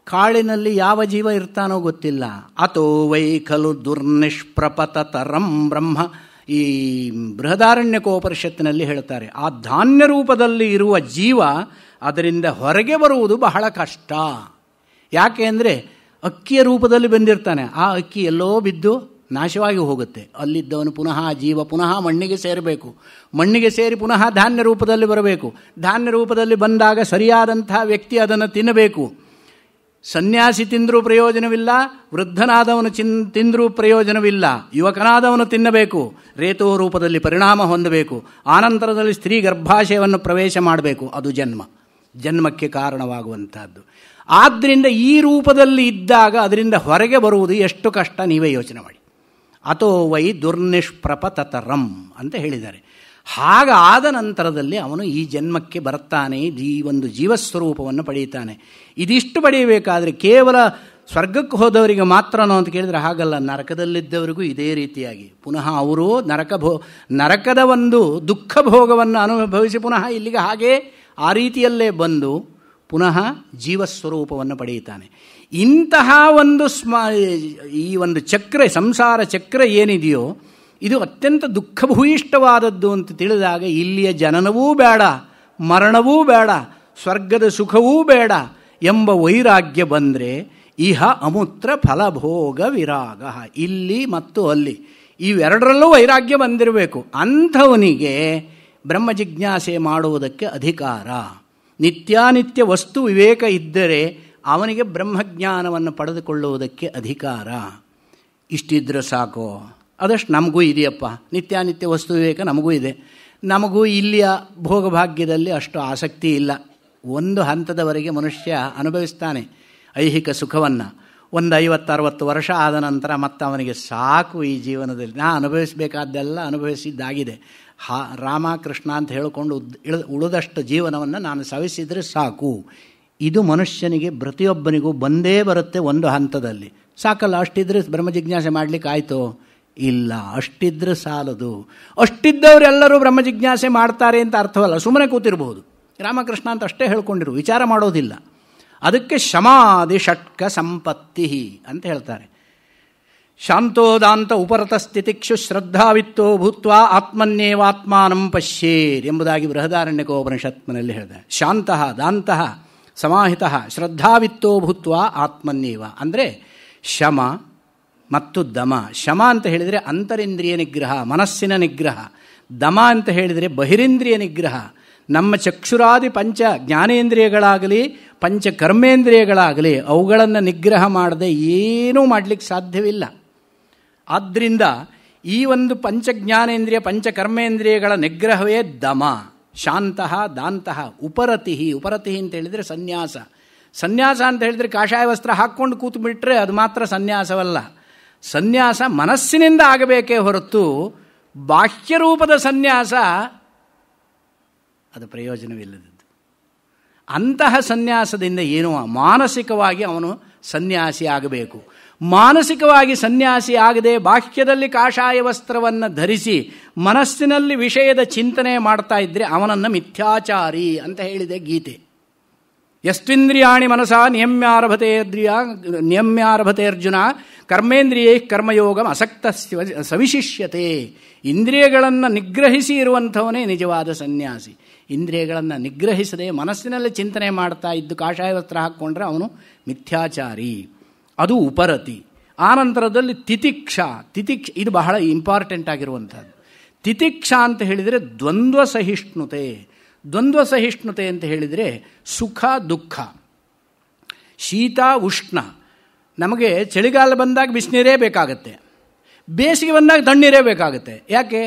ಕಾಳಿನಲ್ಲಿ ಯಾವ ಜೀವ ಇರ್ತಾನೋ ಗೊತ್ತಿಲ್ಲ. ಅಥೋ ವೈ ಖಲು ದುರ್ನಿಷ್ಪ್ರಪತತರಂ ಬ್ರಹ್ಮ, ಈ ಬೃಹದಾರಣ್ಯಕೋಪನಿಷತ್ತಿನಲ್ಲಿ ಹೇಳ್ತಾರೆ. ಆ ಧಾನ್ಯ ರೂಪದಲ್ಲಿ ಇರುವ ಜೀವ ಅದರಿಂದ ಹೊರಗೆ ಬರುವುದು ಬಹಳ ಕಷ್ಟ. ಯಾಕೆ ಅಂದರೆ ಅಕ್ಕಿಯ ರೂಪದಲ್ಲಿ ಬಂದಿರ್ತಾನೆ. ಆ ಅಕ್ಕಿ ಎಲ್ಲೋ ಬಿದ್ದು ನಾಶವಾಗಿ ಹೋಗುತ್ತೆ. ಅಲ್ಲಿದ್ದವನು ಪುನಃ ಜೀವ ಪುನಃ ಮಣ್ಣಿಗೆ ಸೇರಬೇಕು. ಮಣ್ಣಿಗೆ ಸೇರಿ ಪುನಃ ಧಾನ್ಯ ರೂಪದಲ್ಲಿ ಬರಬೇಕು. ಧಾನ್ಯ ರೂಪದಲ್ಲಿ ಬಂದಾಗ ಸರಿಯಾದಂಥ ವ್ಯಕ್ತಿ ಅದನ್ನು ತಿನ್ನಬೇಕು. ಸನ್ಯಾಸಿ ತಿಂದರೂ ಪ್ರಯೋಜನವಿಲ್ಲ, ವೃದ್ಧನಾದವನು ತಿಂದರೂ ಪ್ರಯೋಜನವಿಲ್ಲ, ಯುವಕನಾದವನು ತಿನ್ನಬೇಕು. ರೇತೋ ರೂಪದಲ್ಲಿ ಪರಿಣಾಮ ಹೊಂದಬೇಕು. ಆನಂತರದಲ್ಲಿ ಸ್ತ್ರೀ ಗರ್ಭಾಶಯವನ್ನು ಪ್ರವೇಶ ಮಾಡಬೇಕು. ಅದು ಜನ್ಮಕ್ಕೆ ಕಾರಣವಾಗುವಂಥದ್ದು. ಆದ್ದರಿಂದ ಈ ರೂಪದಲ್ಲಿ ಇದ್ದಾಗ ಅದರಿಂದ ಹೊರಗೆ ಬರುವುದು ಎಷ್ಟು ಕಷ್ಟ ನೀವೇ ಯೋಚನೆ ಮಾಡಿ. ಅಥೋ ವೈ ದುರ್ನಿಷ್ಪ್ರಪತತರಂ ಅಂತ ಹೇಳಿದ್ದಾರೆ. ಹಾಗಾದ ನಂತರದಲ್ಲಿ ಅವನು ಈ ಜನ್ಮಕ್ಕೆ ಬರ್ತಾನೆ, ಈ ಒಂದು ಜೀವಸ್ವರೂಪವನ್ನು ಪಡೆಯುತ್ತಾನೆ. ಇದಿಷ್ಟು ಪಡೆಯಬೇಕಾದರೆ ಕೇವಲ ಸ್ವರ್ಗಕ್ಕೆ ಹೋದವರಿಗೆ ಮಾತ್ರನೋ ಅಂತ ಕೇಳಿದರೆ ಹಾಗಲ್ಲ, ನರಕದಲ್ಲಿದ್ದವರಿಗೂ ಇದೇ ರೀತಿಯಾಗಿ ಪುನಃ ಅವರು ನರಕದ ಒಂದು ದುಃಖ ಭೋಗವನ್ನು ಅನುಭವಿಸಿ ಪುನಃ ಇಲ್ಲಿಗೆ ಹಾಗೇ ಆ ರೀತಿಯಲ್ಲೇ ಬಂದು ಪುನಃ ಜೀವಸ್ವರೂಪವನ್ನು ಪಡೆಯುತ್ತಾನೆ. ಇಂತಹ ಒಂದು ಈ ಒಂದು ಚಕ್ರ, ಸಂಸಾರ ಚಕ್ರ ಏನಿದೆಯೋ ಇದು ಅತ್ಯಂತ ದುಃಖಭೂಯಿಷ್ಠವಾದದ್ದು ಅಂತ ತಿಳಿದಾಗ ಇಲ್ಲಿಯ ಜನನವೂ ಬೇಡ, ಮರಣವೂ ಬೇಡ, ಸ್ವರ್ಗದ ಸುಖವೂ ಬೇಡ ಎಂಬ ವೈರಾಗ್ಯ ಬಂದರೆ ಇಹ ಅಮೂತ್ರ ಫಲಭೋಗ ವಿರಾಗ, ಇಲ್ಲಿ ಮತ್ತು ಅಲ್ಲಿ ಇವೆರಡರಲ್ಲೂ ವೈರಾಗ್ಯ ಬಂದಿರಬೇಕು. ಅಂಥವನಿಗೆ ಬ್ರಹ್ಮ ಜಿಜ್ಞಾಸೆ ಮಾಡುವುದಕ್ಕೆ ಅಧಿಕಾರ. ನಿತ್ಯಾನಿತ್ಯ ವಸ್ತು ವಿವೇಕ ಇದ್ದರೆ ಅವನಿಗೆ ಬ್ರಹ್ಮಜ್ಞಾನವನ್ನು ಪಡೆದುಕೊಳ್ಳುವುದಕ್ಕೆ ಅಧಿಕಾರ. ಇಷ್ಟಿದ್ರೆ ಸಾಕು, ಅದಷ್ಟು ನಮಗೂ ಇದೆಯಪ್ಪ, ನಿತ್ಯಾನಿತ್ಯ ವಸ್ತು ವಿವೇಕ ನಮಗೂ ಇದೆ, ನಮಗೂ ಇಲ್ಲಿಯ ಭೋಗಭಾಗ್ಯದಲ್ಲಿ ಅಷ್ಟು ಆಸಕ್ತಿ ಇಲ್ಲ. ಒಂದು ಹಂತದವರೆಗೆ ಮನುಷ್ಯ ಅನುಭವಿಸ್ತಾನೆ ಐಹಿಕ ಸುಖವನ್ನು. ಒಂದು 50-60 ವರ್ಷ ಆದ ನಂತರ ಮತ್ತೆ ಅವನಿಗೆ ಸಾಕು ಈ ಜೀವನದಲ್ಲಿ, ನಾ ಅನುಭವಿಸಬೇಕಾದ್ದೆಲ್ಲ ಅನುಭವಿಸಿದ್ದಾಗಿದೆ, ರಾಮ ಕೃಷ್ಣ ಅಂತ ಹೇಳಿಕೊಂಡು ಉಳಿದಷ್ಟು ಜೀವನವನ್ನು ನಾನು ಸವಿಸಿದರೆ ಸಾಕು. ಇದು ಮನುಷ್ಯನಿಗೆ ಪ್ರತಿಯೊಬ್ಬನಿಗೂ ಬಂದೇ ಬರುತ್ತೆ ಒಂದು ಹಂತದಲ್ಲಿ. ಸಾಕಲ್ಲ, ಅಷ್ಟಿದ್ರೆ ಬ್ರಹ್ಮ ಜಿಜ್ಞಾಸೆ ಮಾಡಲಿಕ್ಕೆ ಆಯಿತು? ಇಲ್ಲ, ಅಷ್ಟಿದ್ರೆ ಸಾಲದು. ಅಷ್ಟಿದ್ದವರೆಲ್ಲರೂ ಬ್ರಹ್ಮ ಜಿಜ್ಞಾಸೆ ಮಾಡ್ತಾರೆ ಅಂತ ಅರ್ಥವಲ್ಲ, ಸುಮ್ಮನೆ ಕೂತಿರ್ಬೋದು, ರಾಮಕೃಷ್ಣ ಅಂತ ಅಷ್ಟೇ ಹೇಳ್ಕೊಂಡಿರು, ವಿಚಾರ ಮಾಡೋದಿಲ್ಲ. ಅದಕ್ಕೆ ಶಮಾದಿ ಷಟ್ಕ ಸಂಪತ್ತಿ ಅಂತ ಹೇಳ್ತಾರೆ. ಶಾಂತೋದಾಂತ ಉಪರತ ಸ್ಥಿತಿಕ್ಷು ಶ್ರದ್ಧಾವಿತ್ತೋ ಭೂತ್ವಾ ಆತ್ಮನ್ಯೇವಾತ್ಮಾನಂ ಪಶ್ಯೇರ್ ಎಂಬುದಾಗಿ ಬೃಹದಾರಣ್ಯಕೋಪನಿಷತ್ನಲ್ಲಿ ಹೇಳಿದೆ. ಶಾಂತಃ ದಾಂತಃ ಸಮಾಹಿತಃ ಶ್ರದ್ಧಾವಿತ್ತೋ ಭೂತ್ವಾ ಆತ್ಮನ್ಯೇವ ಅಂದರೆ ಶಮ ಮತ್ತು ದಮ. ಶಮ ಅಂತ ಹೇಳಿದರೆ ಅಂತರಿಂದ್ರಿಯ ನಿಗ್ರಹ, ಮನಸ್ಸಿನ ನಿಗ್ರಹ. ದಮ ಅಂತ ಹೇಳಿದರೆ ಬಹಿರಿಂದ್ರಿಯ ನಿಗ್ರಹ. ನಮ್ಮ ಚಕ್ಷುರಾದಿ ಪಂಚ ಜ್ಞಾನೇಂದ್ರಿಯಗಳಾಗಲಿ ಪಂಚ ಕರ್ಮೇಂದ್ರಿಯಗಳಾಗಲಿ ಅವುಗಳನ್ನು ನಿಗ್ರಹ ಮಾಡದೆ ಏನೂ ಮಾಡಲಿಕ್ಕೆ ಸಾಧ್ಯವಿಲ್ಲ. ಆದ್ದರಿಂದ ಈ ಒಂದು ಪಂಚಜ್ಞಾನೇಂದ್ರಿಯ ಪಂಚಕರ್ಮೇಂದ್ರಿಯಗಳ ನಿಗ್ರಹವೇ ದಮ. ಶಾಂತಃ ದಾಂತಃ ಉಪರತಿ. ಉಪರತಿ ಅಂತ ಹೇಳಿದರೆ ಸನ್ಯಾಸ. ಸನ್ಯಾಸ ಅಂತ ಹೇಳಿದರೆ ಕಾಷಾಯ ವಸ್ತ್ರ ಹಾಕ್ಕೊಂಡು ಕೂತು ಬಿಟ್ಟರೆ ಅದು ಮಾತ್ರ ಸನ್ಯಾಸವಲ್ಲ. ಸನ್ಯಾಸ ಮನಸ್ಸಿನಿಂದ ಆಗಬೇಕೇ ಹೊರತು ಬಾಹ್ಯರೂಪದ ಸನ್ಯಾಸ ಅದು ಪ್ರಯೋಜನವಿಲ್ಲದದ್ದು. ಅಂತಹ ಸನ್ಯಾಸದಿಂದ ಏನೋ ಮಾನಸಿಕವಾಗಿ ಅವನು ಸನ್ಯಾಸಿ ಆಗಬೇಕು. ಮಾನಸಿಕವಾಗಿ ಸನ್ಯಾಸಿ ಆಗದೆ ಬಾಹ್ಯದಲ್ಲಿ ಕಾಷಾಯ ವಸ್ತ್ರವನ್ನು ಧರಿಸಿ ಮನಸ್ಸಿನಲ್ಲಿ ವಿಷಯದ ಚಿಂತನೆ ಮಾಡ್ತಾ ಇದ್ದರೆ ಅವನನ್ನು ಮಿಥ್ಯಾಚಾರಿ ಅಂತ ಹೇಳಿದೆ ಗೀತೆ. ಯಸ್ತ್ವಿಂದ್ರಿಯಾಣಿ ಮನಸಾ ನಿಯಮ್ಯಾರಭತೆ ಅರ್ಜುನ ಕರ್ಮೇಂದ್ರಿಯೇ ಕರ್ಮಯೋಗಂ ಅಸಕ್ತ ಸವಿಶಿಷ್ಯತೆ. ಇಂದ್ರಿಯಗಳನ್ನು ನಿಗ್ರಹಿಸಿ ಇರುವಂಥವನೇ ನಿಜವಾದ ಸನ್ಯಾಸಿ. ಇಂದ್ರಿಯಗಳನ್ನು ನಿಗ್ರಹಿಸದೆ ಮನಸ್ಸಿನಲ್ಲಿ ಚಿಂತನೆ ಮಾಡ್ತಾ ಇದ್ದು ಕಾಷಾಯ ವಸ್ತ್ರ ಹಾಕ್ಕೊಂಡ್ರೆ ಅವನು ಮಿಥ್ಯಾಚಾರಿ. ಅದು ಉಪರತಿ. ಆನಂತರದಲ್ಲಿ ತಿತಿಕ್ಷ. ಇದು ಬಹಳ ಇಂಪಾರ್ಟೆಂಟ್ ಆಗಿರುವಂಥದ್ದು. ತಿತಿಕ್ಷ ಅಂತ ಹೇಳಿದರೆ ದ್ವಂದ್ವ ಸಹಿಷ್ಣುತೆ. ದ್ವಂದ್ವ ಸಹಿಷ್ಣುತೆ ಅಂತ ಹೇಳಿದರೆ ಸುಖ ದುಃಖ, ಶೀತ ಉಷ್ಣ. ನಮಗೆ ಚಳಿಗಾಲ ಬಂದಾಗ ಬಿಸಿನೀರೇ ಬೇಕಾಗತ್ತೆ, ಬೇಸಿಗೆ ಬಂದಾಗ ತಣ್ಣೀರೇ ಬೇಕಾಗುತ್ತೆ. ಯಾಕೆ?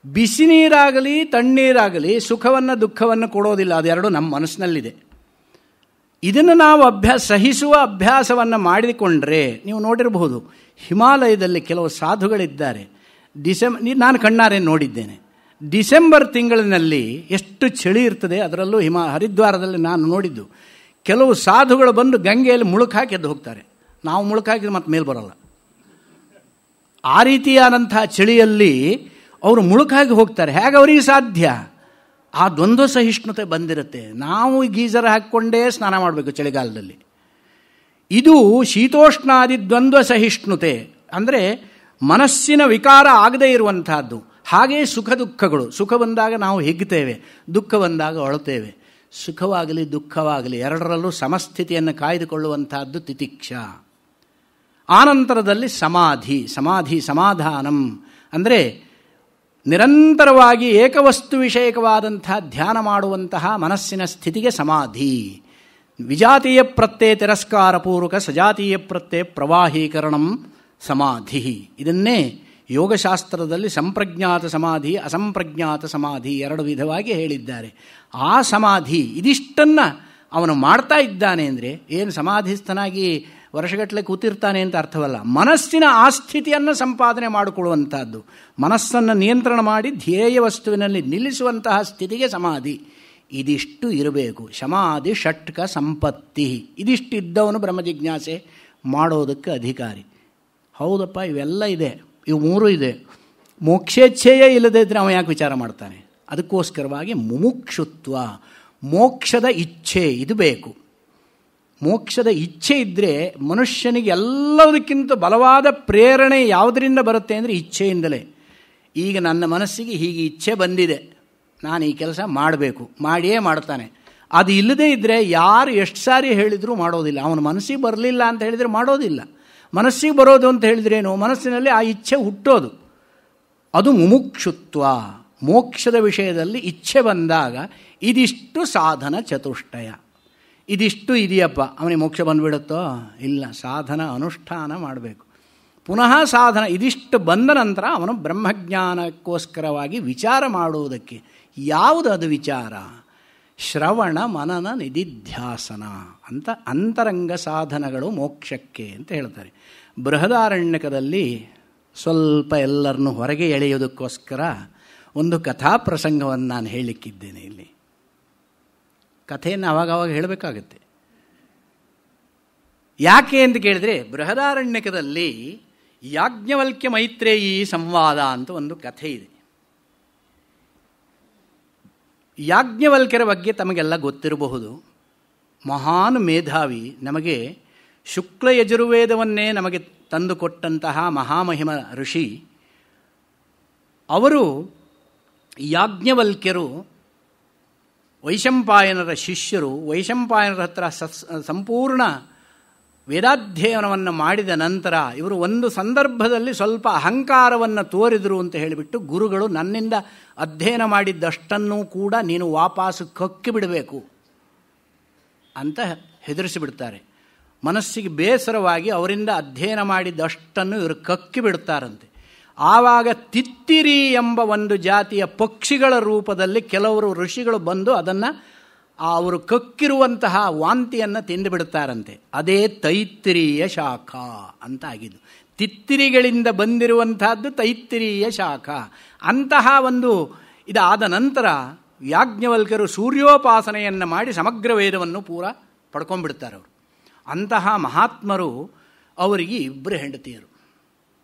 ಬಿಸಿ ನೀರಾಗಲಿ ತಣ್ಣೀರಾಗಲಿ ಸುಖವನ್ನು ದುಃಖವನ್ನು ಕೊಡೋದಿಲ್ಲ. ಅದೆರಡು ನಮ್ಮ ಮನಸ್ಸಿನಲ್ಲಿದೆ. ಇದನ್ನು ನಾವು ಸಹಿಸುವ ಅಭ್ಯಾಸವನ್ನು ಮಾಡಿಕೊಂಡ್ರೆ, ನೀವು ನೋಡಿರಬಹುದು ಹಿಮಾಲಯದಲ್ಲಿ ಕೆಲವು ಸಾಧುಗಳಿದ್ದಾರೆ. ನಾನು ಕಣ್ಣಾರೆ ನೋಡಿದ್ದೇನೆ. ಡಿಸೆಂಬರ್ ತಿಂಗಳಿನಲ್ಲಿ ಎಷ್ಟು ಚಳಿ ಇರ್ತದೆ. ಅದರಲ್ಲೂ ಹರಿದ್ವಾರದಲ್ಲಿ ನಾನು ನೋಡಿದ್ದು, ಕೆಲವು ಸಾಧುಗಳು ಬಂದು ಗಂಗೆಯಲ್ಲಿ ಮುಳುಕು ಹಾಕಿ ಎದ್ದು ಹೋಗ್ತಾರೆ. ನಾವು ಮುಳುಕು ಹಾಕಿದ್ರೆ ಮತ್ತೆ ಮೇಲೆ ಬರೋಲ್ಲ. ಆ ರೀತಿಯಾದಂಥ ಚಳಿಯಲ್ಲಿ ಅವರು ಮುಳುಕಾಗಿ ಹೋಗ್ತಾರೆ. ಹೇಗೆ ಅವರಿಗೆ ಸಾಧ್ಯ? ಆ ದ್ವಂದ್ವ ಸಹಿಷ್ಣುತೆ ಬಂದಿರುತ್ತೆ. ನಾವು ಗೀಜರ್ ಹಾಕ್ಕೊಂಡೇ ಸ್ನಾನ ಮಾಡಬೇಕು ಚಳಿಗಾಲದಲ್ಲಿ. ಇದು ಶೀತೋಷ್ಣಾದಿ ದ್ವಂದ್ವ ಸಹಿಷ್ಣುತೆ ಅಂದರೆ ಮನಸ್ಸಿನ ವಿಕಾರ ಆಗದೇ ಇರುವಂತಹದ್ದು. ಹಾಗೆಯೇ ಸುಖ ದುಃಖಗಳು. ಸುಖ ಬಂದಾಗ ನಾವು ಹಿಗ್ತೇವೆ, ದುಃಖ ಬಂದಾಗ ಅಳುತ್ತೇವೆ. ಸುಖವಾಗಲಿ ದುಃಖವಾಗಲಿ ಎರಡರಲ್ಲೂ ಸಮಸ್ಥಿತಿಯನ್ನು ಕಾಯ್ದುಕೊಳ್ಳುವಂತಹದ್ದು ತಿತಿಕ್ಷ. ಆನಂತರದಲ್ಲಿ ಸಮಾಧಿ ಸಮಾಧಾನಂ ಅಂದರೆ ನಿರಂತರವಾಗಿ ಏಕವಸ್ತು ವಿಷಯಕವಾದಂಥ ಧ್ಯಾನ ಮಾಡುವಂತಹ ಮನಸ್ಸಿನ ಸ್ಥಿತಿಗೆ ಸಮಾಧಿ. ವಿಜಾತೀಯ ಪ್ರತ್ಯಯ ತಿರಸ್ಕಾರ ಪೂರ್ವಕ ಸಜಾತೀಯ ಪ್ರತ್ಯಯ ಪ್ರವಾಹೀಕರಣಂ ಸಮಾಧಿ. ಇದನ್ನೇ ಯೋಗಶಾಸ್ತ್ರದಲ್ಲಿ ಸಂಪ್ರಜ್ಞಾತ ಸಮಾಧಿ ಅಸಂಪ್ರಜ್ಞಾತ ಸಮಾಧಿ ಎರಡು ವಿಧವಾಗಿ ಹೇಳಿದ್ದಾರೆ. ಆ ಸಮಾಧಿ ಇದಿಷ್ಟನ್ನು ಅವನು ಮಾಡ್ತಾ ಇದ್ದಾನೆ ಅಂದರೆ ಏನು ಸಮಾಧಿಸ್ಥನಾಗಿ ವರ್ಷಗಟ್ಟಲೆ ಕೂತಿರ್ತಾನೆ ಅಂತ ಅರ್ಥವಲ್ಲ. ಮನಸ್ಸಿನ ಆ ಸ್ಥಿತಿಯನ್ನು ಸಂಪಾದನೆ ಮಾಡಿಕೊಳ್ಳುವಂತಹದ್ದು, ಮನಸ್ಸನ್ನು ನಿಯಂತ್ರಣ ಮಾಡಿ ಧ್ಯೇಯ ವಸ್ತುವಿನಲ್ಲಿ ನಿಲ್ಲಿಸುವಂತಹ ಸ್ಥಿತಿಗೆ ಸಮಾಧಿ. ಇದಿಷ್ಟು ಇರಬೇಕು. ಸಮಾಧಿ ಷಟ್ಕ ಸಂಪತ್ತಿ. ಇದಿಷ್ಟು ಇದ್ದವನು ಬ್ರಹ್ಮಜಿಜ್ಞಾಸೆ ಮಾಡೋದಕ್ಕೆ ಅಧಿಕಾರಿ. ಹೌದಪ್ಪ, ಇವೆಲ್ಲ ಇದೆ, ಇವು ಮೂರೂ ಇದೆ. ಮೋಕ್ಷೇಚ್ಛೆಯೇ ಇಲ್ಲದೇ ಇದ್ದರೆ ಅವನು ಯಾಕೆ ವಿಚಾರ ಮಾಡ್ತಾನೆ? ಅದಕ್ಕೋಸ್ಕರವಾಗಿ ಮುಮುಕ್ಷುತ್ವ, ಮೋಕ್ಷದ ಇಚ್ಛೆ ಇದು ಬೇಕು. ಮೋಕ್ಷದ ಇಚ್ಛೆ ಇದ್ದರೆ ಮನುಷ್ಯನಿಗೆ ಎಲ್ಲದಕ್ಕಿಂತ ಬಲವಾದ ಪ್ರೇರಣೆ ಯಾವುದರಿಂದ ಬರುತ್ತೆ ಅಂದರೆ ಇಚ್ಛೆಯಿಂದಲೇ. ಈಗ ನನ್ನ ಮನಸ್ಸಿಗೆ ಹೀಗೆ ಇಚ್ಛೆ ಬಂದಿದೆ, ನಾನು ಈ ಕೆಲಸ ಮಾಡಬೇಕು, ಮಾಡಿಯೇ ಮಾಡ್ತಾನೆ. ಅದು ಇಲ್ಲದೇ ಇದ್ದರೆ ಯಾರು ಎಷ್ಟು ಸಾರಿ ಹೇಳಿದರೂ ಮಾಡೋದಿಲ್ಲ. ಅವನ ಮನಸ್ಸಿಗೆ ಬರಲಿಲ್ಲ ಅಂತ ಹೇಳಿದರೆ ಮಾಡೋದಿಲ್ಲ. ಮನಸ್ಸಿಗೆ ಬರೋದು ಅಂತ ಹೇಳಿದ್ರೇನು? ಮನಸ್ಸಿನಲ್ಲಿ ಆ ಇಚ್ಛೆ ಹುಟ್ಟೋದು. ಅದು ಮುಮುಕ್ಷುತ್ವ. ಮೋಕ್ಷದ ವಿಷಯದಲ್ಲಿ ಇಚ್ಛೆ ಬಂದಾಗ ಇದಿಷ್ಟು ಸಾಧನ ಚತುಷ್ಟಯ, ಇದಿಷ್ಟು ಇದೆಯಪ್ಪ, ಅವನಿಗೆ ಮೋಕ್ಷ ಬಂದುಬಿಡುತ್ತೋ? ಇಲ್ಲ, ಸಾಧನ ಅನುಷ್ಠಾನ ಮಾಡಬೇಕು. ಪುನಃ ಸಾಧನ ಇದಿಷ್ಟು ಬಂದ ನಂತರ ಅವನು ಬ್ರಹ್ಮಜ್ಞಾನಕ್ಕೋಸ್ಕರವಾಗಿ ವಿಚಾರ ಮಾಡುವುದಕ್ಕೆ. ಯಾವುದು ಅದು ವಿಚಾರ? ಶ್ರವಣ ಮನನ ನಿಧಿಧ್ಯಾಸನ ಅಂತ ಅಂತರಂಗ ಸಾಧನಗಳು ಮೋಕ್ಷಕ್ಕೆ ಅಂತ ಹೇಳ್ತಾರೆ. ಬೃಹದಾರಣ್ಯಕದಲ್ಲಿ ಸ್ವಲ್ಪ ಎಲ್ಲರನ್ನು ಹೊರಗೆ ಎಳೆಯೋದಕ್ಕೋಸ್ಕರ ಒಂದು ಕಥಾಪ್ರಸಂಗವನ್ನು ನಾನು ಹೇಳಲಿಕ್ಕಿದ್ದೇನೆ. ಇಲ್ಲಿ ಕಥೆಯನ್ನು ಆವಾಗವಾಗ ಹೇಳಬೇಕಾಗತ್ತೆ. ಯಾಕೆ ಅಂತ ಕೇಳಿದರೆ, ಬೃಹದಾರಣ್ಯಕದಲ್ಲಿ ಯಾಜ್ಞವಲ್ಕ್ಯ ಮೈತ್ರೇಯಿ ಸಂವಾದ ಅಂತ ಒಂದು ಕಥೆ ಇದೆ. ಯಾಜ್ಞವಲ್ಕ್ಯರ ಬಗ್ಗೆ ತಮಗೆಲ್ಲ ಗೊತ್ತಿರಬಹುದು. ಮಹಾನ್ ಮೇಧಾವಿ, ನಮಗೆ ಶುಕ್ಲ ಯಜುರ್ವೇದವನ್ನೇ ನಮಗೆ ತಂದುಕೊಟ್ಟಂತಹ ಮಹಾಮಹಿಮ ಋಷಿ. ಅವರು ಯಾಜ್ಞವಲ್ಕ್ಯರು ವೈಶಂಪಾಯನರ ಶಿಷ್ಯರು. ವೈಶಂಪಾಯನರ ಹತ್ರ ಸಂಪೂರ್ಣ ವೇದಾಧ್ಯಯನವನ್ನು ಮಾಡಿದ ನಂತರ ಇವರು ಒಂದು ಸಂದರ್ಭದಲ್ಲಿ ಸ್ವಲ್ಪ ಅಹಂಕಾರವನ್ನು ತೋರಿದರು ಅಂತ ಹೇಳಿಬಿಟ್ಟು, ಗುರುಗಳು ನನ್ನಿಂದ ಅಧ್ಯಯನ ಮಾಡಿದ್ದಷ್ಟನ್ನೂ ಕೂಡ ನೀನು ವಾಪಸ್ಸು ಕಕ್ಕಿಬಿಡಬೇಕು ಅಂತ ಹೆದರಿಸಿಬಿಡ್ತಾರೆ. ಮನಸ್ಸಿಗೆ ಬೇಸರವಾಗಿ ಅವರಿಂದ ಅಧ್ಯಯನ ಮಾಡಿದ್ದಷ್ಟನ್ನು ಇವರು ಕಕ್ಕಿಬಿಡ್ತಾರಂತೆ. ಆವಾಗ ತಿತ್ತಿರಿ ಎಂಬ ಒಂದು ಜಾತಿಯ ಪಕ್ಷಿಗಳ ರೂಪದಲ್ಲಿ ಕೆಲವರು ಋಷಿಗಳು ಬಂದು ಅದನ್ನು ಅವರು ಕಕ್ಕಿರುವಂತಹ ವಾಂತಿಯನ್ನು ತಿಂದುಬಿಡ್ತಾರಂತೆ. ಅದೇ ತೈತ್ತಿರೀಯ ಶಾಖ ಅಂತ ಆಗಿದ್ದು. ತಿತ್ತಿರಿಗಳಿಂದ ಬಂದಿರುವಂತಹದ್ದು ತೈತ್ತಿರೀಯ ಶಾಖ. ಅಂತಹ ಒಂದು ಇದಾದ ನಂತರ ಯಾಜ್ಞವಲ್ಕ್ಯರು ಸೂರ್ಯೋಪಾಸನೆಯನ್ನು ಮಾಡಿ ಸಮಗ್ರ ವೇದವನ್ನು ಪೂರ ಪಡ್ಕೊಂಡ್ಬಿಡ್ತಾರೆ ಅವರು. ಅಂತಹ ಮಹಾತ್ಮರು, ಅವರಿಗೆ ಇಬ್ಬರು ಹೆಂಡತಿಯರು.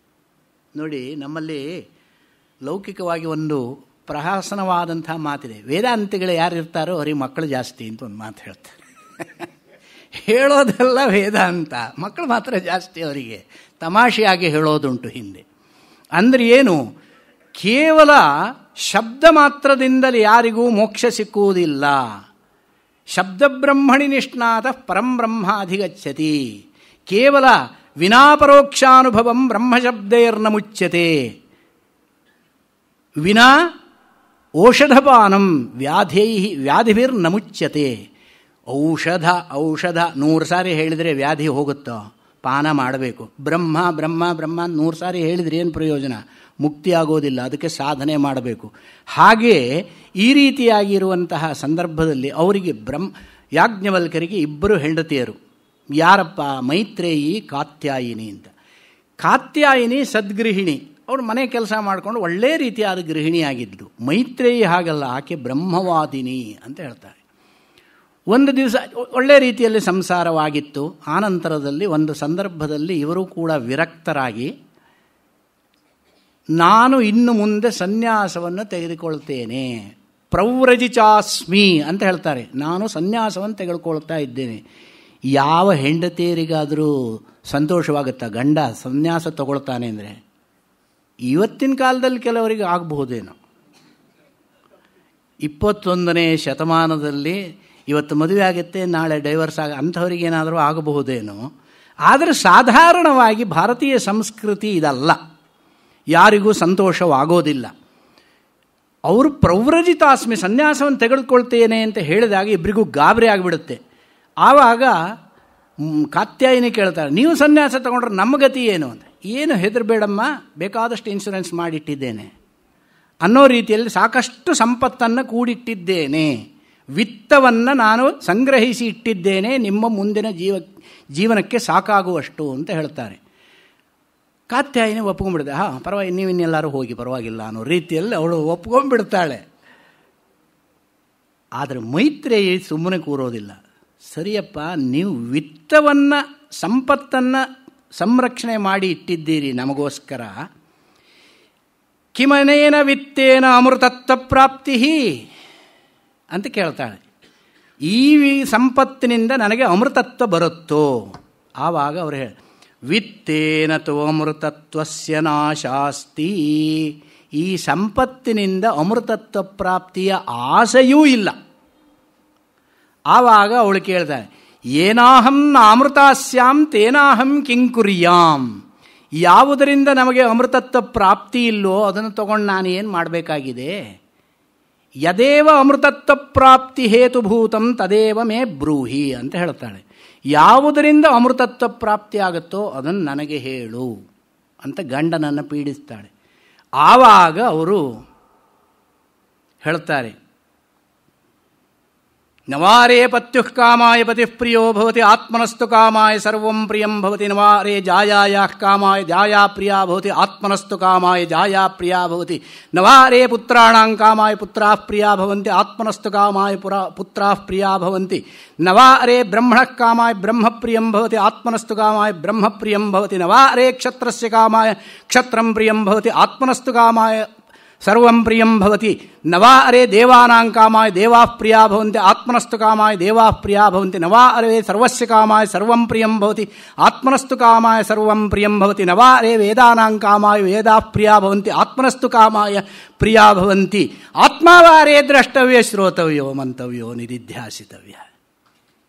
ನೋಡಿ, ನಮ್ಮಲ್ಲಿ ಲೌಕಿಕವಾಗಿ ಒಂದು ಪ್ರಹಸನವಾದಂಥ ಮಾತಿದೆ. ವೇದಾಂತಿಗಳು ಯಾರಿರ್ತಾರೋ ಅವರಿಗೆ ಮಕ್ಕಳು ಜಾಸ್ತಿ ಅಂತ ಒಂದು ಮಾತು ಹೇಳ್ತಾರೆ. ಹೇಳೋದೆಲ್ಲ ವೇದಾಂತ, ಮಕ್ಕಳು ಮಾತ್ರ ಜಾಸ್ತಿ ಅವರಿಗೆ. ತಮಾಷೆಯಾಗಿ ಹೇಳೋದುಂಟು ಹಿಂದೆ. ಅಂದರೆ ಏನು? ಕೇವಲ ಶಬ್ದ ಮಾತ್ರದಿಂದಲೇ ಯಾರಿಗೂ ಮೋಕ್ಷ ಸಿಕ್ಕುವುದಿಲ್ಲ. ಶಬ್ದಬ್ರಹ್ಮಣಿ ನಿಷ್ಣಾತ ಪರಂಬ್ರಹ್ಮ ಅಧಿಗಚ್ಚತಿ. ಕೇವಲ ವಿನಾಪರೋಕ್ಷಾನುಭವಂ ಬ್ರಹ್ಮಶಬ್ದೈರ್ನ ಮುಚ್ಯತೆ. ವಿನಾ ಔಷಧಪಾನಂ ವ್ಯಾಧಿಭಿರ್ನ ಮುಚ್ಯತೆ. ಔಷಧ 100 ಸಾರಿ ಹೇಳಿದರೆ ವ್ಯಾಧಿ ಹೋಗುತ್ತೋ? ಪಾನ ಮಾಡಬೇಕು. ಬ್ರಹ್ಮ ಬ್ರಹ್ಮ ಬ್ರಹ್ಮ 100 ಸಾರಿ ಹೇಳಿದರೆ ಏನು ಪ್ರಯೋಜನ? ಮುಕ್ತಿ ಆಗೋದಿಲ್ಲ. ಅದಕ್ಕೆ ಸಾಧನೆ ಮಾಡಬೇಕು. ಹಾಗೆ ಈ ರೀತಿಯಾಗಿರುವಂತಹ ಸಂದರ್ಭದಲ್ಲಿ ಅವರಿಗೆ ಯಾಜ್ಞವಲ್ಕ್ಯರಿಗೆ ಇಬ್ಬರು ಹೆಂಡತಿಯರು. ಯಾರಪ್ಪ? ಮೈತ್ರೇಯಿ, ಕಾತ್ಯಾಯಿನಿ ಅಂತ. ಕಾತ್ಯಾಯಿನಿ ಸದ್ಗೃಹಿಣಿ, ಅವಳು ಮನೆ ಕೆಲಸ ಮಾಡಿಕೊಂಡು ಒಳ್ಳೆ ರೀತಿಯಾದ ಗೃಹಿಣಿಯಾಗಿದ್ದರು. ಮೈತ್ರೇಯಿ ಹಾಗಲ್ಲ, ಆಕೆ ಬ್ರಹ್ಮವಾದಿನಿ ಅಂತ ಹೇಳ್ತಾರೆ. ಒಂದು ದಿವಸ ಒಳ್ಳೆ ರೀತಿಯಲ್ಲಿ ಸಂಸಾರವಾಗಿತ್ತು. ಆನಂತರದಲ್ಲಿ ಒಂದು ಸಂದರ್ಭದಲ್ಲಿ ಇವರು ಕೂಡ ವಿರಕ್ತರಾಗಿ, ನಾನು ಇನ್ನು ಮುಂದೆ ಸನ್ಯಾಸವನ್ನು ತೆಗೆದುಕೊಳ್ತೇನೆ, ಪ್ರವ್ರಜಿಚಾಸ್ಮಿ ಅಂತ ಹೇಳ್ತಾರೆ. ನಾನು ಸನ್ಯಾಸವನ್ನು ತೆಗೆದುಕೊಳ್ತಾ ಇದ್ದೇನೆ. ಯಾವ ಹೆಂಡತಿಯರಿಗಾದರೂ ಸಂತೋಷವಾಗುತ್ತಾ ಗಂಡ ಸನ್ಯಾಸ ತಗೊಳ್ತಾನೆ ಅಂದರೆ? ಇವತ್ತಿನ ಕಾಲದಲ್ಲಿ ಕೆಲವರಿಗೆ ಆಗಬಹುದೇನೋ. 21ನೇ ಶತಮಾನದಲ್ಲಿ ಇವತ್ತು ಮದುವೆ ಆಗುತ್ತೆ, ನಾಳೆ ಡೈವರ್ಸ್ ಅಂಥವರಿಗೇನಾದರೂ ಆಗಬಹುದೇನೋ. ಆದರೆ ಸಾಧಾರಣವಾಗಿ ಭಾರತೀಯ ಸಂಸ್ಕೃತಿ ಇದಲ್ಲ, ಯಾರಿಗೂ ಸಂತೋಷವಾಗೋದಿಲ್ಲ. ಅವರು ಪ್ರವ್ರಜಿತಾಸ್ಮಿ, ಸನ್ಯಾಸವನ್ನು ತೆಗೆದುಕೊಳ್ತೇನೆ ಅಂತ ಹೇಳಿದಾಗ ಇಬ್ಬರಿಗೂ ಗಾಬರಿ ಆಗಿಬಿಡುತ್ತೆ. ಆವಾಗ ಕಾತ್ಯಾಯಿನಿ ಕೇಳ್ತಾರೆ, ನೀವು ಸನ್ಯಾಸ ತಗೊಂಡ್ರೆ ನಮ್ಮ ಗತಿ ಏನು ಅಂತ. ಏನು ಹೆದರಬೇಡಮ್ಮ, ಬೇಕಾದಷ್ಟು ಇನ್ಶೂರೆನ್ಸ್ ಮಾಡಿಟ್ಟಿದ್ದೇನೆ ಅನ್ನೋ ರೀತಿಯಲ್ಲಿ ಸಾಕಷ್ಟು ಸಂಪತ್ತನ್ನು ಕೂಡಿಟ್ಟಿದ್ದೇನೆ, ವಿತ್ತವನ್ನು ನಾನು ಸಂಗ್ರಹಿಸಿ ಇಟ್ಟಿದ್ದೇನೆ, ನಿಮ್ಮ ಮುಂದಿನ ಜೀವನಕ್ಕೆ ಸಾಕಾಗುವಷ್ಟು ಅಂತ ಹೇಳ್ತಾರೆ. ಕಾತ್ಯಾಯಿನಿ ಒಪ್ಕೊಂಡ್ಬಿಡ್ದೆ, ಪರವಾಗಿ ನೀವಿನ್ನೆಲ್ಲರೂ ಹೋಗಿ ಪರವಾಗಿಲ್ಲ ಅನ್ನೋ ರೀತಿಯಲ್ಲಿ ಅವಳು ಒಪ್ಕೊಂಡ್ಬಿಡ್ತಾಳೆ. ಆದರೆ ಮೈತ್ರೇಯಿ ಸುಮ್ಮನೆ ಕೂರೋದಿಲ್ಲ. ಸರಿಯಪ್ಪ, ನೀವು ವಿತ್ತವನ್ನು ಸಂಪತ್ತನ್ನು ಸಂರಕ್ಷಣೆ ಮಾಡಿ ಇಟ್ಟಿದ್ದೀರಿ ನಮಗೋಸ್ಕರ, ಕಿಮನೇನ ವಿತ್ತೇನ ಅಮೃತತ್ವ ಪ್ರಾಪ್ತಿ ಅಂತ ಕೇಳ್ತಾಳೆ. ಈ ಸಂಪತ್ತಿನಿಂದ ನನಗೆ ಅಮೃತತ್ವ ಬರುತ್ತೋ? ಆವಾಗ ಅವರು ಹೇಳಿ, ವಿತ್ತೇನ ತೋ ಅಮೃತತ್ವಸ್ಯ ನಾಶಾಸ್ತಿ. ಈ ಸಂಪತ್ತಿನಿಂದ ಅಮೃತತ್ವ ಪ್ರಾಪ್ತಿಯ ಆಸೆಯೂ ಇಲ್ಲ. ಆವಾಗ ಅವಳು ಕೇಳ್ತಾಳೆ, ಏನಾಹಂ ಅಮೃತಾಸ್ಯಾಂ ತೇನಾಹಂ ಕಿಂಕುರ್ಯಾಂ. ಯಾವುದರಿಂದ ನಮಗೆ ಅಮೃತತ್ವ ಪ್ರಾಪ್ತಿ ಇಲ್ಲೋ ಅದನ್ನು ತಗೊಂಡು ನಾನು ಏನು ಮಾಡಬೇಕಾಗಿದೆ? ಯದೇವ ಅಮೃತತ್ವ ಪ್ರಾಪ್ತಿ ಹೇತುಭೂತಂ ತದೇವ ಮೇ ಬ್ರೂಹಿ ಅಂತ ಹೇಳ್ತಾಳೆ. ಯಾವುದರಿಂದ ಅಮೃತತ್ವ ಪ್ರಾಪ್ತಿ ಆಗುತ್ತೋ ಅದನ್ನು ನನಗೆ ಹೇಳು ಅಂತ ಗಂಡನನ್ನು ಪೀಡಿಸ್ತಾಳೆ. ಆವಾಗ ಅವರು ಹೇಳ್ತಾರೆ, ನವಾರೇ ಪತ್ಯುಃ ಕಾಮಾಯ ಪತಿಃ ಪ್ರಿಯೋ ಭವತಿ ಆತ್ಮನಸ್ತು ಕಾಮಾಯ ಸರ್ವಂ ಪ್ರಿಯಂ ಭವತಿ. ನವಾರೇ ಜಾಯಾಯಾಃ ಕಾಮಾಯ ಜಾಯಾ ಪ್ರಿಯಾ ಭವತಿ ಆತ್ಮನಸ್ತು ಕಾಮಾಯ ಜಾಯಾ ಪ್ರಿಯಾ ಭವತಿ. ನವಾರೇ ಪುತ್ರಾಣಾಂ ಕಾಮಾಯ ಪುತ್ರಾಃ ಪ್ರಿಯಾ ಭವಂತಿ ಆತ್ಮನಸ್ತು ಕಾಮಾಯ ಪುತ್ರಾಃ ಪ್ರಿಯಾ ಭವಂತಿ. ನವಾರೇ ಬ್ರಹ್ಮಣಃ ಕಾಮಾಯ ಬ್ರಹ್ಮ ಪ್ರಿಯಂ ಭವತಿ ಆತ್ಮನಸ್ತು ಕಾಮಾಯ ಬ್ರಹ್ಮ ಪ್ರಿಯಂ ಭವತಿ. ನವಾರೇ ಕ್ಷತ್ರಸ್ಯ ಕಾಮಾಯ ಕ್ಷತ್ರಂ ಪ್ರಿಯಂ ಭವತಿ ಆತ್ಮನಸ್ತು ಕಾಮಾಯ ಸರ್ವಂ ಪ್ರಿಯಂ ಭವತಿ. ನವಾ ಅರೆ ದೇವಾನಾಂ ಕಾಮಾಯ ದೇವಾಃ ಪ್ರಿಯಾ ಭವಂತಿ ಆತ್ಮನಸ್ತು ಕಾಮಾಯ ದೇವಾಃ ಪ್ರಿಯಾ ಭವಂತಿ. ನವಾ ಅರೆ ಸರ್ವಸ್ಯ ಕಾಮಾಯ ಸರ್ವಂ ಪ್ರಿಯಂ ಭವತಿ ಆತ್ಮನಸ್ತು ಕಾಮಾಯ ಸರ್ವಂ ಪ್ರಿಯಂ ಭವತಿ. ನವಾ ಅರೆ ವೇದಾನಾಂ ಕಾಮಾಯ ವೇದಾಃ ಪ್ರಿಯಾ ಭವಂತಿ ಆತ್ಮನಸ್ತು ಕಾಮಾಯ ಪ್ರಿಯಾ ಭವಂತಿ. ಆತ್ಮಾವಾರೇ ದ್ರಷ್ಟವ್ಯ ಶ್ರೋತವ್ಯೋ ಮಂತವ್ಯೋ ನಿಧಿಧ್ಯಾಸಿತವ್ಯ.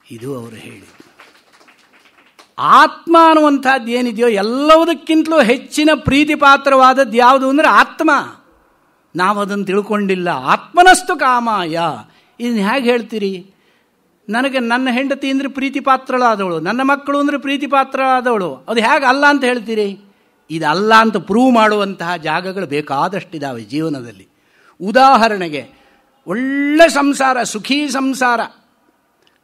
ಇದು ಅವರು ಹೇಳಿ. ಆತ್ಮ ಅನ್ನುವಂಥದ್ದು ಏನಿದೆಯೋ ಎಲ್ಲವುದಕ್ಕಿಂತಲೂ ಹೆಚ್ಚಿನ ಪ್ರೀತಿ ಪಾತ್ರವಾದದ್ದು ಯಾವುದು ಅಂದರೆ ಆತ್ಮ. ನಾವು ಅದನ್ನು ತಿಳ್ಕೊಂಡಿಲ್ಲ. ಆತ್ಮನಸ್ತು ಕಾಮಾಯ. ಇದನ್ನು ಹೇಗೆ ಹೇಳ್ತೀರಿ? ನನಗೆ ನನ್ನ ಹೆಂಡತಿ ಅಂದರೆ ಪ್ರೀತಿ ಪಾತ್ರಳಾದವಳು, ನನ್ನ ಮಕ್ಕಳು ಅಂದರೆ ಪ್ರೀತಿ ಪಾತ್ರಳಾದವಳು, ಅದು ಹೇಗೆ ಅಲ್ಲ ಅಂತ ಹೇಳ್ತೀರಿ? ಇದಲ್ಲ ಅಂತ ಪ್ರೂವ್ ಮಾಡುವಂತಹ ಜಾಗಗಳು ಬೇಕಾದಷ್ಟಿದ್ದಾವೆ ಜೀವನದಲ್ಲಿ. ಉದಾಹರಣೆಗೆ, ಒಳ್ಳೆ ಸಂಸಾರ, ಸುಖೀ ಸಂಸಾರ,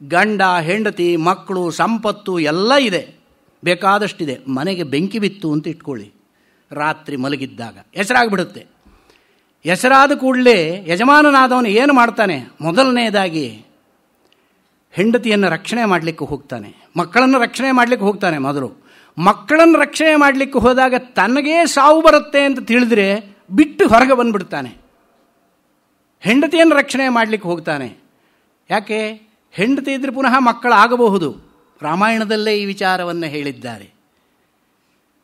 ಗಂಡ ಹೆಂಡತಿ ಮಕ್ಕಳು ಸಂಪತ್ತು ಎಲ್ಲ ಇದೆ, ಬೇಕಾದಷ್ಟಿದೆ. ಮನೆಗೆ ಬೆಂಕಿ ಬಿತ್ತು ಅಂತ ಇಟ್ಕೊಳ್ಳಿ, ರಾತ್ರಿ ಮಲಗಿದ್ದಾಗ ಹೆಸರಾಗ್ಬಿಡುತ್ತೆ. ಹೆಸರಾದ ಕೂಡಲೇ ಯಜಮಾನನಾದವನು ಏನು ಮಾಡ್ತಾನೆ? ಮೊದಲನೆಯದಾಗಿ ಹೆಂಡತಿಯನ್ನು ರಕ್ಷಣೆ ಮಾಡಲಿಕ್ಕೆ ಹೋಗ್ತಾನೆ, ಮಕ್ಕಳನ್ನು ರಕ್ಷಣೆ ಮಾಡಲಿಕ್ಕೆ ಹೋಗ್ತಾನೆ. ಮೊದಲು ಮಕ್ಕಳನ್ನು ರಕ್ಷಣೆ ಮಾಡಲಿಕ್ಕೆ ಹೋದಾಗ ತನಗೇ ಸಾವು ಬರುತ್ತೆ ಅಂತ ತಿಳಿದ್ರೆ ಬಿಟ್ಟು ಹೊರಗೆ ಬಂದುಬಿಡ್ತಾನೆ. ಹೆಂಡತಿಯನ್ನು ರಕ್ಷಣೆ ಮಾಡಲಿಕ್ಕೆ ಹೋಗ್ತಾನೆ. ಯಾಕೆ? ಹೆಂಡತಿ ಇದ್ರೆ ಪುನಃ ಮಕ್ಕಳಾಗಬಹುದು. ರಾಮಾಯಣದಲ್ಲೇ ಈ ವಿಚಾರವನ್ನು ಹೇಳಿದ್ದಾರೆ.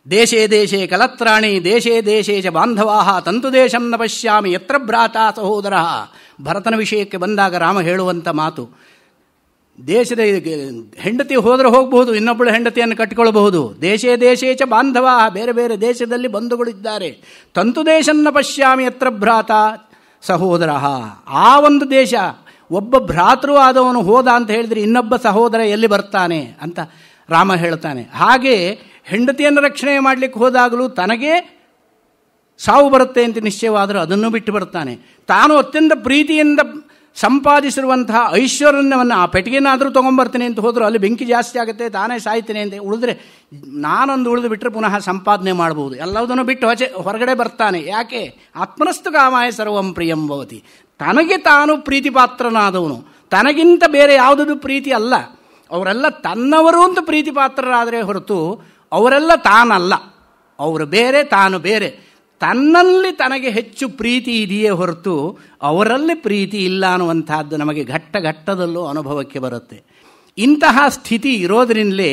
ದೇಶೇ ದೇಶೇ ಕಲತ್ರಾಣಿ ದೇಶೇ ದೇಶೇ ಚ ಬಾಂಧವಾಃ ತಂತು ದೇಶಂ ನ ಪಶ್ಯಾಮಿ ಯತ್ರ ಭ್ರಾತಾ ಸಹೋದರಃ. ಭರತನ ವಿಷಯಕ್ಕೆ ಬಂದಾಗ ರಾಮ ಹೇಳುವಂಥ ಮಾತು, ದೇಶದ ಹೆಂಡತಿ ಹೋದರೆ ಹೋಗಬಹುದು, ಇನ್ನೊಬ್ಬಳು ಹೆಂಡತಿಯನ್ನು ಕಟ್ಟಿಕೊಳ್ಳಬಹುದು. ದೇಶೇ ದೇಶೇ ಚ ಬಾಂಧವಾಃ, ಬೇರೆ ಬೇರೆ ದೇಶದಲ್ಲಿ ಬಂಧುಗಳಿದ್ದಾರೆ. ತಂತು ದೇಶಂ ನ ಪಶ್ಯಾಮಿ ಯತ್ರ ಭ್ರಾತಾ ಸಹೋದರಃ. ಆ ಒಂದು ದೇಶ, ಒಬ್ಬ ಭ್ರಾತೃ ಆದವನು ಹೋದ ಅಂತ ಹೇಳಿದರೆ ಇನ್ನೊಬ್ಬ ಸಹೋದರ ಎಲ್ಲಿ ಬರ್ತಾನೆ ಅಂತ ರಾಮ ಹೇಳ್ತಾನೆ. ಹಾಗೆ ಹೆಂಡತಿಯನ್ನು ರಕ್ಷಣೆ ಮಾಡಲಿಕ್ಕೆ ಹೋದಾಗಲೂ ತನಗೆ ಸಾವು ಬರುತ್ತೆ ಅಂತ ನಿಶ್ಚಯವಾದರೂ ಅದನ್ನು ಬಿಟ್ಟು ಬರ್ತಾನೆ. ತಾನು ಅತ್ಯಂತ ಪ್ರೀತಿಯಿಂದ ಸಂಪಾದಿಸಿರುವಂತಹ ಐಶ್ವರ್ಯವನ್ನು ಆ ಪೆಟ್ಟಿಗೆನಾದರೂ ತೊಗೊಂಬರ್ತೀನಿ ಅಂತ ಹೋದರೂ ಅಲ್ಲಿ ಬೆಂಕಿ ಜಾಸ್ತಿ ಆಗುತ್ತೆ, ತಾನೇ ಸಾಯ್ತೇನೆ ಅಂತ ಉಳಿದ್ರೆ ನಾನೊಂದು ಉಳಿದು ಬಿಟ್ಟರೆ ಪುನಃ ಸಂಪಾದನೆ ಮಾಡ್ಬೋದು. ಎಲ್ಲದನ್ನು ಬಿಟ್ಟು ಹೊರಗಡೆ ಬರ್ತಾನೆ. ಯಾಕೆ? ಆತ್ಮನಸ್ತು ಕಾಮಾಯ ಸರ್ವಂ ಪ್ರಿಯಂ ಭವತಿ. ತನಗೆ ತಾನು ಪ್ರೀತಿ ಪಾತ್ರನಾದವನು, ತನಗಿಂತ ಬೇರೆ ಯಾವುದೂ ಪ್ರೀತಿ ಅಲ್ಲ. ಅವರೆಲ್ಲ ತನ್ನವರು ಅಂತ ಪ್ರೀತಿ ಪಾತ್ರರಾದರೆ ಹೊರತು ಅವರೆಲ್ಲ ತಾನಲ್ಲ. ಅವರು ಬೇರೆ, ತಾನು ಬೇರೆ. ತನ್ನಲ್ಲಿ ತನಗೆ ಹೆಚ್ಚು ಪ್ರೀತಿ ಇದೆಯೇ ಹೊರತು ಅವರಲ್ಲಿ ಪ್ರೀತಿ ಇಲ್ಲ ಅನ್ನುವಂಥದ್ದು ನಮಗೆ ಘಟ್ಟದಲ್ಲೂ ಅನುಭವಕ್ಕೆ ಬರುತ್ತೆ. ಇಂತಹ ಸ್ಥಿತಿ ಇರೋದರಿಂದಲೇ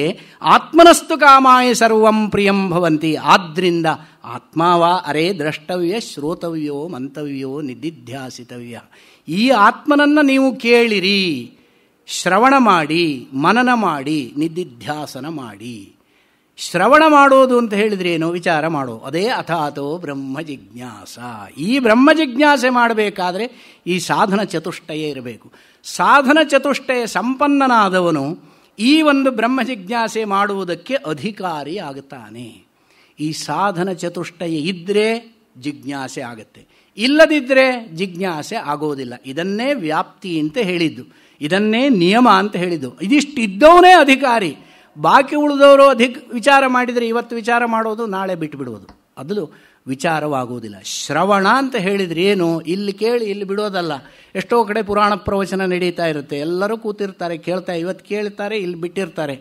ಆತ್ಮನಸ್ತು ಕಾಮಾಯ ಸರ್ವಂ ಪ್ರಿಯಂ ಭವಂತಿ. ಆದ್ದರಿಂದ ಆತ್ಮಾವಾ ಅರೇ ದ್ರಷ್ಟವ್ಯ ಶ್ರೋತವ್ಯೋ ಮಂತವ್ಯೋ ನಿಧಿಧ್ಯಾಸಿತವ್ಯ. ಈ ಆತ್ಮನನ್ನು ನೀವು ಕೇಳಿರಿ, ಶ್ರವಣ ಮಾಡಿ, ಮನನ ಮಾಡಿ, ನಿಧಿಧ್ಯಾಸನ ಮಾಡಿ. ಶ್ರವಣ ಮಾಡೋದು ಅಂತ ಹೇಳಿದ್ರೆ ಏನು? ವಿಚಾರ ಮಾಡೋ. ಅದೇ ಅಥಾತೋ ಬ್ರಹ್ಮ ಜಿಜ್ಞಾಸ. ಈ ಬ್ರಹ್ಮ ಜಿಜ್ಞಾಸೆ ಮಾಡಬೇಕಾದ್ರೆ ಈ ಸಾಧನ ಚತುಷ್ಟಯ ಇರಬೇಕು. ಸಾಧನ ಚತುಷ್ಟಯ ಸಂಪನ್ನನಾದವನು ಈ ಒಂದು ಬ್ರಹ್ಮ ಜಿಜ್ಞಾಸೆ ಮಾಡುವುದಕ್ಕೆ ಅಧಿಕಾರಿ ಆಗುತ್ತಾನೆ. ಈ ಸಾಧನ ಚತುಷ್ಟಯ ಇದ್ದರೆ ಜಿಜ್ಞಾಸೆ ಆಗುತ್ತೆ, ಇಲ್ಲದಿದ್ದರೆ ಜಿಜ್ಞಾಸೆ ಆಗೋದಿಲ್ಲ. ಇದನ್ನೇ ವ್ಯಾಪ್ತಿ ಅಂತ ಹೇಳಿದ್ದು, ಇದನ್ನೇ ನಿಯಮ ಅಂತ ಹೇಳಿದ್ದು. ಇದಿಷ್ಟಿದ್ದವನೇ ಅಧಿಕಾರಿ. ಬಾಕಿ ಉಳಿದವರು ಅಧಿಕ ವಿಚಾರ ಮಾಡಿದರೆ ಇವತ್ತು ವಿಚಾರ ಮಾಡೋದು, ನಾಳೆ ಬಿಟ್ಟುಬಿಡೋದು, ಅದು ವಿಚಾರವಾಗುವುದಿಲ್ಲ. ಶ್ರವಣ ಅಂತ ಹೇಳಿದರೆ ಏನು? ಇಲ್ಲಿ ಕೇಳಿ ಇಲ್ಲಿ ಬಿಡೋದಲ್ಲ. ಎಷ್ಟೋ ಕಡೆ ಪುರಾಣ ಪ್ರವಚನ ನಡೀತಾ ಇರುತ್ತೆ, ಎಲ್ಲರೂ ಕೂತಿರ್ತಾರೆ, ಕೇಳ್ತಾ, ಇವತ್ತು ಕೇಳ್ತಾರೆ, ಇಲ್ಲಿ ಬಿಟ್ಟಿರ್ತಾರೆ.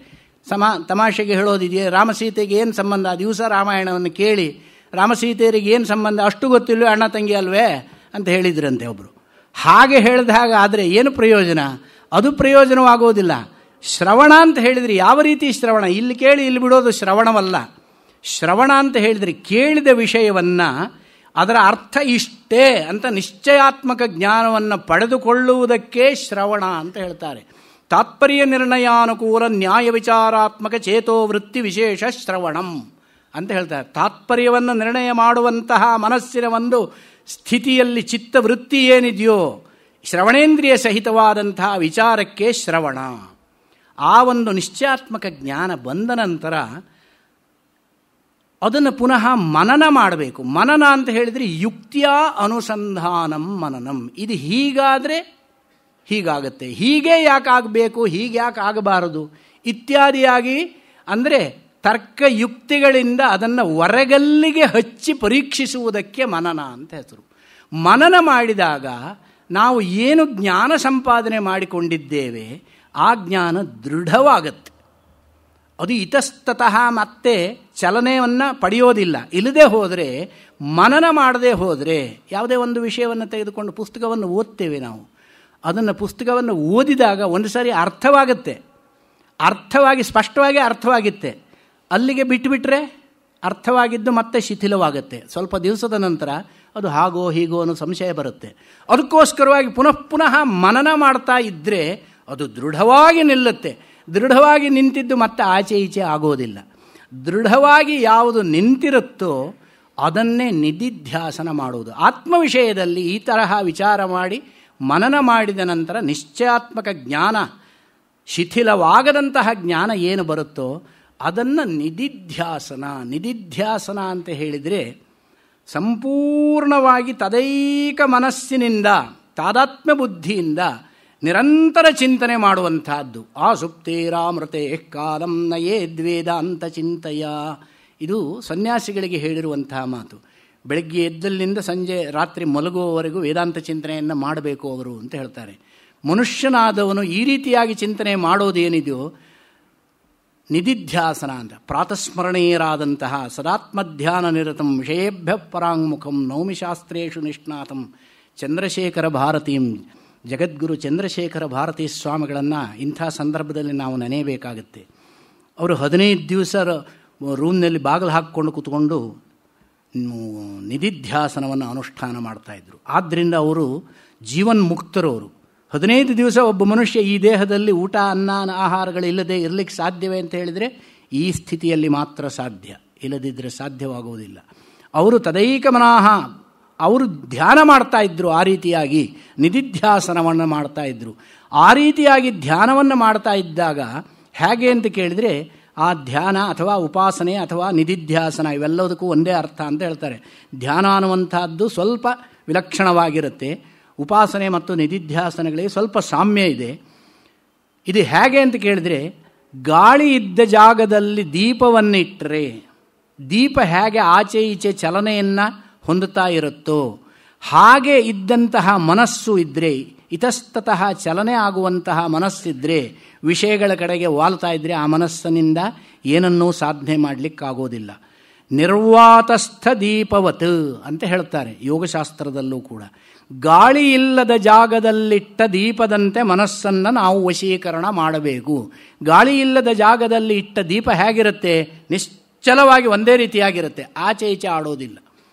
ತಮಾಷೆಗೆ ಹೇಳೋದಿದೆಯೇ, ರಾಮಸೀತೆಗೆ ಏನು ಸಂಬಂಧ? ದಿವಸ ರಾಮಾಯಣವನ್ನು ಕೇಳಿ ರಾಮಸೀತೆಯರಿಗೆ ಏನು ಸಂಬಂಧ, ಅಷ್ಟು ಗೊತ್ತಿಲ್ವೇ, ಅಣ್ಣ ತಂಗಿ ಅಲ್ವೇ ಅಂತ ಹೇಳಿದ್ರಂತೆ ಒಬ್ಬರು. ಹಾಗೆ ಹೇಳಿದ ಹಾಗೆ ಆದರೆ ಏನು ಪ್ರಯೋಜನ? ಅದು ಪ್ರಯೋಜನವಾಗೋದಿಲ್ಲ. ಶ್ರವಣ ಅಂತ ಹೇಳಿದರೆ ಯಾವ ರೀತಿ ಶ್ರವಣ? ಇಲ್ಲಿ ಕೇಳಿ ಇಲ್ಲಿ ಬಿಡೋದು ಶ್ರವಣವಲ್ಲ. ಶ್ರವಣ ಅಂತ ಹೇಳಿದರೆ ಕೇಳಿದ ವಿಷಯವನ್ನು ಅದರ ಅರ್ಥ ಇಷ್ಟೇ ಅಂತ ನಿಶ್ಚಯಾತ್ಮಕ ಜ್ಞಾನವನ್ನು ಪಡೆದುಕೊಳ್ಳುವುದಕ್ಕೆ ಶ್ರವಣ ಅಂತ ಹೇಳ್ತಾರೆ. ತಾತ್ಪರ್ಯ ನಿರ್ಣಯಾನುಕೂಲ ನ್ಯಾಯ ವಿಚಾರಾತ್ಮಕ ಚೇತೋ ವೃತ್ತಿ ವಿಶೇಷ ಶ್ರವಣಂ ಅಂತ ಹೇಳ್ತಾರೆ. ತಾತ್ಪರ್ಯವನ್ನು ನಿರ್ಣಯ ಮಾಡುವಂತಹ ಮನಸ್ಸಿನ ಒಂದು ಸ್ಥಿತಿಯಲ್ಲಿ ಚಿತ್ತವೃತ್ತಿ ಏನಿದೆಯೋ, ಶ್ರವಣೇಂದ್ರಿಯ ಸಹಿತವಾದಂತಹ ವಿಚಾರಕ್ಕೆ ಶ್ರವಣ. ಆ ಒಂದು ನಿಶ್ಚಯಾತ್ಮಕ ಜ್ಞಾನ ಬಂದ ನಂತರ ಅದನ್ನು ಪುನಃ ಮನನ ಮಾಡಬೇಕು. ಮನನ ಅಂತ ಹೇಳಿದರೆ ಯುಕ್ತಿಯ ಅನುಸಂಧಾನಂ ಮನನಂ. ಇದು ಹೀಗಾದರೆ ಹೀಗಾಗತ್ತೆ, ಹೀಗೆ ಯಾಕಾಗಬೇಕು, ಹೀಗೆ ಯಾಕೆ ಆಗಬಾರದು ಇತ್ಯಾದಿಯಾಗಿ, ಅಂದರೆ ತರ್ಕಯುಕ್ತಿಗಳಿಂದ ಅದನ್ನು ಹೊರಗಲ್ಲಿಗೆ ಹಚ್ಚಿ ಪರೀಕ್ಷಿಸುವುದಕ್ಕೆ ಮನನ ಅಂತ ಹೆಸರು. ಮನನ ಮಾಡಿದಾಗ ನಾವು ಏನು ಜ್ಞಾನ ಸಂಪಾದನೆ ಮಾಡಿಕೊಂಡಿದ್ದೇವೆ ಆ ಜ್ಞಾನ ದೃಢವಾಗತ್ತೆ. ಅದು ಇತಸ್ತತಃ ಮತ್ತೆ ಚಲನೆಯನ್ನು ಪಡೆಯೋದಿಲ್ಲ. ಇಲ್ಲದೆ ಹೋದರೆ, ಮನನ ಮಾಡದೆ ಹೋದರೆ, ಯಾವುದೇ ಒಂದು ವಿಷಯವನ್ನು ತೆಗೆದುಕೊಂಡು ಪುಸ್ತಕವನ್ನು ಓದ್ತೇವೆ ನಾವು, ಅದನ್ನು ಪುಸ್ತಕವನ್ನು ಓದಿದಾಗ ಒಂದು ಸಾರಿ ಅರ್ಥವಾಗುತ್ತೆ, ಅರ್ಥವಾಗಿ ಸ್ಪಷ್ಟವಾಗಿ ಅರ್ಥವಾಗಿತ್ತೆ, ಅಲ್ಲಿಗೆ ಬಿಟ್ಟುಬಿಟ್ರೆ ಅರ್ಥವಾಗಿದ್ದು ಮತ್ತೆ ಶಿಥಿಲವಾಗುತ್ತೆ. ಸ್ವಲ್ಪ ದಿವಸದ ನಂತರ ಅದು ಹಾಗೋ ಹೀಗೋ ಅನ್ನೋ ಸಂಶಯ ಬರುತ್ತೆ. ಅದಕ್ಕೋಸ್ಕರವಾಗಿ ಪುನಃ ಪುನಃ ಮನನ ಮಾಡ್ತಾ ಇದ್ದರೆ ಅದು ದೃಢವಾಗಿ ನಿಲ್ಲುತ್ತೆ. ದೃಢವಾಗಿ ನಿಂತಿದ್ದು ಮತ್ತೆ ಆಚೆ ಈಚೆ ಆಗೋದಿಲ್ಲ. ದೃಢವಾಗಿ ಯಾವುದು ನಿಂತಿರುತ್ತೋ ಅದನ್ನೇ ನಿಧಿಧ್ಯಾಸನ ಮಾಡುವುದು. ಆತ್ಮ ವಿಷಯದಲ್ಲಿ ಈ ತರಹ ವಿಚಾರ ಮಾಡಿ ಮನನ ಮಾಡಿದ ನಂತರ ನಿಶ್ಚಯಾತ್ಮಕ ಜ್ಞಾನ, ಶಿಥಿಲವಾಗದಂತಹ ಜ್ಞಾನ ಏನು ಬರುತ್ತೋ ಅದನ್ನು ನಿಧಿಧ್ಯಾಸನ. ನಿಧಿಧ್ಯಾಸನ ಅಂತ ಹೇಳಿದರೆ ಸಂಪೂರ್ಣವಾಗಿ ತದೈಕ ಮನಸ್ಸಿನಿಂದ, ತಾದಾತ್ಮ್ಯ ಬುದ್ಧಿಯಿಂದ ನಿರಂತರ ಚಿಂತನೆ ಮಾಡುವಂತಹದ್ದು. ಆಸುಪ್ತೇರಾಮೃತೆ ಕಾಲಂ ನಯೇದ್ವೇದಾಂತ ಚಿಂತೆಯ. ಇದು ಸನ್ಯಾಸಿಗಳಿಗೆ ಹೇಳಿರುವಂತಹ ಮಾತು. ಬೆಳಗ್ಗೆ ಎದ್ದಲ್ಲಿಂದ ಸಂಜೆ ರಾತ್ರಿ ಮಲಗುವವರೆಗೂ ವೇದಾಂತ ಚಿಂತನೆಯನ್ನು ಮಾಡಬೇಕು ಅವರು ಅಂತ ಹೇಳ್ತಾರೆ. ಮನುಷ್ಯನಾದವನು ಈ ರೀತಿಯಾಗಿ ಚಿಂತನೆ ಮಾಡೋದೇನಿದೆಯೋ ನಿಧಿಧ್ಯಾಸನ ಅಂತ. ಪ್ರಾತಸ್ಮರಣೀಯರಾದಂತಹ ಸದಾತ್ಮಧ್ಯಾನ ನಿರತಂ ವಿಷಯೇಭ್ಯ ಪರಾಂಗುಖಂ ನೌಮಿ ಶಾಸ್ತ್ರೇಷು ನಿಷ್ಣಾತಂ ಚಂದ್ರಶೇಖರ ಭಾರತೀಂ. ಜಗದ್ಗುರು ಚಂದ್ರಶೇಖರ ಭಾರತೀ ಸ್ವಾಮಿಗಳನ್ನು ಇಂಥ ಸಂದರ್ಭದಲ್ಲಿ ನಾವು ನೆನೆಯಬೇಕಾಗುತ್ತೆ. ಅವರು 15 ದಿವಸ ರೂಮ್ನಲ್ಲಿ ಬಾಗಿಲು ಹಾಕಿಕೊಂಡು ಕೂತ್ಕೊಂಡು ನಿಧಿಧ್ಯಾಸನವನ್ನು ಅನುಷ್ಠಾನ ಮಾಡ್ತಾಯಿದ್ರು. ಆದ್ದರಿಂದ ಅವರು ಜೀವನ್ಮುಕ್ತರವರು. 15 ದಿವಸ ಒಬ್ಬ ಮನುಷ್ಯ ಈ ದೇಹದಲ್ಲಿ ಊಟ ಅನ್ನ ಆಹಾರಗಳಿಲ್ಲದೆ ಇರಲಿಕ್ಕೆ ಸಾಧ್ಯವೇ ಅಂತ ಹೇಳಿದರೆ ಈ ಸ್ಥಿತಿಯಲ್ಲಿ ಮಾತ್ರ ಸಾಧ್ಯ, ಇಲ್ಲದಿದ್ದರೆ ಸಾಧ್ಯವಾಗುವುದಿಲ್ಲ. ಅವರು ತದೈಕ ಮನಃ, ಅವರು ಧ್ಯಾನ ಮಾಡ್ತಾಯಿದ್ರು. ಆ ರೀತಿಯಾಗಿ ನಿಧಿಧ್ಯಾಸನವನ್ನು ಮಾಡ್ತಾಯಿದ್ರು. ಆ ರೀತಿಯಾಗಿ ಧ್ಯಾನವನ್ನು ಮಾಡ್ತಾ ಇದ್ದಾಗ ಹೇಗೆ ಅಂತ ಕೇಳಿದರೆ, ಆ ಧ್ಯಾನ ಅಥವಾ ಉಪಾಸನೆ ಅಥವಾ ನಿಧಿಧ್ಯಾಸನ ಇವೆಲ್ಲದಕ್ಕೂ ಒಂದೇ ಅರ್ಥ ಅಂತ ಹೇಳ್ತಾರೆ. ಧ್ಯಾನ ಅನ್ನುವಂಥದ್ದು ಸ್ವಲ್ಪ ವಿಲಕ್ಷಣವಾಗಿರುತ್ತೆ. ಉಪಾಸನೆ ಮತ್ತು ನಿಧಿಧ್ಯಾಸನಗಳಿಗೆ ಸ್ವಲ್ಪ ಸಾಮ್ಯ ಇದೆ. ಇದು ಹೇಗೆ ಅಂತ ಕೇಳಿದರೆ, ಗಾಳಿ ಇದ್ದ ಜಾಗದಲ್ಲಿ ದೀಪವನ್ನಿಟ್ಟರೆ ದೀಪ ಹೇಗೆ ಆಚೆ ಈಚೆ ಚಲನೆಯನ್ನು ಹೊಂದುತ್ತಾ ಇರುತ್ತೋ ಹಾಗೆ ಇದ್ದಂತಹ ಮನಸ್ಸು ಇದ್ದರೆ, ಇತಸ್ತತಃ ಚಲನೆ ಆಗುವಂತಹ ಮನಸ್ಸಿದ್ದರೆ, ವಿಷಯಗಳ ಕಡೆಗೆ ವಾಲ್ತಾ ಇದ್ದರೆ ಆ ಮನಸ್ಸಿನಿಂದ ಏನನ್ನೂ ಸಾಧನೆ ಮಾಡಲಿಕ್ಕಾಗೋದಿಲ್ಲ. ನಿರ್ವಾತಸ್ಥ ದೀಪವತ್ ಅಂತ ಹೇಳ್ತಾರೆ ಯೋಗಶಾಸ್ತ್ರದಲ್ಲೂ ಕೂಡ. ಗಾಳಿ ಇಲ್ಲದ ಜಾಗದಲ್ಲಿಟ್ಟ ದೀಪದಂತೆ ಮನಸ್ಸನ್ನು ನಾವು ವಶೀಕರಣ ಮಾಡಬೇಕು. ಗಾಳಿ ಇಲ್ಲದ ಜಾಗದಲ್ಲಿ ಇಟ್ಟ ದೀಪ ಹೇಗಿರುತ್ತೆ? ನಿಶ್ಚಲವಾಗಿ ಒಂದೇ ರೀತಿಯಾಗಿರುತ್ತೆ, ಆಚೆ ಈಚೆ ಆಡೋದಿಲ್ಲ.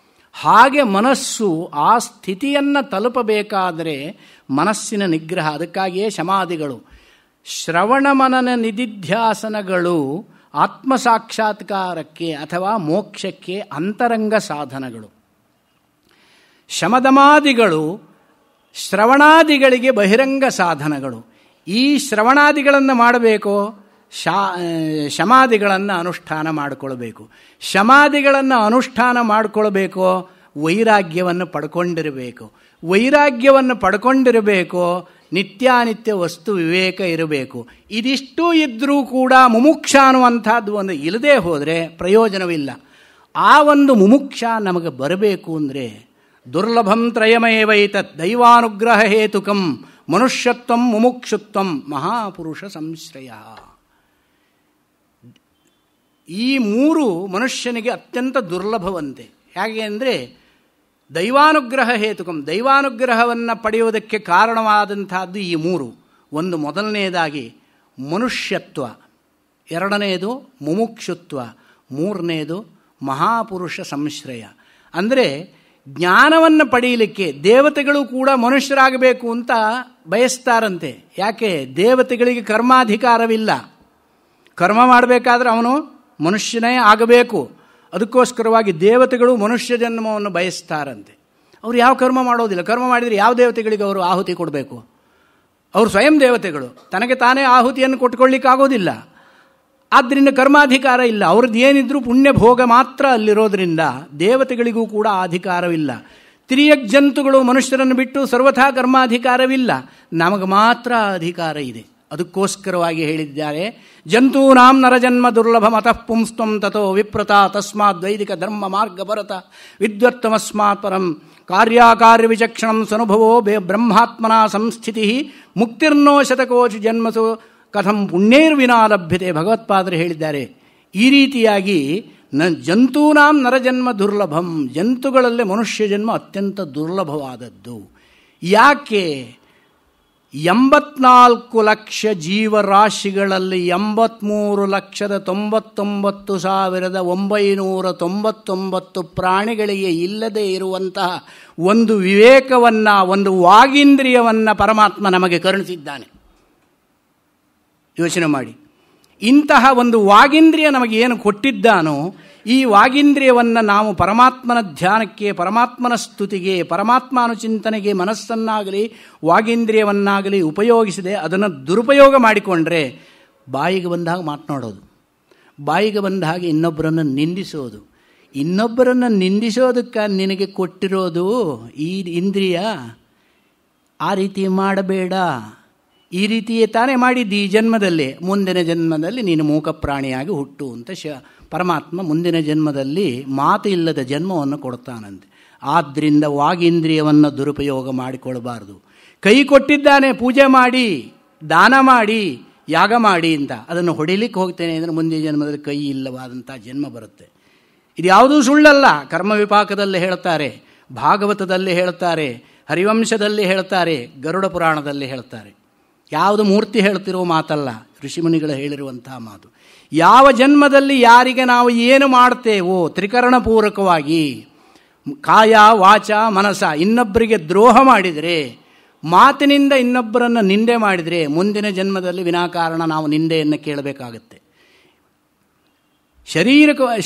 ಹಾಗೆ ಮನಸ್ಸು ಆ ಸ್ಥಿತಿಯನ್ನು ತಲುಪಬೇಕಾದರೆ ಮನಸ್ಸಿನ ನಿಗ್ರಹ. ಅದಕ್ಕಾಗಿಯೇ ಶಮಾದಿಗಳು, ಶ್ರವಣ ಮನನ ನಿಧಿಧ್ಯಾಸನಗಳು ಆತ್ಮಸಾಕ್ಷಾತ್ಕಾರಕ್ಕೆ ಅಥವಾ ಮೋಕ್ಷಕ್ಕೆ ಅಂತರಂಗ ಸಾಧನಗಳು. ಶಮದಮಾದಿಗಳು ಶ್ರವಣಾದಿಗಳಿಗೆ ಬಹಿರಂಗ ಸಾಧನಗಳು. ಈ ಶ್ರವಣಾದಿಗಳನ್ನು ಮಾಡಬೇಕೋ ಶಮಾದಿಗಳನ್ನು ಅನುಷ್ಠಾನ ಮಾಡಿಕೊಳ್ಬೇಕು. ಶಮಾದಿಗಳನ್ನು ಅನುಷ್ಠಾನ ಮಾಡಿಕೊಳ್ಬೇಕೋ ವೈರಾಗ್ಯವನ್ನು ಪಡ್ಕೊಂಡಿರಬೇಕು. ವೈರಾಗ್ಯವನ್ನು ಪಡ್ಕೊಂಡಿರಬೇಕೋ ನಿತ್ಯಾನಿತ್ಯ ವಸ್ತು ವಿವೇಕ ಇರಬೇಕು. ಇದಿಷ್ಟು ಇದ್ದರೂ ಕೂಡ ಮುಮುಕ್ಷ ಅನ್ನುವಂಥದ್ದು ಒಂದು ಇಲ್ಲದೆ ಹೋದರೆ ಪ್ರಯೋಜನವಿಲ್ಲ. ಆ ಒಂದು ಮುಮುಕ್ಷ ನಮಗೆ ಬರಬೇಕು ಅಂದರೆ ದುರ್ಲಭಂ ತ್ರಯಮೇವೈತತ್ ದೈವಾನುಗ್ರಹ ಹೇತುಕಂ ಮನುಷ್ಯತ್ವಂ ಮುಮುಕ್ಷುತ್ವಂ ಮಹಾಪುರುಷ ಸಂಶ್ರಯ. ಈ ಮೂರು ಮನುಷ್ಯನಿಗೆ ಅತ್ಯಂತ ದುರ್ಲಭವಂತೆ. ಹೇಗೆ ಅಂದರೆ ದೈವಾನುಗ್ರಹ ಹೇತುಕಂ, ದೈವಾನುಗ್ರಹವನ್ನು ಪಡೆಯುವುದಕ್ಕೆ ಕಾರಣವಾದಂಥದ್ದು ಈ ಮೂರು. ಒಂದು ಮೊದಲನೆಯದಾಗಿ ಮನುಷ್ಯತ್ವ, ಎರಡನೆಯದು ಮುಮುಕ್ಷುತ್ವ, ಮೂರನೆಯದು ಮಹಾಪುರುಷ ಸಂಶ್ರಯ. ಅಂದರೆ ಜ್ಞಾನವನ್ನು ಪಡೆಯಲಿಕ್ಕೆ ದೇವತೆಗಳು ಕೂಡ ಮನುಷ್ಯರಾಗಬೇಕು ಅಂತ ಬಯಸ್ತಾರಂತೆ. ಯಾಕೆ? ದೇವತೆಗಳಿಗೆ ಕರ್ಮಾಧಿಕಾರವಿಲ್ಲ. ಕರ್ಮ ಮಾಡಬೇಕಾದ್ರೆ ಅವನು ಮನುಷ್ಯನೇ ಆಗಬೇಕು. ಅದಕ್ಕೋಸ್ಕರವಾಗಿ ದೇವತೆಗಳು ಮನುಷ್ಯ ಜನ್ಮವನ್ನು ಬಯಸ್ತಾರಂತೆ. ಅವರು ಯಾವ ಕರ್ಮ ಮಾಡೋದಿಲ್ಲ. ಕರ್ಮ ಮಾಡಿದರೆ ಯಾವ ದೇವತೆಗಳಿಗೆ ಅವರು ಆಹುತಿ ಕೊಡಬೇಕು? ಅವರು ಸ್ವಯಂ ದೇವತೆಗಳು, ತನಗೆ ತಾನೇ ಆಹುತಿಯನ್ನು ಕೊಟ್ಕೊಳ್ಳಿಕ್ಕಾಗೋದಿಲ್ಲ. ಆದ್ದರಿಂದ ಕರ್ಮಾಧಿಕಾರ ಇಲ್ಲ. ಅವ್ರದ್ದು ಏನಿದ್ರೂ ಪುಣ್ಯ ಭೋಗ ಮಾತ್ರ ಅಲ್ಲಿರೋದ್ರಿಂದ ದೇವತೆಗಳಿಗೂ ಕೂಡ ಅಧಿಕಾರವಿಲ್ಲ. ತಿರ್ಯಕ್ ಜಂತುಗಳು ಮನುಷ್ಯರನ್ನು ಬಿಟ್ಟು ಸರ್ವಥಾ ಕರ್ಮಾಧಿಕಾರವಿಲ್ಲ. ನಮಗೆ ಮಾತ್ರ ಅಧಿಕಾರ ಇದೆ. ಅದಕ್ಕೋಸ್ಕರವಾಗಿ ಹೇಳಿದ್ದಾರೆ, ಜಂತೂನಾಂ ನರಜನ್ಮ ದುರ್ಲಭ ಮತಃ ಪುಂಸ್ತ್ವಂ ತಥೋ ವಿಪ್ರತ ತಸ್ಮಾತ್ ವೈದಿಕ ಧರ್ಮ ಮಾರ್ಗ ಭರತ ವಿದ್ವತ್ತಮಸ್ಮಾತ್ ಪರಂ ಕಾರ್ಯಾಕಾರ್ಯ ವಿಚಕ್ಷಣಂ ಸ್ವನುಭವೋ ಬ್ರಹ್ಮಾತ್ಮನ ಸಂಸ್ಥಿತಿ ಮುಕ್ತಿರ್ನೋ ಶತಕೋಟಿ ಜನ್ಮಸು ಕಥಂ ಪುಣ್ಯೈರ್ವಿನಾ ಲಭ್ಯತೆ. ಭಗವತ್ಪಾದರು ಹೇಳಿದ್ದಾರೆ. ಈ ರೀತಿಯಾಗಿ ಜಂತೂನಾಂ ನರಜನ್ಮ ದುರ್ಲಭಂ, ಜಂತುಗಳಲ್ಲೇ ಮನುಷ್ಯ ಜನ್ಮ ಅತ್ಯಂತ ದುರ್ಲಭವಾದದ್ದು. ಯಾಕೆ? 84 ಲಕ್ಷ ಜೀವರಾಶಿಗಳಲ್ಲಿ 83,99,999 ಪ್ರಾಣಿಗಳಿಗೆ ಇಲ್ಲದೆ ಇರುವಂತಹ ಒಂದು ವಿವೇಕವನ್ನು, ಒಂದು ವಾಗೀಂದ್ರಿಯವನ್ನು ಪರಮಾತ್ಮ ನಮಗೆ ಕರುಣಿಸಿದ್ದಾನೆ. ಯೋಚನೆ ಮಾಡಿ. ಇಂತಹ ಒಂದು ವಾಗೀಂದ್ರಿಯ ನಮಗೆ ಏನು ಕೊಟ್ಟಿದ್ದಾನೋ, ಈ ವಾಗೀಂದ್ರಿಯವನ್ನು ನಾವು ಪರಮಾತ್ಮನ ಧ್ಯಾನಕ್ಕೆ, ಪರಮಾತ್ಮನ ಸ್ತುತಿಗೆ, ಪರಮಾತ್ಮಾನುಚಿಂತನೆಗೆ ಮನಸ್ಸನ್ನಾಗಲಿ ವಾಗೀಂದ್ರಿಯವನ್ನಾಗಲಿ ಉಪಯೋಗಿಸದೆ ಅದನ್ನು ದುರುಪಯೋಗ ಮಾಡಿಕೊಂಡ್ರೆ ಬಾಯಿಗೆ ಬಂದಾಗ ಮಾತನಾಡೋದು, ಬಾಯಿಗೆ ಬಂದ ಹಾಗೆ ಇನ್ನೊಬ್ಬರನ್ನು ನಿಂದಿಸೋದು. ಇನ್ನೊಬ್ಬರನ್ನು ನಿಂದಿಸೋದಕ್ಕೆ ನಿನಗೆ ಕೊಟ್ಟಿರೋದು ಈ ಇಂದ್ರಿಯ. ಆ ರೀತಿ ಮಾಡಬೇಡ. ಈ ರೀತಿಯೇ ತಾನೇ ಮಾಡಿದ್ದು ಈ ಜನ್ಮದಲ್ಲಿ. ಮುಂದಿನ ಜನ್ಮದಲ್ಲಿ ನೀನು ಮೂಕ ಪ್ರಾಣಿಯಾಗಿ ಹುಟ್ಟು ಅಂತ ಪರಮಾತ್ಮ ಮುಂದಿನ ಜನ್ಮದಲ್ಲಿ ಮಾತು ಇಲ್ಲದ ಜನ್ಮವನ್ನು ಕೊಡ್ತಾನಂತೆ. ಆದ್ದರಿಂದ ವಾಗೀಂದ್ರಿಯವನ್ನು ದುರುಪಯೋಗ ಮಾಡಿಕೊಳ್ಬಾರ್ದು. ಕೈ ಕೊಟ್ಟಿದ್ದಾನೆ, ಪೂಜೆ ಮಾಡಿ, ದಾನ ಮಾಡಿ, ಯಾಗ ಮಾಡಿ ಅಂತ, ಅದನ್ನು ಹೊಡಿಲಿಕ್ಕೆ ಹೋಗ್ತೇನೆ ಅಂದರೆ ಮುಂದಿನ ಜನ್ಮದಲ್ಲಿ ಕೈ ಇಲ್ಲವಾದಂಥ ಜನ್ಮ ಬರುತ್ತೆ. ಇದು ಯಾವುದೂ ಸುಳ್ಳಲ್ಲ. ಕರ್ಮ ವಿಪಾಕದಲ್ಲಿ ಹೇಳ್ತಾರೆ, ಭಾಗವತದಲ್ಲಿ ಹೇಳ್ತಾರೆ, ಹರಿವಂಶದಲ್ಲಿ ಹೇಳ್ತಾರೆ, ಗರುಡ ಪುರಾಣದಲ್ಲಿ ಹೇಳ್ತಾರೆ. ಯಾವುದು ಮೂರ್ತಿ ಹೇಳ್ತಿರೋ ಮಾತಲ್ಲ, ಋಷಿಮುನಿಗಳು ಹೇಳಿರುವಂತಹ ಮಾತು. ಯಾವ ಜನ್ಮದಲ್ಲಿ ಯಾರಿಗೆ ನಾವು ಏನು ಮಾಡ್ತೇವೋ ತ್ರಿಕರಣಪೂರ್ವಕವಾಗಿ ಕಾಯ ವಾಚ ಮನಸ ಇನ್ನೊಬ್ಬರಿಗೆ ದ್ರೋಹ ಮಾಡಿದರೆ, ಮಾತಿನಿಂದ ಇನ್ನೊಬ್ಬರನ್ನು ನಿಂದೆ ಮಾಡಿದರೆ ಮುಂದಿನ ಜನ್ಮದಲ್ಲಿ ವಿನಾಕಾರಣ ನಾವು ನಿಂದೆಯನ್ನು ಕೇಳಬೇಕಾಗತ್ತೆ.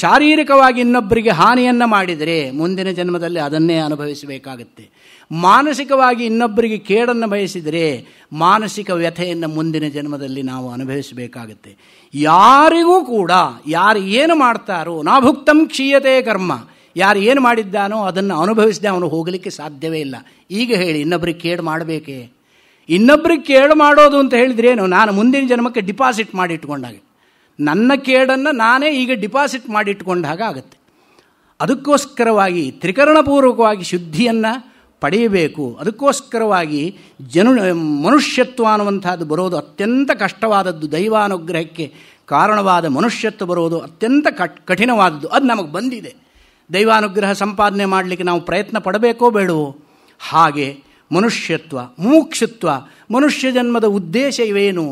ಶಾರೀರಿಕವಾಗಿ ಇನ್ನೊಬ್ಬರಿಗೆ ಹಾನಿಯನ್ನು ಮಾಡಿದರೆ ಮುಂದಿನ ಜನ್ಮದಲ್ಲಿ ಅದನ್ನೇ ಅನುಭವಿಸಬೇಕಾಗತ್ತೆ. ಮಾನಸಿಕವಾಗಿ ಇನ್ನೊಬ್ಬರಿಗೆ ಕೇಡನ್ನು ಬಯಸಿದರೆ ಮಾನಸಿಕ ವ್ಯಥೆಯನ್ನು ಮುಂದಿನ ಜನ್ಮದಲ್ಲಿ ನಾವು ಅನುಭವಿಸಬೇಕಾಗತ್ತೆ. ಯಾರಿಗೂ ಕೂಡ ಯಾರು ಏನು ಮಾಡ್ತಾರೋ ನಾಭುಕ್ತಂ ಕ್ಷೀಯತೆ ಕರ್ಮ, ಯಾರು ಏನು ಮಾಡಿದ್ದಾನೋ ಅದನ್ನು ಅನುಭವಿಸದೆ ಅವನು ಹೋಗಲಿಕ್ಕೆ ಸಾಧ್ಯವೇ ಇಲ್ಲ. ಈಗ ಹೇಳಿ, ಇನ್ನೊಬ್ಬರಿಗೆ ಕೇಡು ಮಾಡಬೇಕೇ? ಇನ್ನೊಬ್ಬರಿಗೆ ಕೇಡು ಮಾಡೋದು ಅಂತ ಹೇಳಿದ್ರೇನು? ನಾನು ಮುಂದಿನ ಜನ್ಮಕ್ಕೆ ಡಿಪಾಸಿಟ್ ಮಾಡಿಟ್ಕೊಂಡಾಗ, ನನ್ನ ಕೇಡನ್ನು ನಾನೇ ಈಗ ಡಿಪಾಸಿಟ್ ಮಾಡಿಟ್ಕೊಂಡಾಗ ಆಗುತ್ತೆ. ಅದಕ್ಕೋಸ್ಕರವಾಗಿ ತ್ರಿಕರಣಪೂರ್ವಕವಾಗಿ ಶುದ್ಧಿಯನ್ನು ಪಡೆಯಬೇಕು. ಅದಕ್ಕೋಸ್ಕರವಾಗಿ ಮನುಷ್ಯತ್ವ ಅನ್ನುವಂಥದ್ದು ಬರೋದು ಅತ್ಯಂತ ಕಷ್ಟವಾದದ್ದು. ದೈವಾನುಗ್ರಹಕ್ಕೆ ಕಾರಣವಾದ ಮನುಷ್ಯತ್ವ ಬರೋದು ಅತ್ಯಂತ ಕಠಿಣವಾದದ್ದು. ಅದು ನಮಗೆ ಬಂದಿದೆ. ದೈವಾನುಗ್ರಹ ಸಂಪಾದನೆ ಮಾಡಲಿಕ್ಕೆ ನಾವು ಪ್ರಯತ್ನ ಪಡಬೇಕೋ ಬೇಡವೋ? ಹಾಗೆ ಮನುಷ್ಯತ್ವ, ಮುಮುಕ್ಷುತ್ವ, ಮನುಷ್ಯ ಜನ್ಮದ ಉದ್ದೇಶ ಇವೇನು?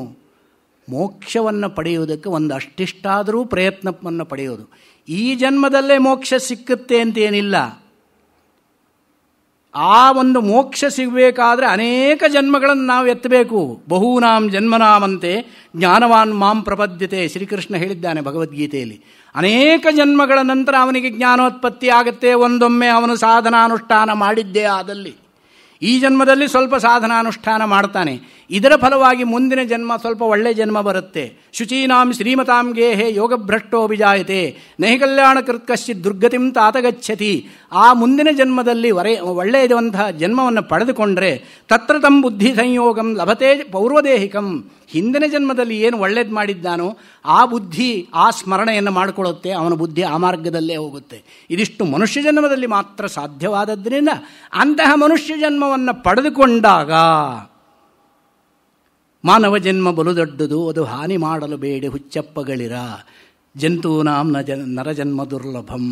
ಮೋಕ್ಷವನ್ನು ಪಡೆಯುವುದಕ್ಕೆ ಒಂದು ಅಷ್ಟಿಷ್ಟಾದರೂ ಪ್ರಯತ್ನವನ್ನು ಪಡೆಯೋದು. ಈ ಜನ್ಮದಲ್ಲೇ ಮೋಕ್ಷ ಸಿಕ್ಕುತ್ತೆ ಅಂತೇನಿಲ್ಲ. ಆ ಒಂದು ಮೋಕ್ಷ ಸಿಗಬೇಕಾದ್ರೆ ಅನೇಕ ಜನ್ಮಗಳನ್ನು ನಾವು ಎತ್ತಬೇಕು. ಬಹೂನಾಂ ಜನ್ಮನಾಮಂತೆ ಜ್ಞಾನವಾನ್ ಮಾಂ ಪ್ರಪದ್ಯತೆ, ಶ್ರೀಕೃಷ್ಣ ಹೇಳಿದ್ದಾನೆ ಭಗವದ್ಗೀತೆಯಲ್ಲಿ. ಅನೇಕ ಜನ್ಮಗಳ ನಂತರ ಅವನಿಗೆ ಜ್ಞಾನೋತ್ಪತ್ತಿ ಆಗುತ್ತೆ. ಒಂದೊಮ್ಮೆ ಅವನು ಸಾಧನಾನುಷ್ಠಾನ ಮಾಡಿದ್ದೇ ಆದಲ್ಲಿ. ಈ ಜನ್ಮದಲ್ಲಿ ಸ್ವಲ್ಪ ಸಾಧನಾನುಷ್ಠಾನ ಮಾಡ್ತಾನೆ, ಇದರ ಫಲವಾಗಿ ಮುಂದಿನ ಜನ್ಮ ಸ್ವಲ್ಪ ಒಳ್ಳೆಯ ಜನ್ಮ ಬರುತ್ತೆ. ಶುಚೀನಾಂ ಶ್ರೀಮತಾಂ ಗೇಹೆ ಯೋಗಭ್ರಷ್ಟೋ ವಿಜಾಯತೆ ನಹಿ ಕಲ್ಯಾಣ ಕೃತ್ ಕಶ್ಚಿತ್ ದುರ್ಗತಿಂ ತಾತಗಚ್ಚತಿ. ಆ ಮುಂದಿನ ಜನ್ಮದಲ್ಲಿ ಒಳ್ಳೆಯದಂತಹ ಜನ್ಮವನ್ನು ಪಡೆದುಕೊಂಡ್ರೆ ತತ್ರ ತಂ ಬುದ್ಧಿ ಸಂಯೋಗಂ ಲಭತೆ ಪೌರ್ವದೇಹಿಕಂ. ಹಿಂದಿನ ಜನ್ಮದಲ್ಲಿ ಏನು ಒಳ್ಳೇದು ಮಾಡಿದ್ದಾನೋ ಆ ಬುದ್ಧಿ ಆ ಸ್ಮರಣೆಯನ್ನು ಮಾಡಿಕೊಳ್ಳುತ್ತೆ, ಅವನ ಬುದ್ಧಿ ಆ ಮಾರ್ಗದಲ್ಲೇ ಹೋಗುತ್ತೆ. ಇದಿಷ್ಟು ಮನುಷ್ಯ ಜನ್ಮದಲ್ಲಿ ಮಾತ್ರ ಸಾಧ್ಯವಾದದ್ದರಿಂದ ಅಂತಹ ಮನುಷ್ಯ ಜನ್ಮವನ್ನು ಪಡೆದುಕೊಂಡಾಗ ಮಾನವ ಜನ್ಮ ಬಲು ದೊಡ್ಡದು, ಅದು ಹಾನಿ ಮಾಡಲು ಬೇಡಿ ಹುಚ್ಚಪ್ಪಗಳಿರ. ಜಂತೂನಾಂ ನರಜನ್ಮ ದುರ್ಲಭಂ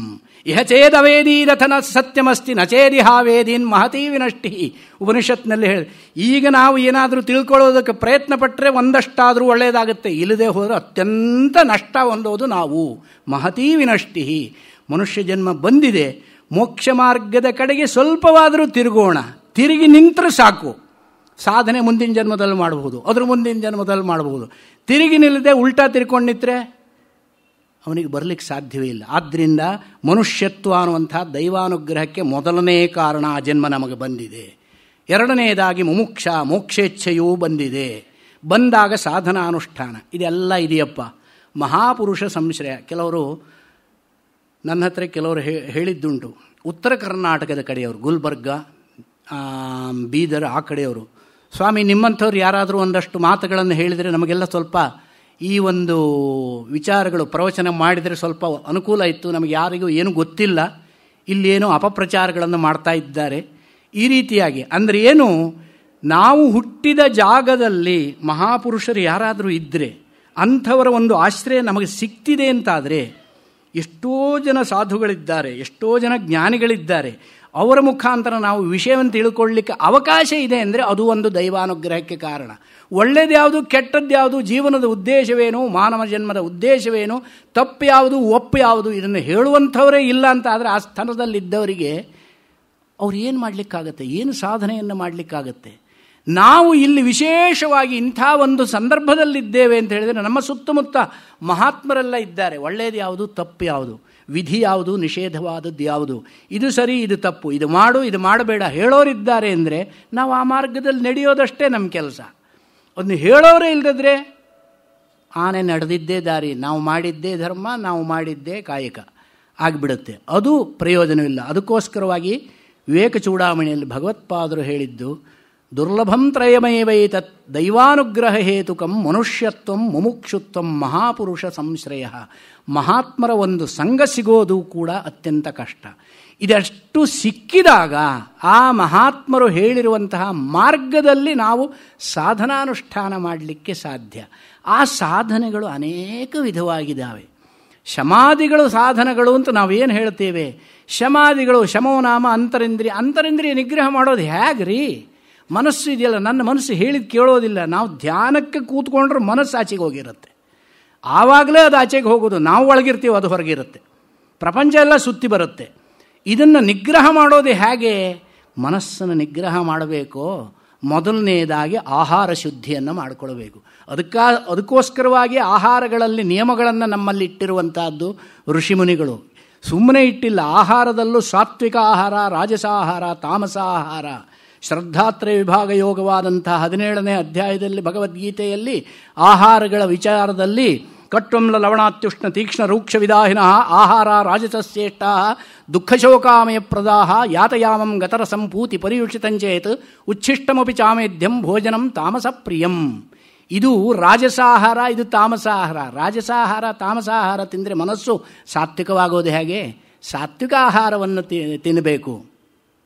ಇಹ ಚೇದವೇದೀರಥನ ಸತ್ಯಮಸ್ತಿ ನಚೇದಿಹಾವೇದೀನ್ ಮಹತೀ ವಿನಷ್ಟಿ. ಉಪನಿಷತ್ನಲ್ಲಿ ಹೇಳಿ, ಈಗ ನಾವು ಏನಾದರೂ ತಿಳ್ಕೊಳ್ಳೋದಕ್ಕೆ ಪ್ರಯತ್ನ ಪಟ್ಟರೆ ಒಂದಷ್ಟಾದರೂ ಒಳ್ಳೆಯದಾಗುತ್ತೆ, ಇಲ್ಲದೆ ಹೋದರೆ ಅತ್ಯಂತ ನಷ್ಟ ಹೊಂದೋದು ನಾವು. ಮಹತೀ ವಿನಷ್ಟಿ. ಮನುಷ್ಯ ಜನ್ಮ ಬಂದಿದೆ, ಮೋಕ್ಷ ಮಾರ್ಗದ ಕಡೆಗೆ ಸ್ವಲ್ಪವಾದರೂ ತಿರುಗೋಣ. ತಿರುಗಿ ನಿಂತರೆ ಸಾಕು, ಸಾಧನೆ ಮುಂದಿನ ಜನ್ಮದಲ್ಲಿ ಮಾಡಬಹುದು, ಅದ್ರ ಮುಂದಿನ ಜನ್ಮದಲ್ಲಿ ಮಾಡಬಹುದು. ತಿರುಗಿ ನಿಲ್ಲದೆ ಉಲ್ಟಾ ತಿರ್ಕೊಂಡು ನಿಂತರೆ ಅವನಿಗೆ ಬರಲಿಕ್ಕೆ ಸಾಧ್ಯವೇ ಇಲ್ಲ. ಆದ್ದರಿಂದ ಮನುಷ್ಯತ್ವ ಅನ್ನುವಂಥ ದೈವಾನುಗ್ರಹಕ್ಕೆ ಮೊದಲನೇ ಕಾರಣ ಆ ಜನ್ಮ ನಮಗೆ ಬಂದಿದೆ. ಎರಡನೆಯದಾಗಿ ಮುಮುಕ್ಷ ಮೋಕ್ಷೇಚ್ಛೆಯೂ ಬಂದಿದೆ. ಬಂದಾಗ ಸಾಧನಾನುಷ್ಠಾನ ಇದೆಲ್ಲ ಇದೆಯಪ್ಪ. ಮಹಾಪುರುಷ ಸಂಶ್ರಯ. ಕೆಲವರು ನನ್ನ ಹತ್ರ ಕೆಲವರು ಹೇಳಿದ್ದುಂಟು, ಉತ್ತರ ಕರ್ನಾಟಕದ ಕಡೆಯವರು, ಗುಲ್ಬರ್ಗ, ಬೀದರ್ ಆ ಕಡೆಯವರು, ಸ್ವಾಮಿ ನಿಮ್ಮಂಥವ್ರು ಯಾರಾದರೂ ಒಂದಷ್ಟು ಮಾತುಗಳನ್ನು ಹೇಳಿದರೆ ನಮಗೆಲ್ಲ ಸ್ವಲ್ಪ ಈ ಒಂದು ವಿಚಾರಗಳು ಪ್ರವಚನ ಮಾಡಿದರೆ ಸ್ವಲ್ಪ ಅನುಕೂಲ ಇತ್ತು, ನಮಗೆ ಯಾರಿಗೂ ಏನೂ ಗೊತ್ತಿಲ್ಲ, ಇಲ್ಲೇನೋ ಅಪಪ್ರಚಾರಗಳನ್ನು ಮಾಡ್ತಾ ಇದ್ದಾರೆ. ಈ ರೀತಿಯಾಗಿ ಅಂದರೆ ಏನು, ನಾವು ಹುಟ್ಟಿದ ಜಾಗದಲ್ಲಿ ಮಹಾಪುರುಷರು ಯಾರಾದರೂ ಇದ್ದರೆ ಅಂಥವರ ಒಂದು ಆಶ್ರಯ ನಮಗೆ ಸಿಕ್ತಿದೆ ಅಂತಾದರೆ, ಎಷ್ಟೋ ಜನ ಸಾಧುಗಳಿದ್ದಾರೆ, ಎಷ್ಟೋ ಜನ ಜ್ಞಾನಿಗಳಿದ್ದಾರೆ, ಅವರ ಮುಖಾಂತರ ನಾವು ವಿಷಯವನ್ನು ತಿಳ್ಕೊಳ್ಳಿಕ್ಕೆ ಅವಕಾಶ ಇದೆ ಅಂದರೆ ಅದು ಒಂದು ದೈವಾನುಗ್ರಹಕ್ಕೆ ಕಾರಣ. ಒಳ್ಳೆಯದು ಯಾವುದು, ಕೆಟ್ಟದ್ದು ಯಾವುದು, ಜೀವನದ ಉದ್ದೇಶವೇನು, ಮಾನವ ಜನ್ಮದ ಉದ್ದೇಶವೇನು, ತಪ್ಪು ಯಾವುದು, ಒಪ್ಪು ಯಾವುದು, ಇದನ್ನು ಹೇಳುವಂಥವರೇ ಇಲ್ಲ ಅಂತ ಆದರೆ ಆ ಸ್ಥಾನದಲ್ಲಿದ್ದವರಿಗೆ ಅವ್ರು ಏನು ಮಾಡಲಿಕ್ಕಾಗತ್ತೆ, ಏನು ಸಾಧನೆಯನ್ನು ಮಾಡಲಿಕ್ಕಾಗತ್ತೆ? ನಾವು ಇಲ್ಲಿ ವಿಶೇಷವಾಗಿ ಇಂಥ ಒಂದು ಸಂದರ್ಭದಲ್ಲಿದ್ದೇವೆ ಅಂತ ಹೇಳಿದರೆ ನಮ್ಮ ಸುತ್ತಮುತ್ತ ಮಹಾತ್ಮರೆಲ್ಲ ಇದ್ದಾರೆ. ಒಳ್ಳೆಯದು ಯಾವುದು, ತಪ್ಪು ಯಾವುದು, ವಿಧಿ ಯಾವುದು, ನಿಷೇಧವಾದದ್ದು ಯಾವುದು, ಇದು ಸರಿ, ಇದು ತಪ್ಪು, ಇದು ಮಾಡು, ಇದು ಮಾಡಬೇಡ ಹೇಳೋರಿದ್ದಾರೆ ಅಂದರೆ ನಾವು ಆ ಮಾರ್ಗದಲ್ಲಿ ನಡೆಯೋದಷ್ಟೇ ನಮ್ಮ ಕೆಲಸ. ಅದನ್ನು ಹೇಳೋರೇ ಇಲ್ಲದಿದ್ದರೆ ಆನೆ ನಡೆದಿದ್ದೇ ದಾರಿ, ನಾವು ಮಾಡಿದ್ದೇ ಧರ್ಮ, ನಾವು ಮಾಡಿದ್ದೇ ಕಾಯಕ ಆಗಿಬಿಡುತ್ತೆ. ಅದು ಪ್ರಯೋಜನವಿಲ್ಲ. ಅದಕ್ಕೋಸ್ಕರವಾಗಿ ವಿವೇಕ ಚೂಡಾಮಣಿಯಲ್ಲಿ ಭಗವತ್ಪಾದರು ಹೇಳಿದ್ದು, ದುರ್ಲಭಂ ತ್ರಯಮೇವೈತತ್ ದೈವಾನುಗ್ರಹ ಹೇತುಕಂ ಮನುಷ್ಯತ್ವಂ ಮುಮುಕ್ಷುತ್ವಂ ಮಹಾಪುರುಷ ಸಂಶ್ರಯ. ಮಹಾತ್ಮರ ಒಂದು ಸಂಘ ಸಿಗೋದು ಕೂಡ ಅತ್ಯಂತ ಕಷ್ಟ. ಇದಷ್ಟು ಸಿಕ್ಕಿದಾಗ ಆ ಮಹಾತ್ಮರು ಹೇಳಿರುವಂತಹ ಮಾರ್ಗದಲ್ಲಿ ನಾವು ಸಾಧನಾನುಷ್ಠಾನ ಮಾಡಲಿಕ್ಕೆ ಸಾಧ್ಯ. ಆ ಸಾಧನೆಗಳು ಅನೇಕ ವಿಧವಾಗಿದ್ದಾವೆ. ಶಮಾದಿಗಳು ಸಾಧನಗಳು ಅಂತ ನಾವೇನು ಹೇಳ್ತೇವೆ, ಶಮಾದಿಗಳು, ಶಮೋನಾಮ ಅಂತರಿಂದ್ರಿಯ ನಿಗ್ರಹ ಮಾಡೋದು ಹೇಗ್ರಿ? ಮನಸ್ಸು ಇದೆಯಲ್ಲ, ನನ್ನ ಮನಸ್ಸು ಹೇಳಿದ ಕೇಳೋದಿಲ್ಲ. ನಾವು ಧ್ಯಾನಕ್ಕೆ ಕೂತ್ಕೊಂಡ್ರೆ ಮನಸ್ಸು ಆಚೆಗೆ ಹೋಗಿರುತ್ತೆ, ಆವಾಗಲೇ ಅದು ಆಚೆಗೆ ಹೋಗೋದು. ನಾವು ಒಳಗಿರ್ತೀವಿ, ಅದು ಹೊರಗಿರುತ್ತೆ, ಪ್ರಪಂಚ ಎಲ್ಲ ಸುತ್ತಿ ಬರುತ್ತೆ. ಇದನ್ನು ನಿಗ್ರಹ ಮಾಡೋದು ಹೇಗೆ? ಮನಸ್ಸನ್ನು ನಿಗ್ರಹ ಮಾಡಬೇಕು. ಮೊದಲನೇದಾಗಿ ಆಹಾರ ಶುದ್ಧಿಯನ್ನು ಮಾಡಿಕೊಳ್ಬೇಕು. ಅದಕ್ಕೋಸ್ಕರವಾಗಿ ಆಹಾರಗಳಲ್ಲಿ ನಿಯಮಗಳನ್ನು ನಮ್ಮಲ್ಲಿ ಇಟ್ಟಿರುವಂತಹದ್ದು ಋಷಿಮುನಿಗಳು. ಸುಮ್ಮನೆ ಇಟ್ಟಿಲ್ಲ. ಆಹಾರದಲ್ಲೂ ಸಾತ್ವಿಕ ಆಹಾರ, ರಾಜಸ ಆಹಾರ, ತಾಮಸ ಆಹಾರ, ಶ್ರದ್ಧಾತ್ರಯ ವಿಭಾಗ ಯೋಗವಾದಂತಹ 17ನೇ ಅಧ್ಯಾಯದಲ್ಲಿ ಭಗವದ್ಗೀತೆಯಲ್ಲಿ ಆಹಾರಗಳ ವಿಚಾರದಲ್ಲಿ ಕಟ್ವಂಲ ಲವಣಾತ್ಯುಷ್ಣ ತೀಕ್ಷ್ಣ ರೂಕ್ಷ ವಿದಾಹಿನ ಆಹಾರ ರಾಜಸಶ್ರೇಷ್ಠ ದುಃಖಶೋಕಾಮಯ ಪ್ರದಾಹ ಯಾತಯಾಮಂ ಗತರ ಸಂಪೂತಿ ಪರಿಯುಷಿತಂಚೇತ್ ಉಚ್ಛಿಷ್ಟಮಪಿ ಚಾಮೇಧ್ಯಂ ಭೋಜನಂ ತಾಮಸ ಪ್ರಿಯಂ. ಇದು ರಾಜಸಾಹಾರ, ಇದು ತಾಮಸಾಹಾರ. ರಾಜಸಾಹಾರ ತಾಮಸಾಹಾರ ತಿಂದರೆ ಮನಸ್ಸು ಸಾತ್ವಿಕವಾಗೋದು ಹೇಗೆ? ಸಾತ್ವಿಕ ಆಹಾರವನ್ನು ತಿನ್ನಬೇಕು.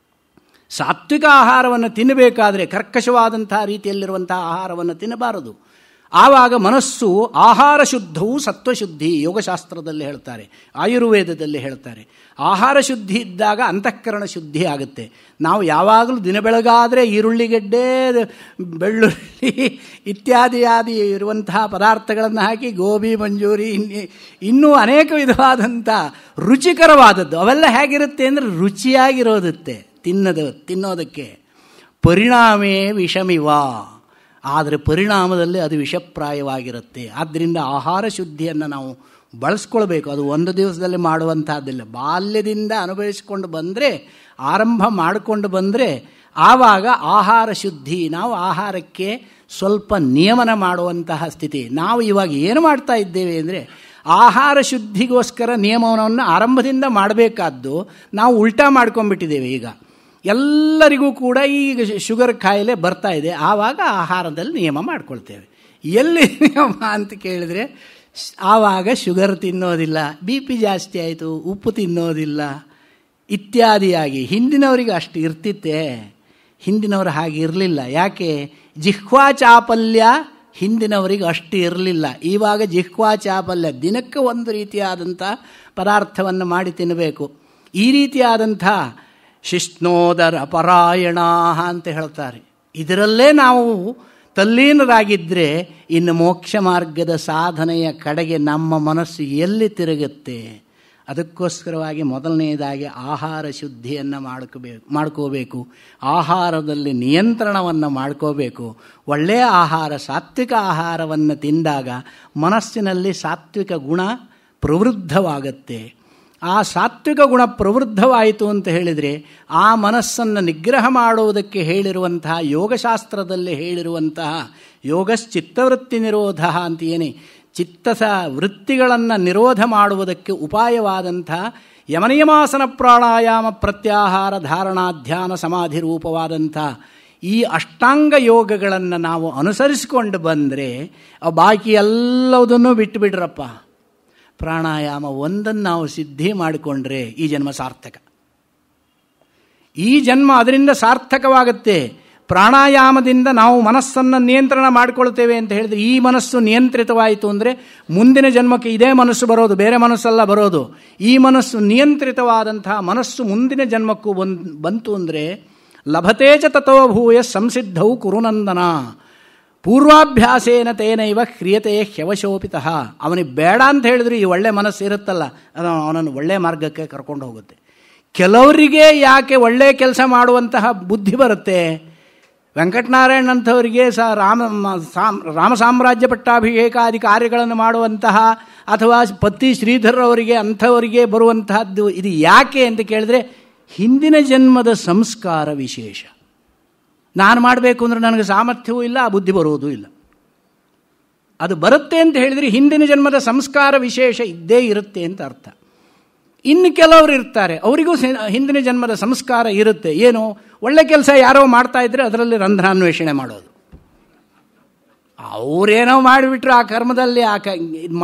ಸಾತ್ವಿಕ ಆಹಾರವನ್ನು ತಿನ್ನಬೇಕಾದರೆ ಕರ್ಕಶವಾದಂತಹ ರೀತಿಯಲ್ಲಿರುವಂತಹ ಆಹಾರವನ್ನು ತಿನ್ನಬಾರದು. ಆವಾಗ ಮನಸ್ಸು ಆಹಾರ ಶುದ್ಧವು ಸತ್ವಶುದ್ಧಿ ಯೋಗಶಾಸ್ತ್ರದಲ್ಲಿ ಹೇಳ್ತಾರೆ, ಆಯುರ್ವೇದದಲ್ಲಿ ಹೇಳ್ತಾರೆ. ಆಹಾರ ಶುದ್ಧಿ ಇದ್ದಾಗ ಅಂತಃಕರಣ ಶುದ್ಧಿ ಆಗುತ್ತೆ. ನಾವು ಯಾವಾಗಲೂ ದಿನ ಬೆಳಗಾದರೆ ಈರುಳ್ಳಿಗೆಡ್ಡೆ, ಬೆಳ್ಳುಳ್ಳಿ ಇತ್ಯಾದಿ ಇರುವಂತಹ ಪದಾರ್ಥಗಳನ್ನು ಹಾಕಿ ಗೋಬಿ ಮಂಜೂರಿ ಇನ್ನೂ ಅನೇಕ ವಿಧವಾದಂಥ ರುಚಿಕರವಾದದ್ದು ಅವೆಲ್ಲ ಹೇಗಿರುತ್ತೆ ಅಂದರೆ ರುಚಿಯಾಗಿರೋದುತ್ತೆ ತಿನ್ನೋದಕ್ಕೆ. ಪರಿಣಾಮೇ ವಿಷಮಿವ, ಆದರೆ ಪರಿಣಾಮದಲ್ಲಿ ಅದು ವಿಷಪ್ರಾಯವಾಗಿರುತ್ತೆ. ಆದ್ದರಿಂದ ಆಹಾರ ಶುದ್ಧಿಯನ್ನು ನಾವು ಬಳಸ್ಕೊಳ್ಬೇಕು. ಅದು ಒಂದು ದಿವಸದಲ್ಲಿ ಮಾಡುವಂತಹದ್ದಿಲ್ಲ. ಬಾಲ್ಯದಿಂದ ಅನುಭವಿಸಿಕೊಂಡು ಬಂದರೆ, ಆರಂಭ ಮಾಡಿಕೊಂಡು ಬಂದರೆ ಆವಾಗ ಆಹಾರ ಶುದ್ಧಿ, ನಾವು ಆಹಾರಕ್ಕೆ ಸ್ವಲ್ಪ ನಿಯಮನ ಮಾಡುವಂತಹ ಸ್ಥಿತಿ. ನಾವು ಇವಾಗ ಏನು ಮಾಡ್ತಾ ಇದ್ದೇವೆ ಅಂದರೆ ಆಹಾರ ಶುದ್ಧಿಗೋಸ್ಕರ ನಿಯಮವನ್ನು ಆರಂಭದಿಂದ ಮಾಡಬೇಕಾದ್ದು ನಾವು ಉಲ್ಟಾ ಮಾಡ್ಕೊಂಡ್ಬಿಟ್ಟಿದ್ದೇವೆ. ಈಗ ಎಲ್ಲರಿಗೂ ಕೂಡ ಈಗ ಶುಗರ್ ಕಾಯಿಲೆ ಬರ್ತಾ ಇದೆ, ಆವಾಗ ಆಹಾರದಲ್ಲಿ ನಿಯಮ ಮಾಡ್ಕೊಳ್ತೇವೆ. ಎಲ್ಲಿ ನಿಯಮ ಅಂತ ಕೇಳಿದರೆ ಆವಾಗ ಶುಗರ್ ತಿನ್ನೋದಿಲ್ಲ, ಬಿ ಪಿ ಜಾಸ್ತಿ ಆಯಿತು, ಉಪ್ಪು ತಿನ್ನೋದಿಲ್ಲ ಇತ್ಯಾದಿಯಾಗಿ. ಹಿಂದಿನವರಿಗೆ ಅಷ್ಟು ಇರ್ತಿತ್ತೆ, ಹಿಂದಿನವರು ಹಾಗೆ ಇರಲಿಲ್ಲ. ಯಾಕೆ? ಜಿಹ್ವಾ ಚಾಪಲ್ಯ ಹಿಂದಿನವರಿಗೆ ಅಷ್ಟು ಇರಲಿಲ್ಲ. ಇವಾಗ ಜಿಹ್ವಾ ಚಾಪಲ್ಯ, ದಿನಕ್ಕೆ ಒಂದು ರೀತಿಯಾದಂಥ ಪದಾರ್ಥವನ್ನು ಮಾಡಿ ತಿನ್ನಬೇಕು. ಈ ರೀತಿಯಾದಂಥ ಶಿಷ್ಣೋದರ ಪರಾಯಣ ಅಂತ ಹೇಳ್ತಾರೆ. ಇದರಲ್ಲೇ ನಾವು ತಲ್ಲೀನರಾಗಿದ್ದರೆ ಇನ್ನು ಮೋಕ್ಷ ಮಾರ್ಗದ ಸಾಧನೆಯ ಕಡೆಗೆ ನಮ್ಮ ಮನಸ್ಸು ಎಲ್ಲಿ ತಿರುಗುತ್ತೆ? ಅದಕ್ಕೋಸ್ಕರವಾಗಿ ಮೊದಲನೆಯದಾಗಿ ಆಹಾರ ಶುದ್ಧಿಯನ್ನು ಮಾಡ್ಕೋಬೇಕು. ಆಹಾರದಲ್ಲಿ ನಿಯಂತ್ರಣವನ್ನು ಮಾಡ್ಕೋಬೇಕು. ಒಳ್ಳೆಯ ಆಹಾರ, ಸಾತ್ವಿಕ ಆಹಾರವನ್ನು ತಿಂದಾಗ ಮನಸ್ಸಿನಲ್ಲಿ ಸಾತ್ವಿಕ ಗುಣ ಪ್ರವೃದ್ಧವಾಗುತ್ತೆ. ಆ ಸಾತ್ವಿಕ ಗುಣ ಪ್ರವೃದ್ಧವಾಯಿತು ಅಂತ ಹೇಳಿದರೆ ಆ ಮನಸ್ಸನ್ನು ನಿಗ್ರಹ ಮಾಡುವುದಕ್ಕೆ ಹೇಳಿರುವಂತಹ ಯೋಗಶಾಸ್ತ್ರದಲ್ಲಿ ಹೇಳಿರುವಂತಹ ಯೋಗಶ್ಚಿತ್ತವೃತ್ತಿ ನಿರೋಧ ಅಂತ ಏನೇ ಚಿತ್ತಸ ವೃತ್ತಿಗಳನ್ನು ನಿರೋಧ ಮಾಡುವುದಕ್ಕೆ ಉಪಾಯವಾದಂಥ ಯಮನಿಯಮಾಸನ ಪ್ರಾಣಾಯಾಮ ಪ್ರತ್ಯಾಹಾರ ಧಾರಣಾ ಧ್ಯಾನ ಸಮಾಧಿ ರೂಪವಾದಂಥ ಈ ಅಷ್ಟಾಂಗ ಯೋಗಗಳನ್ನು ನಾವು ಅನುಸರಿಸಿಕೊಂಡು ಬಂದರೆ ಬಾಕಿ ಎಲ್ಲದನ್ನೂ ಬಿಟ್ಟುಬಿಡ್ರಪ್ಪ. ಪ್ರಾಣಾಯಾಮ ಒಂದನ್ನು ನಾವು ಸಿದ್ಧಿ ಮಾಡಿಕೊಂಡ್ರೆ ಈ ಜನ್ಮ ಸಾರ್ಥಕ. ಈ ಜನ್ಮ ಅದರಿಂದ ಸಾರ್ಥಕವಾಗುತ್ತೆ. ಪ್ರಾಣಾಯಾಮದಿಂದ ನಾವು ಮನಸ್ಸನ್ನು ನಿಯಂತ್ರಣ ಮಾಡಿಕೊಳ್ತೇವೆ ಅಂತ ಹೇಳಿದರೆ, ಈ ಮನಸ್ಸು ನಿಯಂತ್ರಿತವಾಯಿತು ಅಂದರೆ ಮುಂದಿನ ಜನ್ಮಕ್ಕೆ ಇದೇ ಮನಸ್ಸು ಬರೋದು, ಬೇರೆ ಮನಸ್ಸಲ್ಲ ಬರೋದು. ಈ ಮನಸ್ಸು ನಿಯಂತ್ರಿತವಾದಂತಹ ಮನಸ್ಸು ಮುಂದಿನ ಜನ್ಮಕ್ಕೂ ಬಂತು ಅಂದರೆ ಲಭತೇಚ ತಥೋ ಭೂಯ ಸಂಸಿದ್ಧೌ ಕುರುನಂದನ ಪೂರ್ವಾಭ್ಯಾಸೇನ ತೇನೈವ ಕ್ರಿಯತೆ ಹ್ಯವಶೋಪಿತಃ. ಅವನಿಗೆ ಬೇಡ ಅಂತ ಹೇಳಿದ್ರೆ ಈ ಒಳ್ಳೆ ಮನಸ್ಸು ಇರುತ್ತಲ್ಲ, ಅದು ಅವನನ್ನು ಒಳ್ಳೆಯ ಮಾರ್ಗಕ್ಕೆ ಕರ್ಕೊಂಡು ಹೋಗುತ್ತೆ. ಕೆಲವರಿಗೆ ಯಾಕೆ ಒಳ್ಳೆಯ ಕೆಲಸ ಮಾಡುವಂತಹ ಬುದ್ಧಿ ಬರುತ್ತೆ? ವೆಂಕಟನಾರಾಯಣ ಅಂಥವರಿಗೆ ರಾಮ ಸಾಮ್ರಾಜ್ಯ ಪಟ್ಟಾಭಿಷೇಕಾದಿ ಕಾರ್ಯಗಳನ್ನು ಮಾಡುವಂತಹ ಅಥವಾ ಪತ್ತಿ ಶ್ರೀಧರ್ ಅವರಿಗೆ ಅಂಥವರಿಗೆ ಬರುವಂತಹದ್ದು ಇದು ಯಾಕೆ ಅಂತ ಕೇಳಿದ್ರೆ ಹಿಂದಿನ ಜನ್ಮದ ಸಂಸ್ಕಾರ ವಿಶೇಷ. ನಾನು ಮಾಡಬೇಕು ಅಂದರೆ ನನಗೆ ಸಾಮರ್ಥ್ಯವೂ ಇಲ್ಲ, ಆ ಬುದ್ಧಿ ಬರುವುದೂ ಇಲ್ಲ. ಅದು ಬರುತ್ತೆ ಅಂತ ಹೇಳಿದರೆ ಹಿಂದಿನ ಜನ್ಮದ ಸಂಸ್ಕಾರ ವಿಶೇಷ ಇದ್ದೇ ಇರುತ್ತೆ ಅಂತ ಅರ್ಥ. ಇನ್ನು ಕೆಲವರು ಇರ್ತಾರೆ, ಅವರಿಗೂ ಹಿಂದಿನ ಜನ್ಮದ ಸಂಸ್ಕಾರ ಇರುತ್ತೆ. ಏನು? ಒಳ್ಳೆ ಕೆಲಸ ಯಾರೋ ಮಾಡ್ತಾ ಇದ್ರೆ ಅದರಲ್ಲಿ ರಂಧ್ರಾನ್ವೇಷಣೆ ಮಾಡೋದು. ಅವರೇನೋ ಮಾಡಿಬಿಟ್ರು ಆ ಕರ್ಮದಲ್ಲಿ,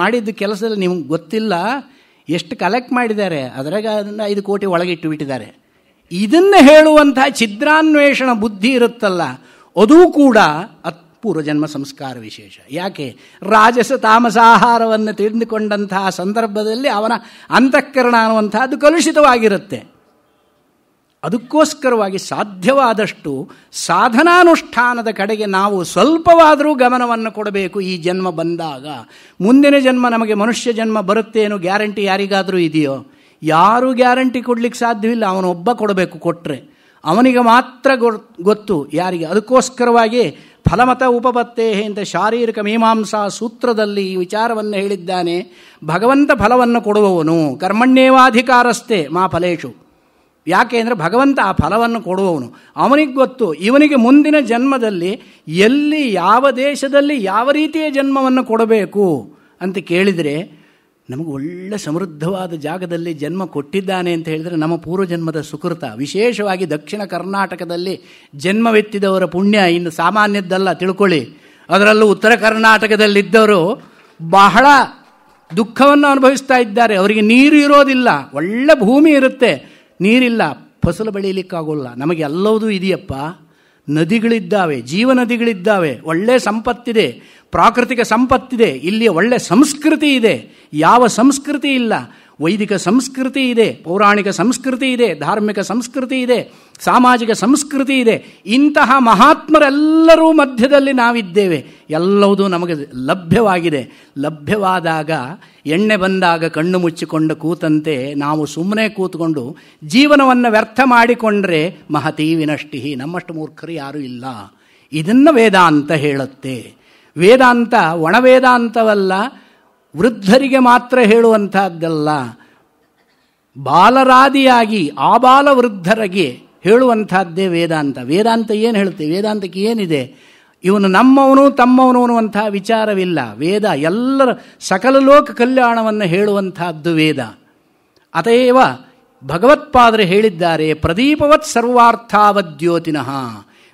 ಮಾಡಿದ್ದ ಕೆಲಸದಲ್ಲಿ ನಿಮ್ಗೆ ಗೊತ್ತಿಲ್ಲ ಎಷ್ಟು ಕಲೆಕ್ಟ್ ಮಾಡಿದ್ದಾರೆ, ಅದರಾಗ 5 ಕೋಟಿ ಒಳಗಿಟ್ಟು ಬಿಟ್ಟಿದ್ದಾರೆ. ಇದನ್ನು ಹೇಳುವಂತಹ ಛಿದ್ರಾನ್ವೇಷಣ ಬುದ್ಧಿ ಇರುತ್ತಲ್ಲ, ಅದೂ ಕೂಡ ಪೂರ್ವಜನ್ಮ ಸಂಸ್ಕಾರ ವಿಶೇಷ. ಯಾಕೆ? ರಾಜಸ ತಾಮಸಾಹಾರವನ್ನು ತಿಳಿದುಕೊಂಡಂತಹ ಸಂದರ್ಭದಲ್ಲಿ ಅವನ ಅಂತಃಕರಣ ಅನ್ನುವಂಥದ್ದು ಕಲುಷಿತವಾಗಿರುತ್ತೆ. ಅದಕ್ಕೋಸ್ಕರವಾಗಿ ಸಾಧ್ಯವಾದಷ್ಟು ಸಾಧನಾನುಷ್ಠಾನದ ಕಡೆಗೆ ನಾವು ಸ್ವಲ್ಪವಾದರೂ ಗಮನವನ್ನು ಕೊಡಬೇಕು. ಈ ಜನ್ಮ ಬಂದಾಗ ಮುಂದಿನ ಜನ್ಮ ನಮಗೆ ಮನುಷ್ಯ ಜನ್ಮ ಬರುತ್ತೆ ಅನ್ನೋ ಗ್ಯಾರಂಟಿ ಯಾರಿಗಾದರೂ ಇದೆಯೋ? ಯಾರೂ ಗ್ಯಾರಂಟಿ ಕೊಡಲಿಕ್ಕೆ ಸಾಧ್ಯವಿಲ್ಲ. ಅವನೊಬ್ಬ ಕೊಡಬೇಕು, ಕೊಟ್ಟರೆ ಅವನಿಗೆ ಮಾತ್ರ ಗೊತ್ತು ಯಾರಿಗೆ. ಅದಕ್ಕೋಸ್ಕರವಾಗಿ ಫಲಮತ ಉಪಪತ್ತೇ ಅಂತ ಶಾರೀರಿಕ ಮೀಮಾಂಸಾ ಸೂತ್ರದಲ್ಲಿ ಈ ವಿಚಾರವನ್ನು ಹೇಳಿದ್ದಾನೆ. ಭಗವಂತ ಫಲವನ್ನು ಕೊಡುವವನು, ಕರ್ಮಣ್ಯೇವಾಧಿಕಾರಸ್ಥೆ ಮಾ ಫಲೇಶು. ಯಾಕೆ ಅಂದರೆ ಭಗವಂತ ಆ ಫಲವನ್ನು ಕೊಡುವವನು, ಅವನಿಗೆ ಗೊತ್ತು ಇವನಿಗೆ ಮುಂದಿನ ಜನ್ಮದಲ್ಲಿ ಎಲ್ಲಿ ಯಾವ ದೇಶದಲ್ಲಿ ಯಾವ ರೀತಿಯ ಜನ್ಮವನ್ನು ಕೊಡಬೇಕು ಅಂತ ಕೇಳಿದರೆ ನಮಗೆ ಒಳ್ಳೆ ಸಮೃದ್ಧವಾದ ಜಾಗದಲ್ಲಿ ಜನ್ಮ ಕೊಟ್ಟಿದ್ದಾನೆ ಅಂತ ಹೇಳಿದರೆ ನಮ್ಮ ಪೂರ್ವಜನ್ಮದ ಸುಕೃತ. ವಿಶೇಷವಾಗಿ ದಕ್ಷಿಣ ಕರ್ನಾಟಕದಲ್ಲಿ ಜನ್ಮವೆತ್ತಿದವರ ಪುಣ್ಯ ಇನ್ನು ಸಾಮಾನ್ಯದ್ದಲ್ಲ, ತಿಳ್ಕೊಳ್ಳಿ. ಅದರಲ್ಲೂ ಉತ್ತರ ಕರ್ನಾಟಕದಲ್ಲಿದ್ದವರು ಬಹಳ ದುಃಖವನ್ನು ಅನುಭವಿಸ್ತಾ ಇದ್ದಾರೆ. ಅವರಿಗೆ ನೀರು ಇರೋದಿಲ್ಲ, ಒಳ್ಳೆ ಭೂಮಿ ಇರುತ್ತೆ, ನೀರಿಲ್ಲ, ಫಸಲು ಬೆಳೀಲಿಕ್ಕಾಗೋಲ್ಲ. ನಮಗೆ ಎಲ್ಲವೂ ಇದೆಯಪ್ಪ, ನದಿಗಳಿದ್ದಾವೆ, ಜೀವ ನದಿಗಳಿದ್ದಾವೆ, ಒಳ್ಳೆಯ ಸಂಪತ್ತಿದೆ, ಪ್ರಾಕೃತಿಕ ಸಂಪತ್ತಿದೆ, ಇಲ್ಲಿ ಒಳ್ಳೆ ಸಂಸ್ಕೃತಿ ಇದೆ. ಯಾವ ಸಂಸ್ಕೃತಿ ಇಲ್ಲ? ವೈದಿಕ ಸಂಸ್ಕೃತಿ ಇದೆ, ಪೌರಾಣಿಕ ಸಂಸ್ಕೃತಿ ಇದೆ, ಧಾರ್ಮಿಕ ಸಂಸ್ಕೃತಿ ಇದೆ, ಸಾಮಾಜಿಕ ಸಂಸ್ಕೃತಿ ಇದೆ. ಇಂತಹ ಮಹಾತ್ಮರೆಲ್ಲರೂ ಮಧ್ಯದಲ್ಲಿ ನಾವಿದ್ದೇವೆ. ಎಲ್ಲವೂ ನಮಗೆ ಲಭ್ಯವಾಗಿದೆ. ಲಭ್ಯವಾದಾಗ ಎಣ್ಣೆ ಬಂದಾಗ ಕಣ್ಣು ಮುಚ್ಚಿಕೊಂಡು ಕೂತಂತೆ ನಾವು ಸುಮ್ಮನೆ ಕೂತ್ಕೊಂಡು ಜೀವನವನ್ನು ವ್ಯರ್ಥ ಮಾಡಿಕೊಂಡ್ರೆ ಮಹತೀ ವಿನಷ್ಟಿ, ನಮ್ಮಷ್ಟು ಮೂರ್ಖರು ಯಾರೂ ಇಲ್ಲ. ಇದನ್ನು ವೇದಾಂತ ಹೇಳುತ್ತೆ. ವೇದಾಂತ ಒಣವೇದಾಂತವಲ್ಲ, ವೃದ್ಧರಿಗೆ ಮಾತ್ರ ಹೇಳುವಂತಹದ್ದಲ್ಲ. ಬಾಲರಾದಿಯಾಗಿ ಆಬಾಲ ವೃದ್ಧರಿಗೆ ಹೇಳುವಂಥದ್ದೇ ವೇದಾಂತ. ವೇದಾಂತ ಏನು ಹೇಳುತ್ತೆ? ವೇದಾಂತಕ್ಕೆ ಏನಿದೆ? ಇವನು ನಮ್ಮವನು ತಮ್ಮವನು ಅನ್ನುವಂಥ ವಿಚಾರವಿಲ್ಲ. ವೇದ ಎಲ್ಲರ ಸಕಲ ಲೋಕ ಕಲ್ಯಾಣವನ್ನು ಹೇಳುವಂಥದ್ದು ವೇದ. ಅತಏವ ಭಗವತ್ಪಾದರು ಹೇಳಿದ್ದಾರೆ, ಪ್ರದೀಪವತ್ ಸರ್ವಾರ್ಥಾವದ್ಯೋತಿನಃ.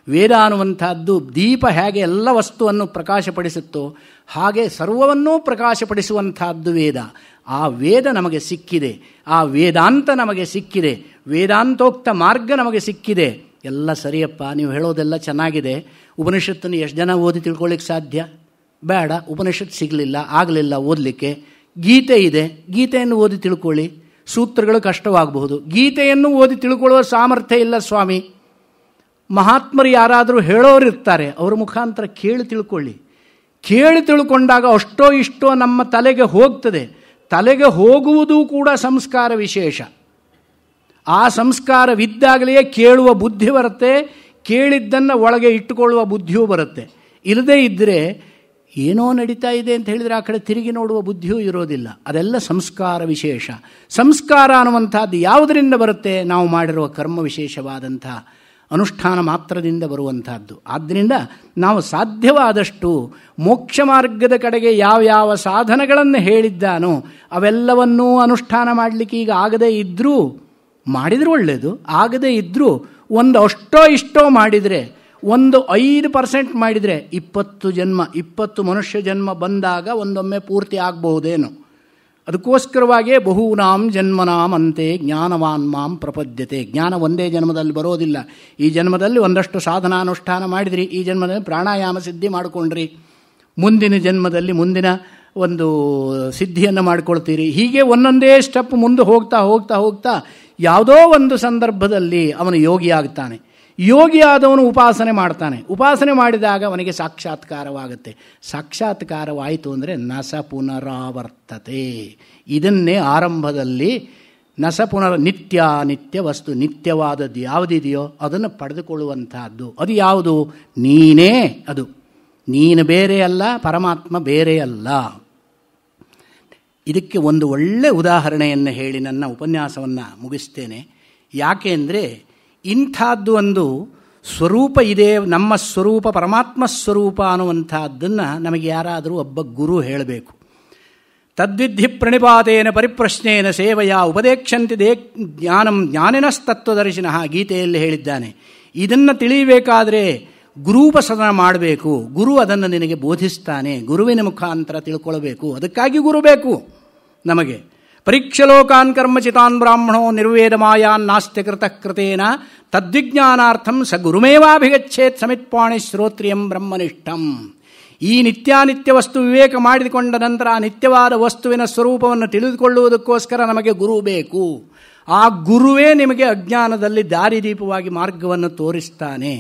ವೇದ ಅನ್ನುವಂಥದ್ದು ದೀಪ ಹೇಗೆ ಎಲ್ಲ ವಸ್ತುವನ್ನು ಪ್ರಕಾಶಪಡಿಸುತ್ತೋ ಹಾಗೆ ಸರ್ವವನ್ನೂ ಪ್ರಕಾಶಪಡಿಸುವಂಥದ್ದು ವೇದ. ಆ ವೇದ ನಮಗೆ ಸಿಕ್ಕಿದೆ, ಆ ವೇದಾಂತ ನಮಗೆ ಸಿಕ್ಕಿದೆ, ವೇದಾಂತೋಕ್ತ ಮಾರ್ಗ ನಮಗೆ ಸಿಕ್ಕಿದೆ. ಎಲ್ಲ ಸರಿಯಪ್ಪ, ನೀವು ಹೇಳೋದೆಲ್ಲ ಚೆನ್ನಾಗಿದೆ. ಉಪನಿಷತ್ತನ್ನು ಎಷ್ಟು ಜನ ಓದಿ ತಿಳ್ಕೊಳ್ಳಿಕ್ಕೆ ಸಾಧ್ಯ? ಬೇಡ, ಉಪನಿಷತ್ತು ಸಿಗಲಿಲ್ಲ, ಆಗಲಿಲ್ಲ ಓದಲಿಕ್ಕೆ. ಗೀತೆ ಇದೆ, ಗೀತೆಯನ್ನು ಓದಿ ತಿಳ್ಕೊಳ್ಳಿ. ಸೂತ್ರಗಳು ಕಷ್ಟವಾಗಬಹುದು, ಗೀತೆಯನ್ನು ಓದಿ ತಿಳ್ಕೊಳ್ಳುವ ಸಾಮರ್ಥ್ಯ ಇಲ್ಲ ಸ್ವಾಮಿ. ಮಹಾತ್ಮರು ಯಾರಾದರೂ ಹೇಳೋರಿರ್ತಾರೆ, ಅವರ ಮುಖಾಂತರ ಕೇಳಿ ತಿಳ್ಕೊಳ್ಳಿ. ಕೇಳಿ ತಿಳ್ಕೊಂಡಾಗ ಅಷ್ಟೋ ಇಷ್ಟೋ ನಮ್ಮ ತಲೆಗೆ ಹೋಗ್ತದೆ. ತಲೆಗೆ ಹೋಗುವುದೂ ಕೂಡ ಸಂಸ್ಕಾರ ವಿಶೇಷ. ಆ ಸಂಸ್ಕಾರವಿದ್ದಾಗಲೇ ಕೇಳುವ ಬುದ್ಧಿ ಬರುತ್ತೆ, ಕೇಳಿದ್ದನ್ನು ಒಳಗೆ ಇಟ್ಟುಕೊಳ್ಳುವ ಬುದ್ಧಿಯೂ ಬರುತ್ತೆ. ಇಲ್ಲದೇ ಇದ್ದರೆ ಏನೋ ನಡೀತಾ ಇದೆ ಅಂತ ಹೇಳಿದರೆ ಆ ಕಡೆ ತಿರುಗಿ ನೋಡುವ ಬುದ್ಧಿಯೂ ಇರೋದಿಲ್ಲ. ಅದೆಲ್ಲ ಸಂಸ್ಕಾರ ವಿಶೇಷ. ಸಂಸ್ಕಾರ ಅನ್ನುವಂಥದ್ದು ಯಾವುದರಿಂದ ಬರುತ್ತೆ? ನಾವು ಮಾಡಿರುವ ಕರ್ಮ ವಿಶೇಷವಾದಂಥ ಅನುಷ್ಠಾನ ಮಾತ್ರದಿಂದ ಬರುವಂಥದ್ದು. ಆದ್ದರಿಂದ ನಾವು ಸಾಧ್ಯವಾದಷ್ಟು ಮೋಕ್ಷ ಮಾರ್ಗದ ಕಡೆಗೆ ಯಾವ್ಯಾವ ಸಾಧನಗಳನ್ನು ಹೇಳಿದ್ದಾನೋ ಅವೆಲ್ಲವನ್ನೂ ಅನುಷ್ಠಾನ ಮಾಡಲಿಕ್ಕೆ ಈಗ ಆಗದೇ ಇದ್ದರೂ ಮಾಡಿದರೆ ಒಳ್ಳೆಯದು. ಆಗದೇ ಇದ್ದರೂ ಒಂದು ಅಷ್ಟೋ ಇಷ್ಟೋ ಮಾಡಿದರೆ, ಒಂದು 5% ಮಾಡಿದರೆ 20 ಮನುಷ್ಯ ಜನ್ಮ ಬಂದಾಗ ಒಂದೊಮ್ಮೆ ಪೂರ್ತಿ ಆಗಬಹುದೇನೋ. ಅದಕ್ಕೋಸ್ಕರವಾಗಿಯೇ ಬಹೂನಾಂ ಜನ್ಮನಾಂ ಅಂತೆ ಜ್ಞಾನವಾನ್ ಮಾಂ ಪ್ರಪದ್ಯತೆ. ಜ್ಞಾನ ಒಂದೇ ಜನ್ಮದಲ್ಲಿ ಬರೋದಿಲ್ಲ. ಈ ಜನ್ಮದಲ್ಲಿ ಒಂದಷ್ಟು ಸಾಧನಾನುಷ್ಠಾನ ಮಾಡಿದ್ರಿ, ಈ ಜನ್ಮದಲ್ಲಿ ಪ್ರಾಣಾಯಾಮ ಸಿದ್ಧಿ ಮಾಡಿಕೊಂಡ್ರಿ, ಮುಂದಿನ ಜನ್ಮದಲ್ಲಿ ಮುಂದಿನ ಒಂದು ಸಿದ್ಧಿಯನ್ನು ಮಾಡಿಕೊಳ್ತೀರಿ. ಹೀಗೆ ಒಂದೊಂದೇ ಸ್ಟೆಪ್ ಮುಂದೆ ಹೋಗ್ತಾ ಹೋಗ್ತಾ ಹೋಗ್ತಾ ಯಾವುದೋ ಒಂದು ಸಂದರ್ಭದಲ್ಲಿ ಅವನು ಯೋಗಿ ಆಗ್ತಾನೆ. ಯೋಗಿಯಾದವನು ಉಪಾಸನೆ ಮಾಡ್ತಾನೆ. ಉಪಾಸನೆ ಮಾಡಿದಾಗ ಅವನಿಗೆ ಸಾಕ್ಷಾತ್ಕಾರವಾಗುತ್ತೆ. ಸಾಕ್ಷಾತ್ಕಾರವಾಯಿತು ಅಂದರೆ ನಸ ಪುನರಾವರ್ತತೆ. ಇದನ್ನೇ ಆರಂಭದಲ್ಲಿ ನಿತ್ಯ ವಸ್ತು, ನಿತ್ಯವಾದದ್ದು ಯಾವುದಿದೆಯೋ ಅದನ್ನು ಪಡೆದುಕೊಳ್ಳುವಂತಹದ್ದು. ಅದು ಯಾವುದು? ನೀನೇ. ಅದು ನೀನು ಬೇರೆ ಅಲ್ಲ, ಪರಮಾತ್ಮ ಬೇರೆ ಅಲ್ಲ. ಇದಕ್ಕೆ ಒಂದು ಒಳ್ಳೆ ಉದಾಹರಣೆಯನ್ನು ಹೇಳಿ ನನ್ನ ಉಪನ್ಯಾಸವನ್ನು ಮುಗಿಸ್ತೇನೆ. ಯಾಕೆ ಅಂದರೆ ಇಂಥದ್ದು ಒಂದು ಸ್ವರೂಪ ಇದೆ, ನಮ್ಮ ಸ್ವರೂಪ ಪರಮಾತ್ಮ ಸ್ವರೂಪ ಅನ್ನುವಂಥದ್ದನ್ನು ನಮಗೆ ಯಾರಾದರೂ ಒಬ್ಬ ಗುರು ಹೇಳಬೇಕು. ತದ್ವಿಧಿ ಪ್ರಣಿಪಾತೇನ ಪರಿಪ್ರಶ್ನೇನ ಸೇವೆಯ ಉಪದೇಕ್ಷಂತಿ ಜ್ಞಾನಂ ಜ್ಞಾನಿನಸ್ತತ್ವದರ್ಶಿನಃ ಗೀತೆಯಲ್ಲಿ ಹೇಳಿದ್ದಾನೆ. ಇದನ್ನು ತಿಳಿಯಬೇಕಾದ್ರೆ ಗುರೂಪಸದನ ಮಾಡಬೇಕು. ಗುರು ಅದನ್ನು ನಿನಗೆ ಬೋಧಿಸ್ತಾನೆ. ಗುರುವಿನ ಮುಖಾಂತರ ತಿಳ್ಕೊಳ್ಬೇಕು. ಅದಕ್ಕಾಗಿ ಗುರು ಬೇಕು ನಮಗೆ. ಪರೀಕ್ಷಲೋಕಾನ್ ಕರ್ಮಚಿತಾನ್ ಬ್ರಾಹ್ಮಣೋ ನಿರ್ವೇದ ಮಾಯಾನ್ ನಾಸ್ತ್ಯ ಕೃತಃ ಕೃತೇನ ತದ್ವಿಜ್ಞಾನಾರ್ಥಂ ಸ ಗುರುಮೇವಾಭಿಗಚ್ಚೇತ್ ಸಮಿತ್ಪಾಣಿ ಶ್ರೋತ್ರಿಯಂ ಬ್ರಹ್ಮನಿಷ್ಠಂ. ಈ ನಿತ್ಯಾನಿತ್ಯ ವಸ್ತು ವಿವೇಕ ಮಾಡಿಕೊಂಡ ನಂತರ ಆ ನಿತ್ಯವಾದ ವಸ್ತುವಿನ ಸ್ವರೂಪವನ್ನು ತಿಳಿದುಕೊಳ್ಳುವುದಕ್ಕೋಸ್ಕರ ನಮಗೆ ಗುರು ಬೇಕು. ಆ ಗುರುವೇ ನಿಮಗೆ ಅಜ್ಞಾನದಲ್ಲಿ ದಾರಿದೀಪವಾಗಿ ಮಾರ್ಗವನ್ನು ತೋರಿಸ್ತಾನೆ.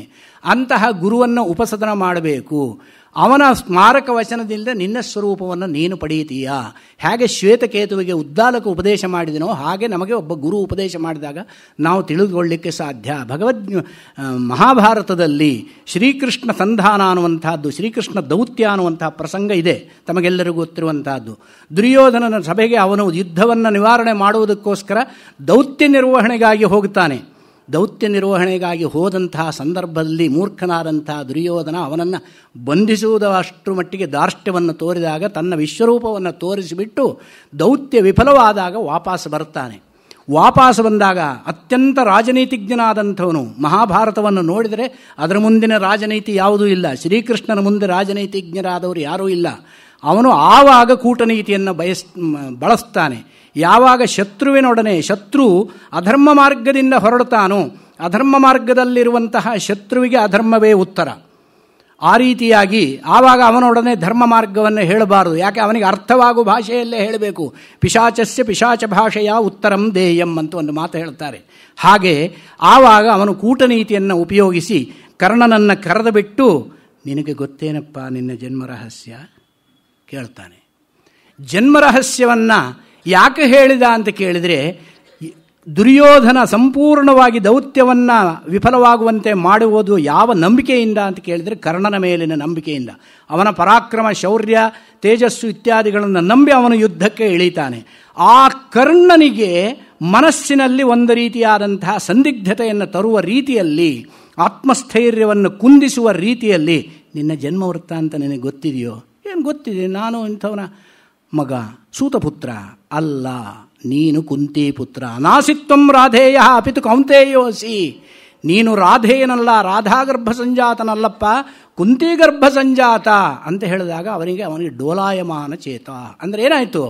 ಅಂತಹ ಗುರುವನ್ನು ಉಪಸದನ ಮಾಡಬೇಕು. ಅವನ ಸ್ಮಾರಕ ವಚನದಿಂದ ನಿನ್ನ ಸ್ವರೂಪವನ್ನು ನೀನು ಪಡೆಯುತ್ತೀಯಾ. ಹೇಗೆ ಶ್ವೇತಕೇತುವಿಗೆ ಉದ್ದಾಲಕ ಉಪದೇಶ ಮಾಡಿದನೋ ಹಾಗೆ ನಮಗೆ ಒಬ್ಬ ಗುರು ಉಪದೇಶ ಮಾಡಿದಾಗ ನಾವು ತಿಳಿದುಕೊಳ್ಳಲಿಕ್ಕೆ ಸಾಧ್ಯ. ಮಹಾಭಾರತದಲ್ಲಿ ಶ್ರೀಕೃಷ್ಣ ಸಂಧಾನ ಅನ್ನುವಂಥದ್ದು, ಶ್ರೀಕೃಷ್ಣ ದೌತ್ಯ ಅನ್ನುವಂತಹ ಪ್ರಸಂಗ ಇದೆ, ತಮಗೆಲ್ಲರಿಗೂ ಗೊತ್ತಿರುವಂತಹದ್ದು. ದುರ್ಯೋಧನನ ಸಭೆಗೆ ಅವನು ಯುದ್ಧವನ್ನು ನಿವಾರಣೆ ಮಾಡುವುದಕ್ಕೋಸ್ಕರ ದೌತ್ಯ ನಿರ್ವಹಣೆಗಾಗಿ ಹೋಗುತ್ತಾನೆ. ದೌತ್ಯ ನಿರ್ವಹಣೆಗಾಗಿ ಹೋದಂತಹ ಸಂದರ್ಭದಲ್ಲಿ ಮೂರ್ಖನಾದಂತಹ ದುರ್ಯೋಧನ ಅವನನ್ನು ಬಂಧಿಸುವುದು ಅಷ್ಟರ ಮಟ್ಟಿಗೆ ದಾರ್ಷ್ಟ್ಯವನ್ನು ತೋರಿದಾಗ ತನ್ನ ವಿಶ್ವರೂಪವನ್ನು ತೋರಿಸಿಬಿಟ್ಟು ದೌತ್ಯ ವಿಫಲವಾದಾಗ ವಾಪಸ್ ಬರ್ತಾನೆ. ವಾಪಸ್ ಬಂದಾಗ ಅತ್ಯಂತ ರಾಜನೀತಿಜ್ಞನಾದಂಥವನು. ಮಹಾಭಾರತವನ್ನು ನೋಡಿದರೆ ಅದರ ಮುಂದಿನ ರಾಜನೀತಿ ಯಾವುದೂ ಇಲ್ಲ. ಶ್ರೀಕೃಷ್ಣನ ಮುಂದೆ ರಾಜನೀತಿಜ್ಞರಾದವರು ಯಾರೂ ಇಲ್ಲ. ಅವನು ಆವಾಗ ಕೂಟನೀತಿಯನ್ನು ಬಳಸ್ತಾನೆ. ಯಾವಾಗ ಶತ್ರುವಿನೊಡನೆ ಶತ್ರು ಅಧರ್ಮ ಮಾರ್ಗದಿಂದ ಹೊರಡುತ್ತಾನೋ ಅಧರ್ಮ ಮಾರ್ಗದಲ್ಲಿರುವಂತಹ ಶತ್ರುವಿಗೆ ಅಧರ್ಮವೇ ಉತ್ತರ. ಆ ರೀತಿಯಾಗಿ ಆವಾಗ ಅವನೊಡನೆ ಧರ್ಮ ಮಾರ್ಗವನ್ನು ಹೇಳಬಾರದು. ಯಾಕೆ? ಅವನಿಗೆ ಅರ್ಥವಾಗುವ ಭಾಷೆಯಲ್ಲೇ ಹೇಳಬೇಕು. ಪಿಶಾಚಸ್ಯ ಪಿಶಾಚ ಭಾಷೆಯ ಉತ್ತರಂ ದೇಯಂ ಅಂತ ಒಂದು ಮಾತು ಹೇಳ್ತಾರೆ. ಹಾಗೆ ಆವಾಗ ಅವನು ಕೂಟನೀತಿಯನ್ನು ಉಪಯೋಗಿಸಿ ಕರ್ಣನನ್ನು ಕರೆದು ಬಿಟ್ಟು, ನಿನಗೆ ಗೊತ್ತೇನಪ್ಪ ನಿನ್ನ ಜನ್ಮರಹಸ್ಯ ಕೇಳ್ತಾನೆ. ಜನ್ಮರಹಸ್ಯವನ್ನು ಯಾಕೆ ಹೇಳಿದ ಅಂತ ಕೇಳಿದರೆ, ದುರ್ಯೋಧನ ಸಂಪೂರ್ಣವಾಗಿ ದೌತ್ಯವನ್ನು ವಿಫಲವಾಗುವಂತೆ ಮಾಡುವುದು ಯಾವ ನಂಬಿಕೆಯಿಂದ ಅಂತ ಕೇಳಿದರೆ ಕರ್ಣನ ಮೇಲಿನ ನಂಬಿಕೆಯಿಂದ. ಅವನ ಪರಾಕ್ರಮ, ಶೌರ್ಯ, ತೇಜಸ್ಸು ಇತ್ಯಾದಿಗಳನ್ನು ನಂಬಿ ಅವನು ಯುದ್ಧಕ್ಕೆ ಇಳಿತಾನೆ. ಆ ಕರ್ಣನಿಗೆ ಮನಸ್ಸಿನಲ್ಲಿ ಒಂದು ರೀತಿಯಾದಂತಹ ಸಂದಿಗ್ಧತೆಯನ್ನು ತರುವ ರೀತಿಯಲ್ಲಿ, ಆತ್ಮಸ್ಥೈರ್ಯವನ್ನು ಕುಂದಿಸುವ ರೀತಿಯಲ್ಲಿ, ನಿನ್ನ ಜನ್ಮ ವೃತ್ತಾಂತ ನಿನಗೆ ಗೊತ್ತಿದೆಯೋ? ಏನು ಗೊತ್ತಿದೆ, ನಾನು ಇಂಥವನ ಮಗ, ಸೂತಪುತ್ರ ಅಲ್ಲ, ನೀನು ಕುಂತಿ ಪುತ್ರ. ಅನಾಸಿತ್ವಂ ರಾಧೇಯ ಅಪಿತು ಕೌಂತೇಯೋಸಿ. ನೀನು ರಾಧೇಯನಲ್ಲ, ರಾಧಾಗರ್ಭ ಸಂಜಾತನಲ್ಲಪ್ಪ, ಕುಂತಿ ಗರ್ಭ ಸಂಜಾತ ಅಂತ ಹೇಳಿದಾಗ ಅವನಿಗೆ ಡೋಲಾಯಮಾನ ಚೇತ. ಅಂದರೆ ಏನಾಯಿತು?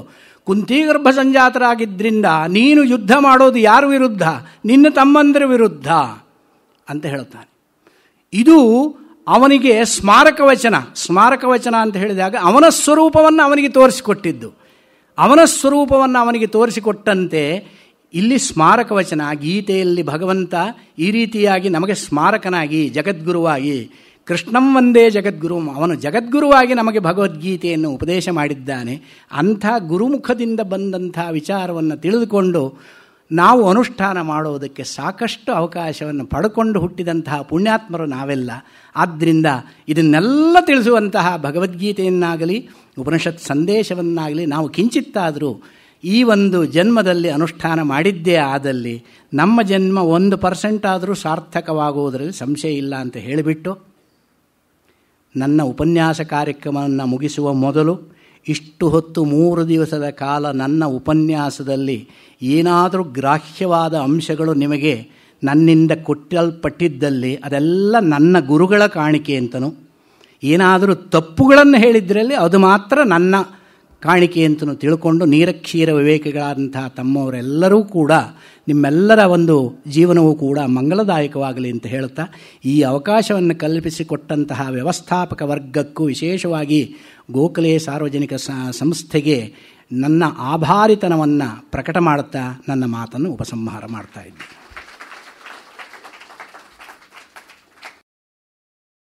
ಕುಂತಿ ಗರ್ಭ ಸಂಜಾತರಾಗಿದ್ದರಿಂದ ನೀನು ಯುದ್ಧ ಮಾಡೋದು ಯಾರ ವಿರುದ್ಧ? ನಿನ್ನ ತಮ್ಮಂದಿರ ವಿರುದ್ಧ ಅಂತ ಹೇಳ್ತಾನೆ. ಇದು ಅವನಿಗೆ ಸ್ಮಾರಕ ವಚನ ಅಂತ ಹೇಳಿದಾಗ ಅವನ ಸ್ವರೂಪವನ್ನು ಅವನಿಗೆ ತೋರಿಸಿಕೊಟ್ಟಿದ್ದು. ಅವನ ಸ್ವರೂಪವನ್ನು ಅವನಿಗೆ ತೋರಿಸಿಕೊಟ್ಟಂತೆ ಇಲ್ಲಿ ಸ್ಮಾರಕ ವಚನ. ಗೀತೆಯಲ್ಲಿ ಭಗವಂತ ಈ ರೀತಿಯಾಗಿ ನಮಗೆ ಸ್ಮಾರಕನಾಗಿ, ಜಗದ್ಗುರುವಾಗಿ, ಕೃಷ್ಣಂ ವಂದೇ ಜಗದ್ಗುರು, ಅವನು ಜಗದ್ಗುರುವಾಗಿ ನಮಗೆ ಭಗವದ್ಗೀತೆಯನ್ನು ಉಪದೇಶ ಮಾಡಿದ್ದಾನೆ. ಅಂಥ ಗುರುಮುಖದಿಂದ ಬಂದಂಥ ವಿಚಾರವನ್ನು ತಿಳಿದುಕೊಂಡು ನಾವು ಅನುಷ್ಠಾನ ಮಾಡೋದಕ್ಕೆ ಸಾಕಷ್ಟು ಅವಕಾಶವನ್ನು ಪಡ್ಕೊಂಡು ಹುಟ್ಟಿದಂತಹ ಪುಣ್ಯಾತ್ಮರು ನಾವೆಲ್ಲ. ಆದ್ದರಿಂದ ಇದನ್ನೆಲ್ಲ ತಿಳಿಸುವಂತಹ ಭಗವದ್ಗೀತೆಯನ್ನಾಗಲಿ ಉಪನಿಷತ್ ಸಂದೇಶವನ್ನಾಗಲಿ ನಾವು ಕಿಂಚಿತ್ತಾದರೂ ಈ ಒಂದು ಜನ್ಮದಲ್ಲಿ ಅನುಷ್ಠಾನ ಮಾಡಿದ್ದೇ ಆದಲ್ಲಿ ನಮ್ಮ ಜನ್ಮ 1% ಆದರೂ ಸಾರ್ಥಕವಾಗುವುದರಲ್ಲಿ ಸಂಶಯ ಇಲ್ಲ ಅಂತ ಹೇಳಿಬಿಟ್ಟು ನನ್ನ ಉಪನ್ಯಾಸ ಕಾರ್ಯಕ್ರಮವನ್ನು ಮುಗಿಸುವ ಮೊದಲು ಇಷ್ಟು ಹೊತ್ತು 3 ದಿವಸದ ಕಾಲ ನನ್ನ ಉಪನ್ಯಾಸದಲ್ಲಿ ಏನಾದರೂ ಗ್ರಾಹ್ಯವಾದ ಅಂಶಗಳು ನಿಮಗೆ ನನ್ನಿಂದ ಕೊಟ್ಟಲ್ಪಟ್ಟಿದ್ದಲ್ಲಿ ಅದೆಲ್ಲ ನನ್ನ ಗುರುಗಳ ಕಾಣಿಕೆ ಅಂತನೂ, ಏನಾದರೂ ತಪ್ಪುಗಳನ್ನು ಹೇಳಿದ್ರಲ್ಲಿ ಅದು ಮಾತ್ರ ನನ್ನ ಕಾಣಿಕೆ ಅಂತಲೂ ತಿಳ್ಕೊಂಡು ನೀರಕ್ಷೀರ ವಿವೇಕಿಗಳಾದಂತಹ ತಮ್ಮವರೆಲ್ಲರೂ ಕೂಡ ನಿಮ್ಮೆಲ್ಲರ ಒಂದು ಜೀವನವೂ ಕೂಡ ಮಂಗಲದಾಯಕವಾಗಲಿ ಅಂತ ಹೇಳ್ತಾ ಈ ಅವಕಾಶವನ್ನು ಕಲ್ಪಿಸಿಕೊಟ್ಟಂತಹ ವ್ಯವಸ್ಥಾಪಕ ವರ್ಗಕ್ಕೂ ವಿಶೇಷವಾಗಿ ಗೋಖಲೆ ಸಾರ್ವಜನಿಕ ಸಂಸ್ಥೆಗೆ ನನ್ನ ಆಭಾರಿತನವನ್ನು ಪ್ರಕಟ ಮಾಡುತ್ತಾ ನನ್ನ ಮಾತನ್ನು ಉಪಸಂಹಾರ ಮಾಡ್ತಾ ಇದ್ದೆ.